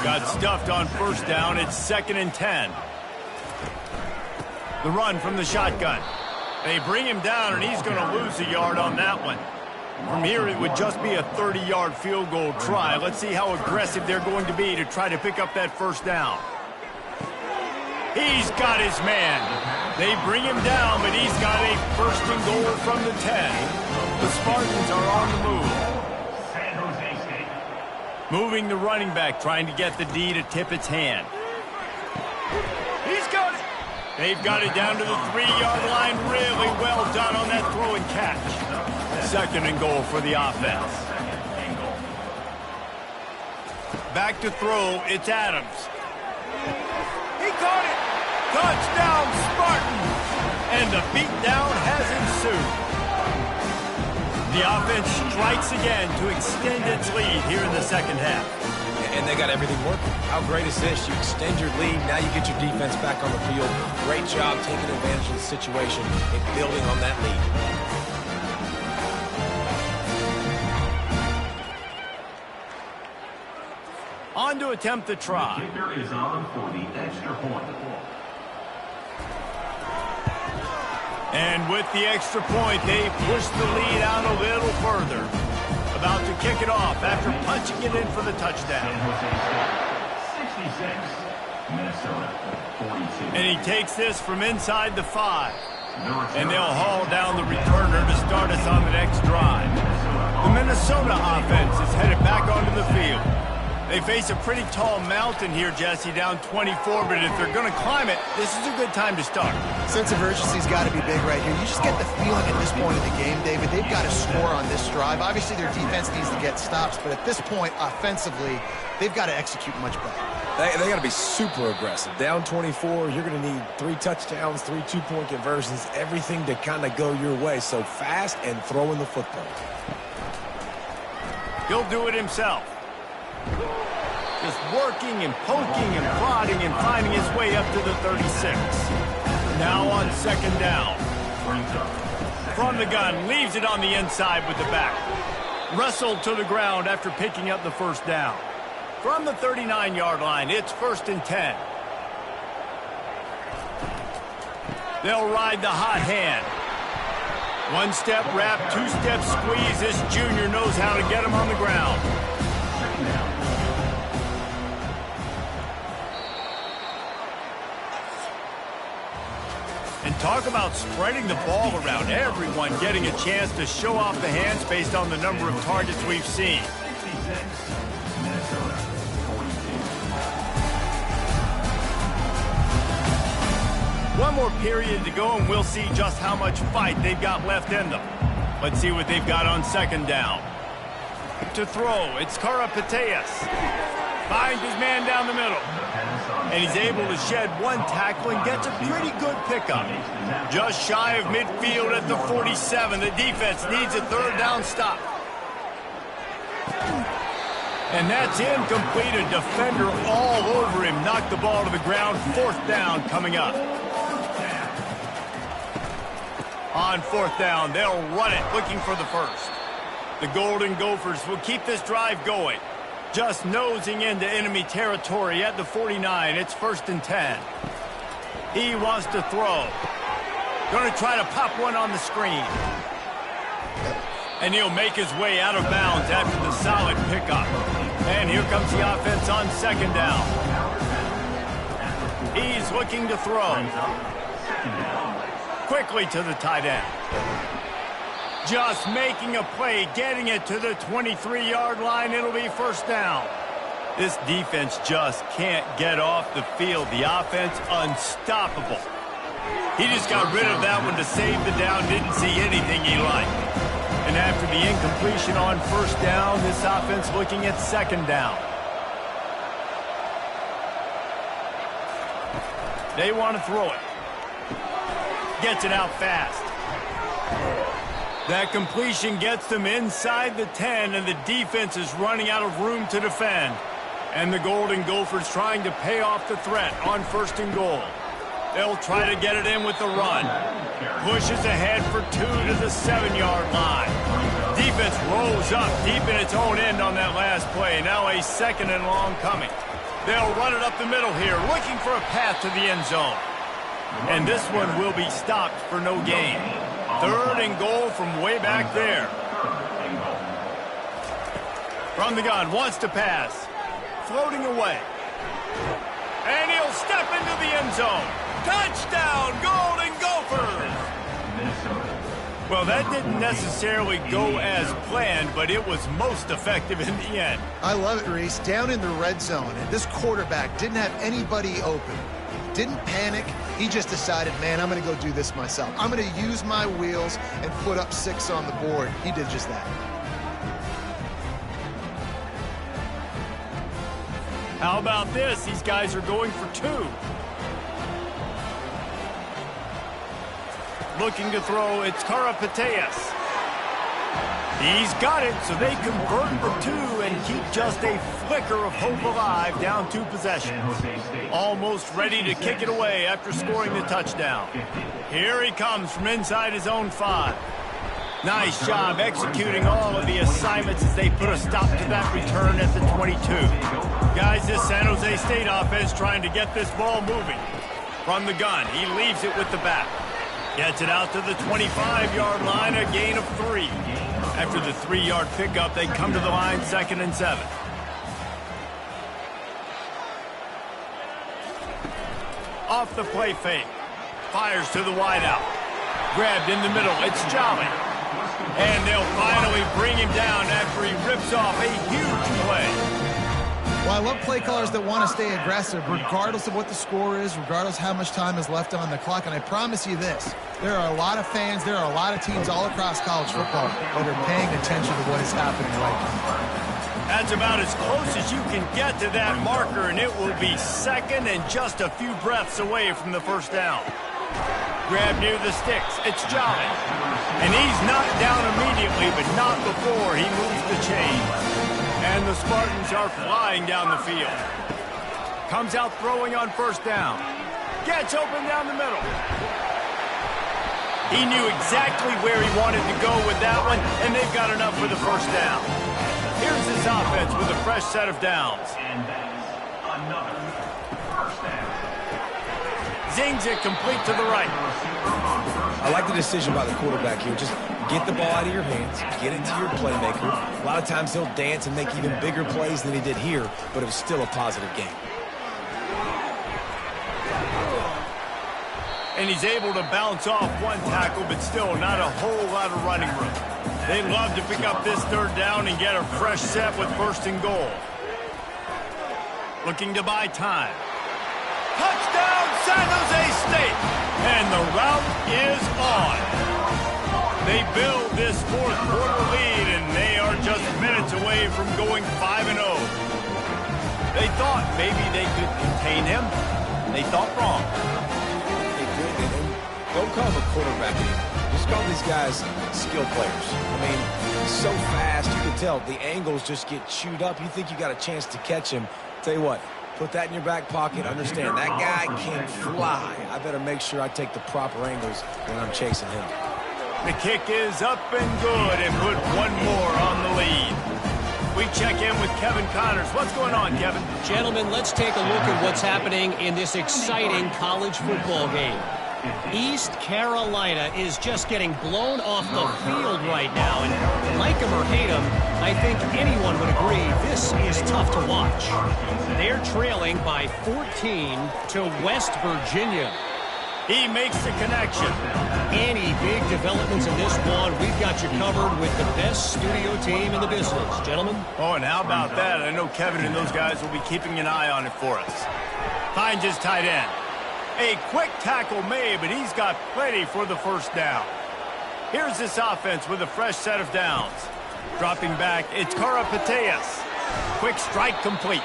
Got stuffed on 1st down. It's 2nd and 10. The run from the shotgun. They bring him down, and he's going to lose a yard on that one. From here, it would just be a 30-yard field goal try. Let's see how aggressive they're going to be to try to pick up that first down. He's got his man. They bring him down, but he's got a first and goal from the 10. The Spartans are on the move. San Jose State. Moving the running back, trying to get the D to tip its hand. He's got it. They've got it down to the 3-yard line. Really well done on that throw and catch. Second and goal for the offense. Back to throw, it's Adams. He caught it. Touchdown, Spartans. And the beatdown has ensued. The offense strikes again to extend its lead here in the second half. And they got everything working. How great is this? You extend your lead, now you get your defense back on the field. Great job taking advantage of the situation and building on that lead. On to attempt the try. The kicker is on for the extra point. And with the extra point, they push the lead out a little further. About to kick it off after punching it in for the touchdown. San Jose State, 66. Minnesota, 42. And he takes this from inside the 5. And they'll haul down the returner to start us on the next drive. The Minnesota offense is headed back onto the field. They face a pretty tall mountain here, Jesse, down 24, but if they're going to climb it, this is a good time to start. Sense of urgency's got to be big right here. You just get the feeling at this point of the game, David, they've got to score on this drive. Obviously, their defense needs to get stops, but at this point, offensively, they've got to execute much better. They got to be super aggressive. Down 24, you're going to need 3 touchdowns, 3 two-point conversions, everything to kind of go your way. So fast and throwing the football. He'll do it himself. Just working and poking and prodding and finding his way up to the 36. Now on second down. From the gun, leaves it on the inside with the back. Wrestled to the ground after picking up the first down. From the 39-yard line, it's first and 10. They'll ride the hot hand. One-step wrap, two-step squeeze. This junior knows how to get him on the ground. And talk about spreading the ball around. Everyone getting a chance to show off the hands based on the number of targets we've seen. One more period to go, and we'll see just how much fight they've got left in them. Let's see what they've got on second down. To throw, it's Karapateas. Finds his man down the middle. And he's able to shed one tackle and gets a pretty good pickup. Just shy of midfield at the 47. The defense needs a third down stop. And that's incomplete. A defender all over him. Knocked the ball to the ground. Fourth down coming up. On fourth down, they'll run it, looking for the first. The Golden Gophers will keep this drive going. Just nosing into enemy territory at the 49. It's first and 10. He wants to throw. Going to try to pop one on the screen. And he'll make his way out of bounds after the solid pickup. And here comes the offense on second down. He's looking to throw. Quickly to the tight end. Just making a play, getting it to the 23-yard line. It'll be first down. This defense just can't get off the field. The offense unstoppable. He just got rid of that one to save the down. Didn't see anything he liked. And after the incompletion on first down, this offense looking at second down. They want to throw it. Gets it out fast. That completion gets them inside the 10, and the defense is running out of room to defend. And the Golden Gophers trying to pay off the threat on first and goal. They'll try to get it in with the run. Pushes ahead for 2 to the 7-yard line. Defense rolls up deep in its own end on that last play. Now a second and long coming. They'll run it up the middle here, looking for a path to the end zone. And this one will be stopped for no gain. Third and goal from way back there. From the gun, wants to pass. Floating away. And he'll step into the end zone. Touchdown, Golden Gophers! Well, that didn't necessarily go as planned, but it was most effective in the end. I love it, Reese. Down in the red zone, and this quarterback didn't have anybody open. Didn't panic. He just decided, man, I'm going to go do this myself. I'm going to use my wheels and put up 6 on the board. He did just that. How about this? These guys are going for 2. Looking to throw, it's Karapateas. He's got it, so they convert the 2 and keep just a flicker of hope alive, down 2 possessions. Almost ready to kick it away after scoring the touchdown. Here he comes from inside his own 5. Nice job executing all of the assignments as they put a stop to that return at the 22. Guys, this San Jose State offense trying to get this ball moving. From the gun, he leaves it with the back. Gets it out to the 25-yard line, a gain of 3. After the 3-yard pickup, they come to the line, 2nd and 7. Off the play fake. Fires to the wideout. Grabbed in the middle, it's Jolly. And they'll finally bring him down after he rips off a huge play. Well, I love play callers that want to stay aggressive regardless of what the score is, regardless how much time is left on the clock. And I promise you this, there are a lot of fans, there are a lot of teams all across college football that are paying attention to what is happening right now. That's about as close as you can get to that marker, and it will be 2nd and just a few breaths away from the first down. Grab near the sticks. It's Jolly. And he's knocked down immediately, but not before he moves the chains. And the Spartans are flying down the field. Comes out throwing on first down. Gets open down the middle. He knew exactly where he wanted to go with that one, and they've got enough for the first down. Here's this offense with a fresh set of downs. And that's another first down. Zings it complete to the right. I like the decision by the quarterback here. Just get the ball out of your hands, get it to your playmaker. A lot of times he'll dance and make even bigger plays than he did here, but it was still a positive game. And he's able to bounce off one tackle, but still not a whole lot of running room. They love to pick up this 3rd down and get a fresh set with 1st and goal. Looking to buy time. Touchdown, San Jose State! And the route is on. They build this 4th quarter lead, and they are just minutes away from going 5-0. They thought maybe they could contain him. They thought wrong. Don't call him a quarterback anymore. Just call these guys skill players. I mean, he's so fast, you can tell the angles just get chewed up. You think you got a chance to catch him. Tell you what, put that in your back pocket. Understand, that guy can fly. I better make sure I take the proper angles when I'm chasing him. The kick is up and good, and put one more on the lead. We check in with Kevin Connors. What's going on, Kevin? Gentlemen, let's take a look at what's happening in this exciting college football game. East Carolina is just getting blown off the field right now, and like him or hate him, I think anyone would agree this is tough to watch. They're trailing by 14 to West Virginia. He makes the connection. Any big developments in this one, we've got you covered with the best studio team in the business. Gentlemen? Oh, and how about that? I know Kevin and those guys will be keeping an eye on it for us. Finds his tight end. A quick tackle made, but he's got plenty for the first down. Here's this offense with a fresh set of downs. Dropping back, it's Karapateas. Quick strike complete.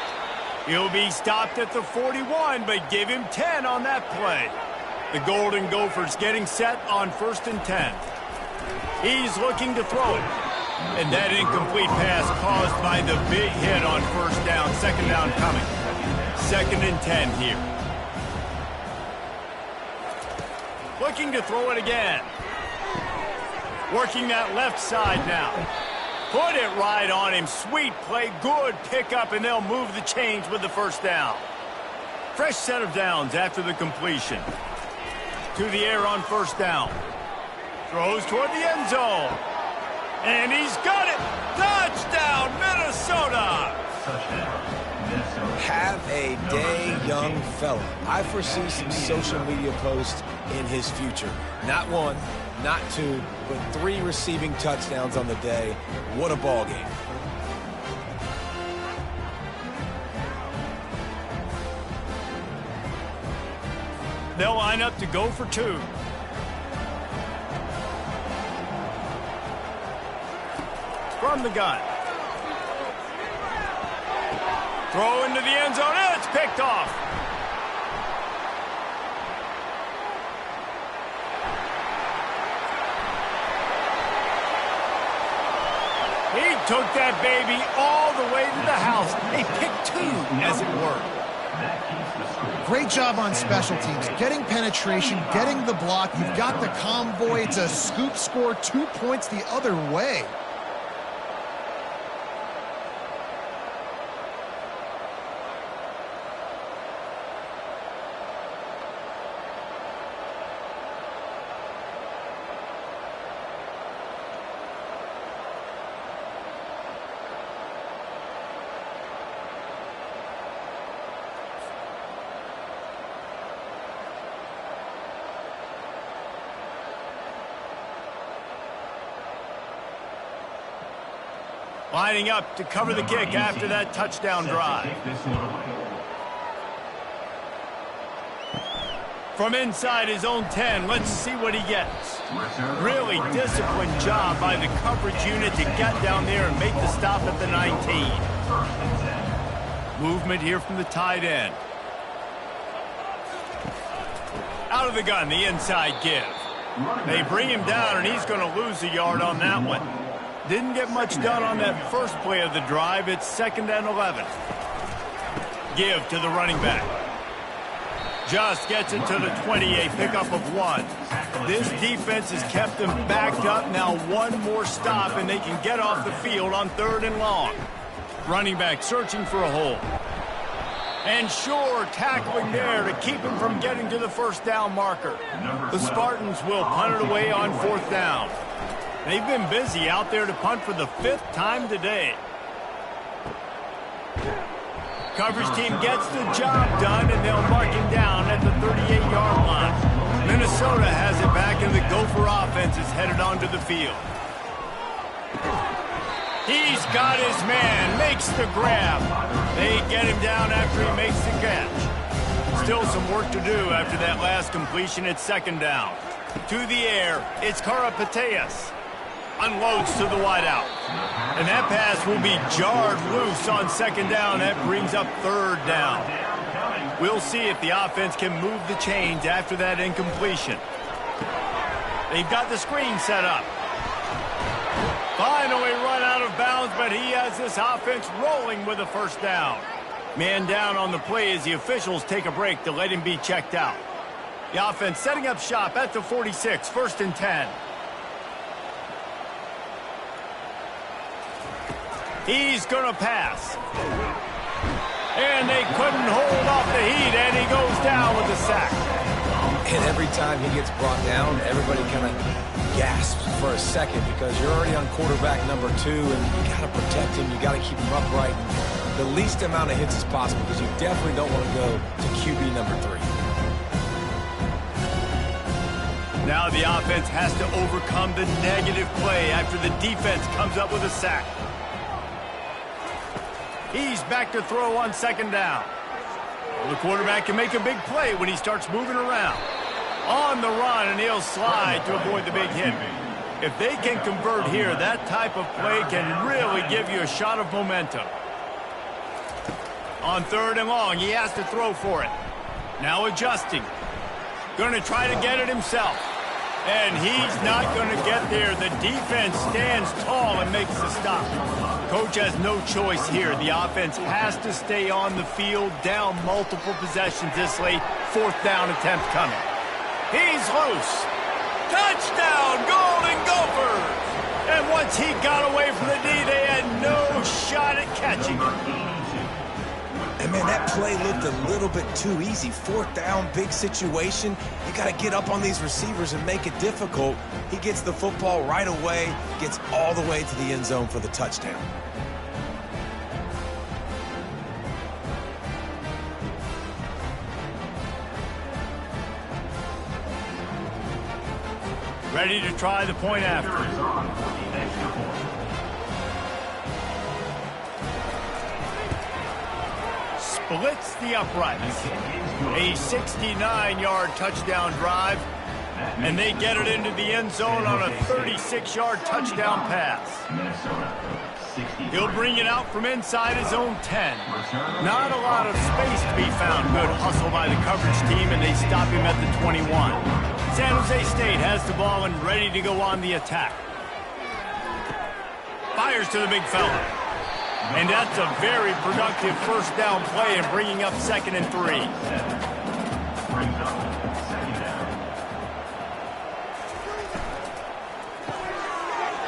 He'll be stopped at the 41, but give him 10 on that play. The Golden Gophers getting set on 1st and 10. He's looking to throw it. And that incomplete pass caused by the big hit on first down. 2nd down coming. 2nd and 10 here. Looking to throw it again. Working that left side now. Put it right on him. Sweet play. Good pickup, and they'll move the chains with the first down. Fresh set of downs after the completion. To the air on first down. Throws toward the end zone. And he's got it! Touchdown, Minnesota! Have a day, young fella. I foresee some social media posts in his future. Not one, not two, but 3 receiving touchdowns on the day. What a ball game. They'll line up to go for 2. From the gun. Throw into the end zone, and it's picked off. He took that baby all the way to the house. A pick 2, as it were. Great job on special teams. Getting penetration, getting the block. You've got the convoy. It's a scoop score, 2 points the other way. Lining up to cover the kick after that touchdown drive. From inside his own 10, let's see what he gets. Really disciplined job by the coverage unit to get down there and make the stop at the 19. Movement here from the tight end. Out of the gun, the inside give. They bring him down, and he's going to lose a yard on that one. Didn't get much done on that first play of the drive. It's 2nd and 11. Give to the running back. Just gets it to the 20, a pickup of 1. This defense has kept them backed up. Now 1 more stop, and they can get off the field on 3rd and long. Running back searching for a hole. And sure, tackling there to keep him from getting to the first down marker. The Spartans will punt it away on 4th down. They've been busy out there to punt for the 5th time today. Coverage team gets the job done, and they'll mark him down at the 38-yard line. Minnesota has it back, and the Gopher offense is headed onto the field. He's got his man, makes the grab. They get him down after he makes the catch. Still some work to do after that last completion at 2nd down. To the air, it's Karapateas. Unloads to the wideout. And that pass will be jarred loose on 2nd down. That brings up 3rd down. We'll see if the offense can move the chains after that incompletion. They've got the screen set up. Finally run out of bounds, but he has this offense rolling with a 1st down. Man down on the play as the officials take a break to let him be checked out. The offense setting up shop at the 46, 1st and 10. He's going to pass. And they couldn't hold off the heat, and he goes down with a sack. And every time he gets brought down, everybody kind of gasps for a second because you're already on quarterback number 2, and you got to protect him. You got to keep him upright. And the least amount of hits as possible because you definitely don't want to go to QB number 3. Now the offense has to overcome the negative play after the defense comes up with a sack. He's back to throw on 2nd down. Well, the quarterback can make a big play when he starts moving around. On the run, and he'll slide to avoid the big hit. If they can convert here, that type of play can really give you a shot of momentum. On 3rd and long, he has to throw for it. Now adjusting. Going to try to get it himself. And he's not going to get there. The defense stands tall and makes the stop. Coach has no choice here. The offense has to stay on the field, down multiple possessions this late. 4th down attempt coming. He's loose. Touchdown, Golden Gophers! And once he got away from the D, they had no shot at catching him. And, man, that play looked a little bit too easy. 4th down, big situation. You got to get up on these receivers and make it difficult. He gets the football right away, gets all the way to the end zone for the touchdown. Ready to try the point after. Splits the uprights. A 69-yard touchdown drive, and they get it into the end zone on a 36-yard touchdown pass. He'll bring it out from inside his own 10. Not a lot of space to be found. Good hustle by the coverage team, and they stop him at the 21. San Jose State has the ball and ready to go on the attack. Fires to the big fella. And that's a very productive first down play and bringing up 2nd and 3.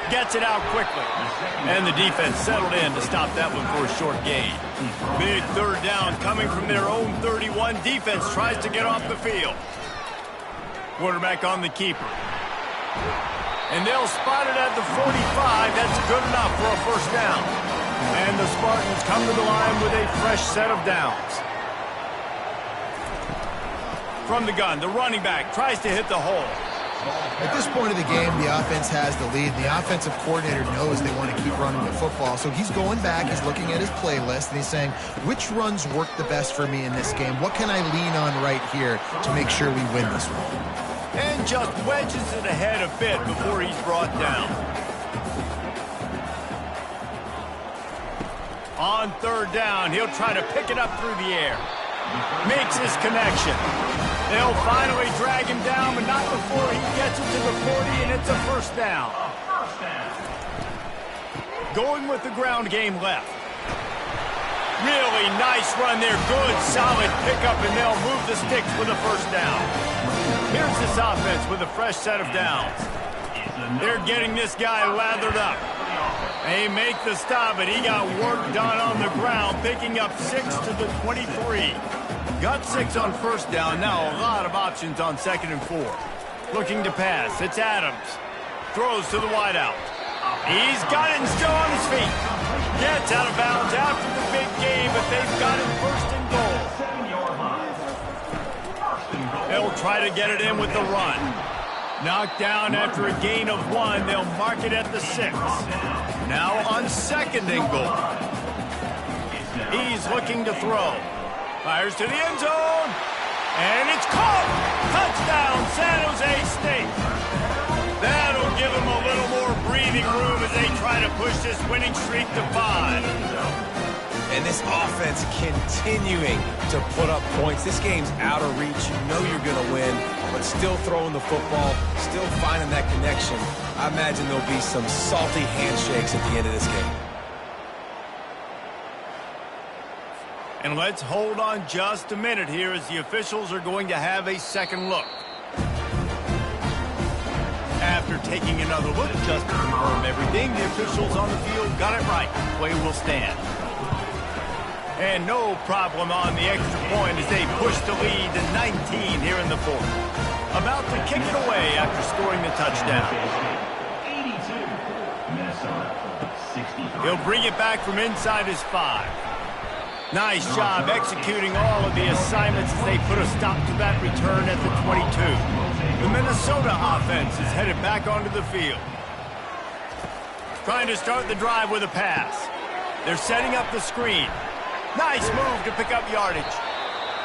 Gets it out quickly. And the defense settled in to stop that one for a short gain. Big 3rd down coming from their own 31. Defense tries to get off the field. Quarterback on the keeper. And they'll spot it at the 45. That's good enough for a first down. And the Spartans come to the line with a fresh set of downs. From the gun, the running back tries to hit the hole. At this point of the game, the offense has the lead. The offensive coordinator knows they want to keep running the football. So he's going back, he's looking at his playlist, and he's saying, which runs work the best for me in this game? What can I lean on right here to make sure we win this one? And just wedges it ahead a bit before he's brought down. On 3rd down, he'll try to pick it up through the air. Makes his connection. They'll finally drag him down, but not before he gets it to the 40, and it's a first down. Going with the ground game left. Really nice run there. Good, solid pickup, and they'll move the sticks with a first down. Here's this offense with a fresh set of downs. They're getting this guy lathered up. They make the stop, but he got work done on the ground, picking up 6 to the 23. Got 6 on first down. Now a lot of options on 2nd and 4. Looking to pass. It's Adams. Throws to the wideout. He's got it and still on his feet. Gets out of bounds after the big game, but they've got him 1st and goal. They'll try to get it in with the run. Knocked down after a gain of 1. They'll mark it at the 6. Now on 2nd and goal. He's looking to throw. Fires to the end zone. And it's caught. Touchdown, San Jose State. That'll give them a little more breathing room as they try to push this winning streak to 5. And this offense continuing to put up points. This game's out of reach. You know you're going to win, but still throwing the football, still finding that connection. I imagine there'll be some salty handshakes at the end of this game. And let's hold on just a minute here as the officials are going to have a second look. After taking another look just to confirm everything, the officials on the field got it right. Play will stand. And no problem on the extra point as they push the lead to 19 here in the 4th. About to kick it away after scoring the touchdown. 82. Minnesota, 63. He'll bring it back from inside his 5. Nice job executing all of the assignments as they put a stop to that return at the 22. The Minnesota offense is headed back onto the field. Trying to start the drive with a pass. They're setting up the screen. Nice move to pick up yardage.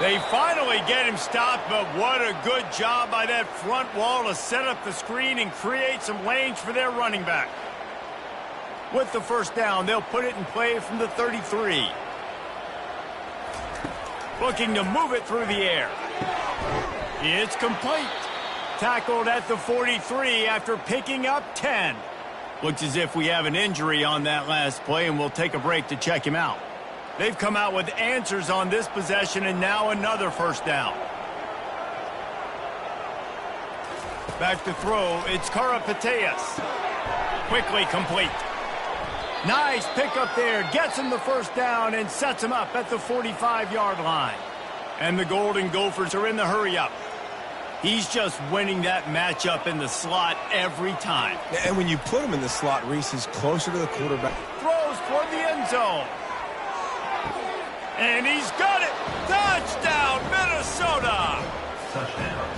They finally get him stopped, but what a good job by that front wall to set up the screen and create some lanes for their running back. With the first down, they'll put it in play from the 33. Looking to move it through the air. It's complete. Tackled at the 43 after picking up 10. Looks as if we have an injury on that last play, and we'll take a break to check him out. They've come out with answers on this possession, and now another first down. Back to throw, it's Karapateas. Quickly complete. Nice pickup there. Gets him the first down and sets him up at the 45-yard line. And the Golden Gophers are in the hurry-up. He's just winning that matchup in the slot every time. And when you put him in the slot, Reese, he's closer to the quarterback. Throws toward the end zone. And he's got it. Touchdown, Minnesota. Touchdown.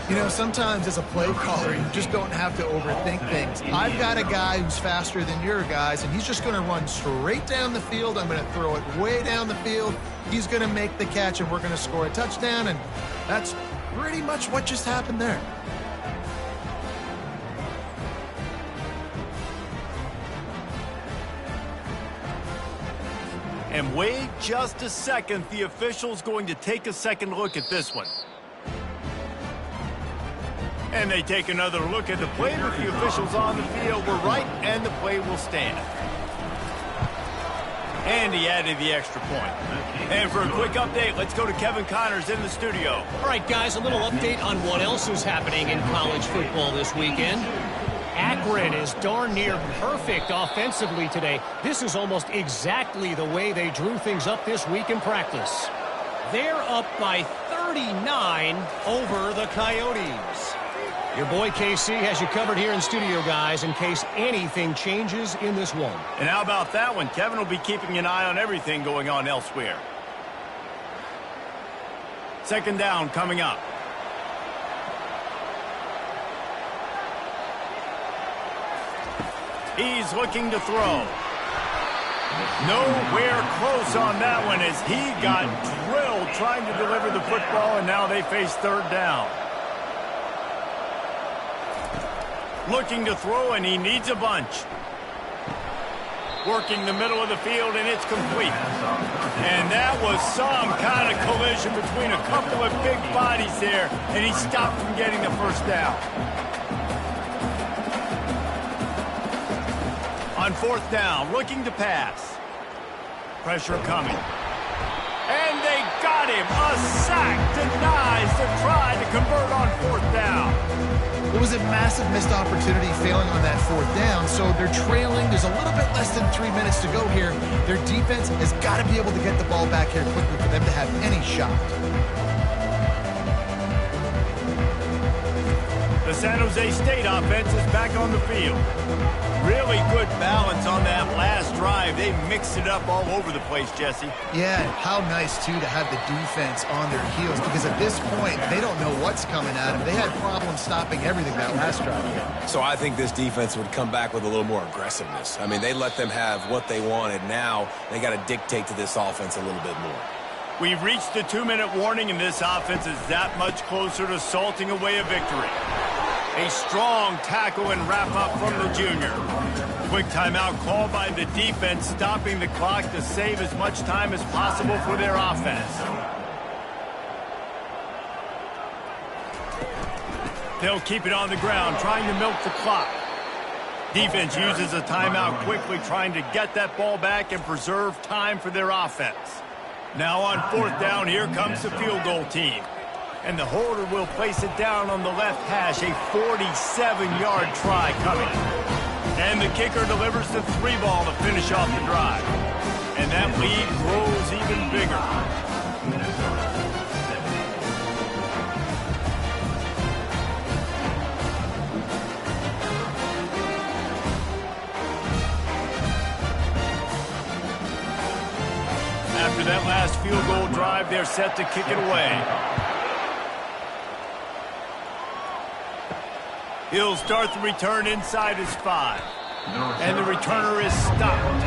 You know, sometimes as a play caller, you just don't have to overthink things. I've got a guy who's faster than your guys, and he's just going to run straight down the field. I'm going to throw it way down the field. He's going to make the catch, and we're going to score a touchdown, and that's pretty much what just happened there. And wait just a second. The official's going to take a second look at this one. And they take another look at the play with the officials on the field. We're right, and the play will stand. And he added the extra point. And for a quick update, let's go to Kevin Connors in the studio. All right, guys, a little update on what else is happening in college football this weekend. Akron is darn near perfect offensively today. This is almost exactly the way they drew things up this week in practice. They're up by 39 over the Coyotes. Your boy KC has you covered here in studio, guys, in case anything changes in this one. And how about that one? Kevin will be keeping an eye on everything going on elsewhere. Second down coming up. He's looking to throw. Nowhere close on that one as he got drilled trying to deliver the football, and now they face third down. Looking to throw, and he needs a bunch. Working the middle of the field, and it's complete. And that was some kind of collision between a couple of big bodies there, and he stopped from getting the first down. On fourth down, looking to pass. Pressure coming. And they got him. A sack denies the try to convert on fourth down. It was a massive missed opportunity failing on that fourth down, so they're trailing. There's a little bit less than 3 minutes to go here. Their defense has got to be able to get the ball back here quickly for them to have any shot. The San Jose State offense is back on the field. Really good balance on that last drive. They mixed it up all over the place, Jesse. Yeah, how nice, too, to have the defense on their heels, because at this point, they don't know what's coming at them. They had problems stopping everything that last drive. So I think this defense would come back with a little more aggressiveness. I mean, they let them have what they wanted. Now they got to dictate to this offense a little bit more. We've reached the 2-minute warning, and this offense is that much closer to salting away a victory. A strong tackle and wrap-up from the junior. Quick timeout called by the defense, stopping the clock to save as much time as possible for their offense. They'll keep it on the ground, trying to milk the clock. Defense uses a timeout quickly, trying to get that ball back and preserve time for their offense. Now on fourth down, here comes the field goal team. And the holder will place it down on the left hash, a 47-yard try coming. And the kicker delivers the 3-ball to finish off the drive. And that lead grows even bigger. After that last field goal drive, they're set to kick it away. He'll start the return inside his 5. And the returner is stopped.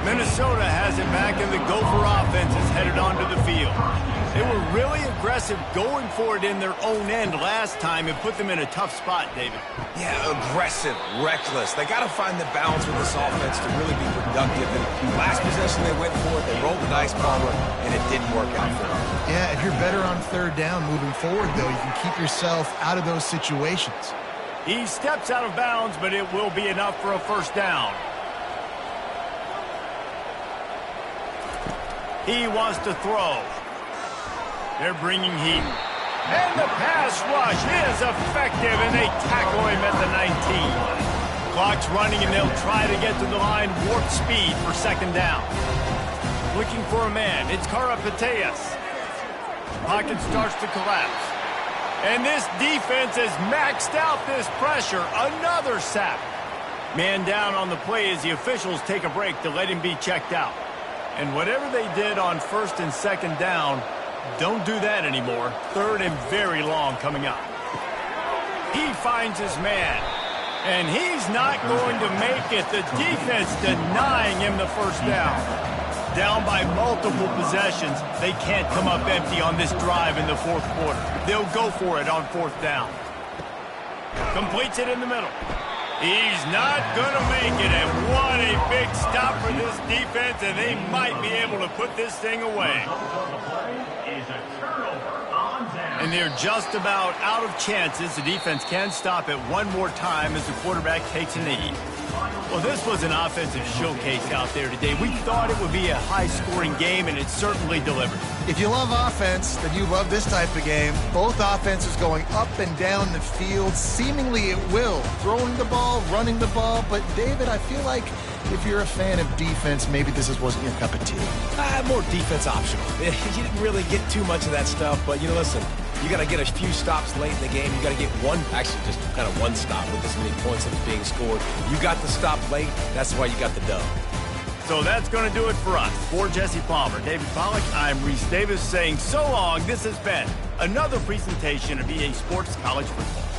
Minnesota has it back, and the Gopher offense is headed onto the field. They were really aggressive going for it in their own end last time and put them in a tough spot, David. Yeah, aggressive, reckless. They got to find the balance with this offense to really be productive. And last possession they went for it, they rolled the dice, Palmer, and it didn't work out for them. Yeah, if you're better on third down moving forward, though, you can keep yourself out of those situations. He steps out of bounds, but it will be enough for a first down. He wants to throw. They're bringing heat. And the pass rush is effective, and they tackle him at the 19. Clock's running, and they'll try to get to the line warp speed for second down. Looking for a man. It's Karapateas. Pocket starts to collapse. And this defense has maxed out this pressure. Another sack. Man down on the play as the officials take a break to let him be checked out. And whatever they did on first and second down, don't do that anymore. Third and very long coming up. He finds his man. And he's not going to make it. The defense denying him the first down. Down by multiple possessions. They can't come up empty on this drive in the fourth quarter. They'll go for it on fourth down. Completes it in the middle. He's not going to make it. And what a big stop for this defense. And they might be able to put this thing away. And they're just about out of chances. The defense can stop it one more time as the quarterback takes a knee. Well, this was an offensive showcase out there today. We thought it would be a high-scoring game, and it certainly delivered. If you love offense, then you love this type of game. Both offenses going up and down the field, seemingly at will. Throwing the ball, running the ball. But, David, I feel like if you're a fan of defense, maybe this wasn't your cup of tea. More defense optional. You didn't really get too much of that stuff, but, listen, you got to get a few stops late in the game. You got to get just kind of one stop with as many points that's being scored. You got the stop late. That's why you got the dub. So that's going to do it for us. For Jesse Palmer, David Pollack, I'm Reese Davis saying so long. This has been another presentation of EA Sports College Football.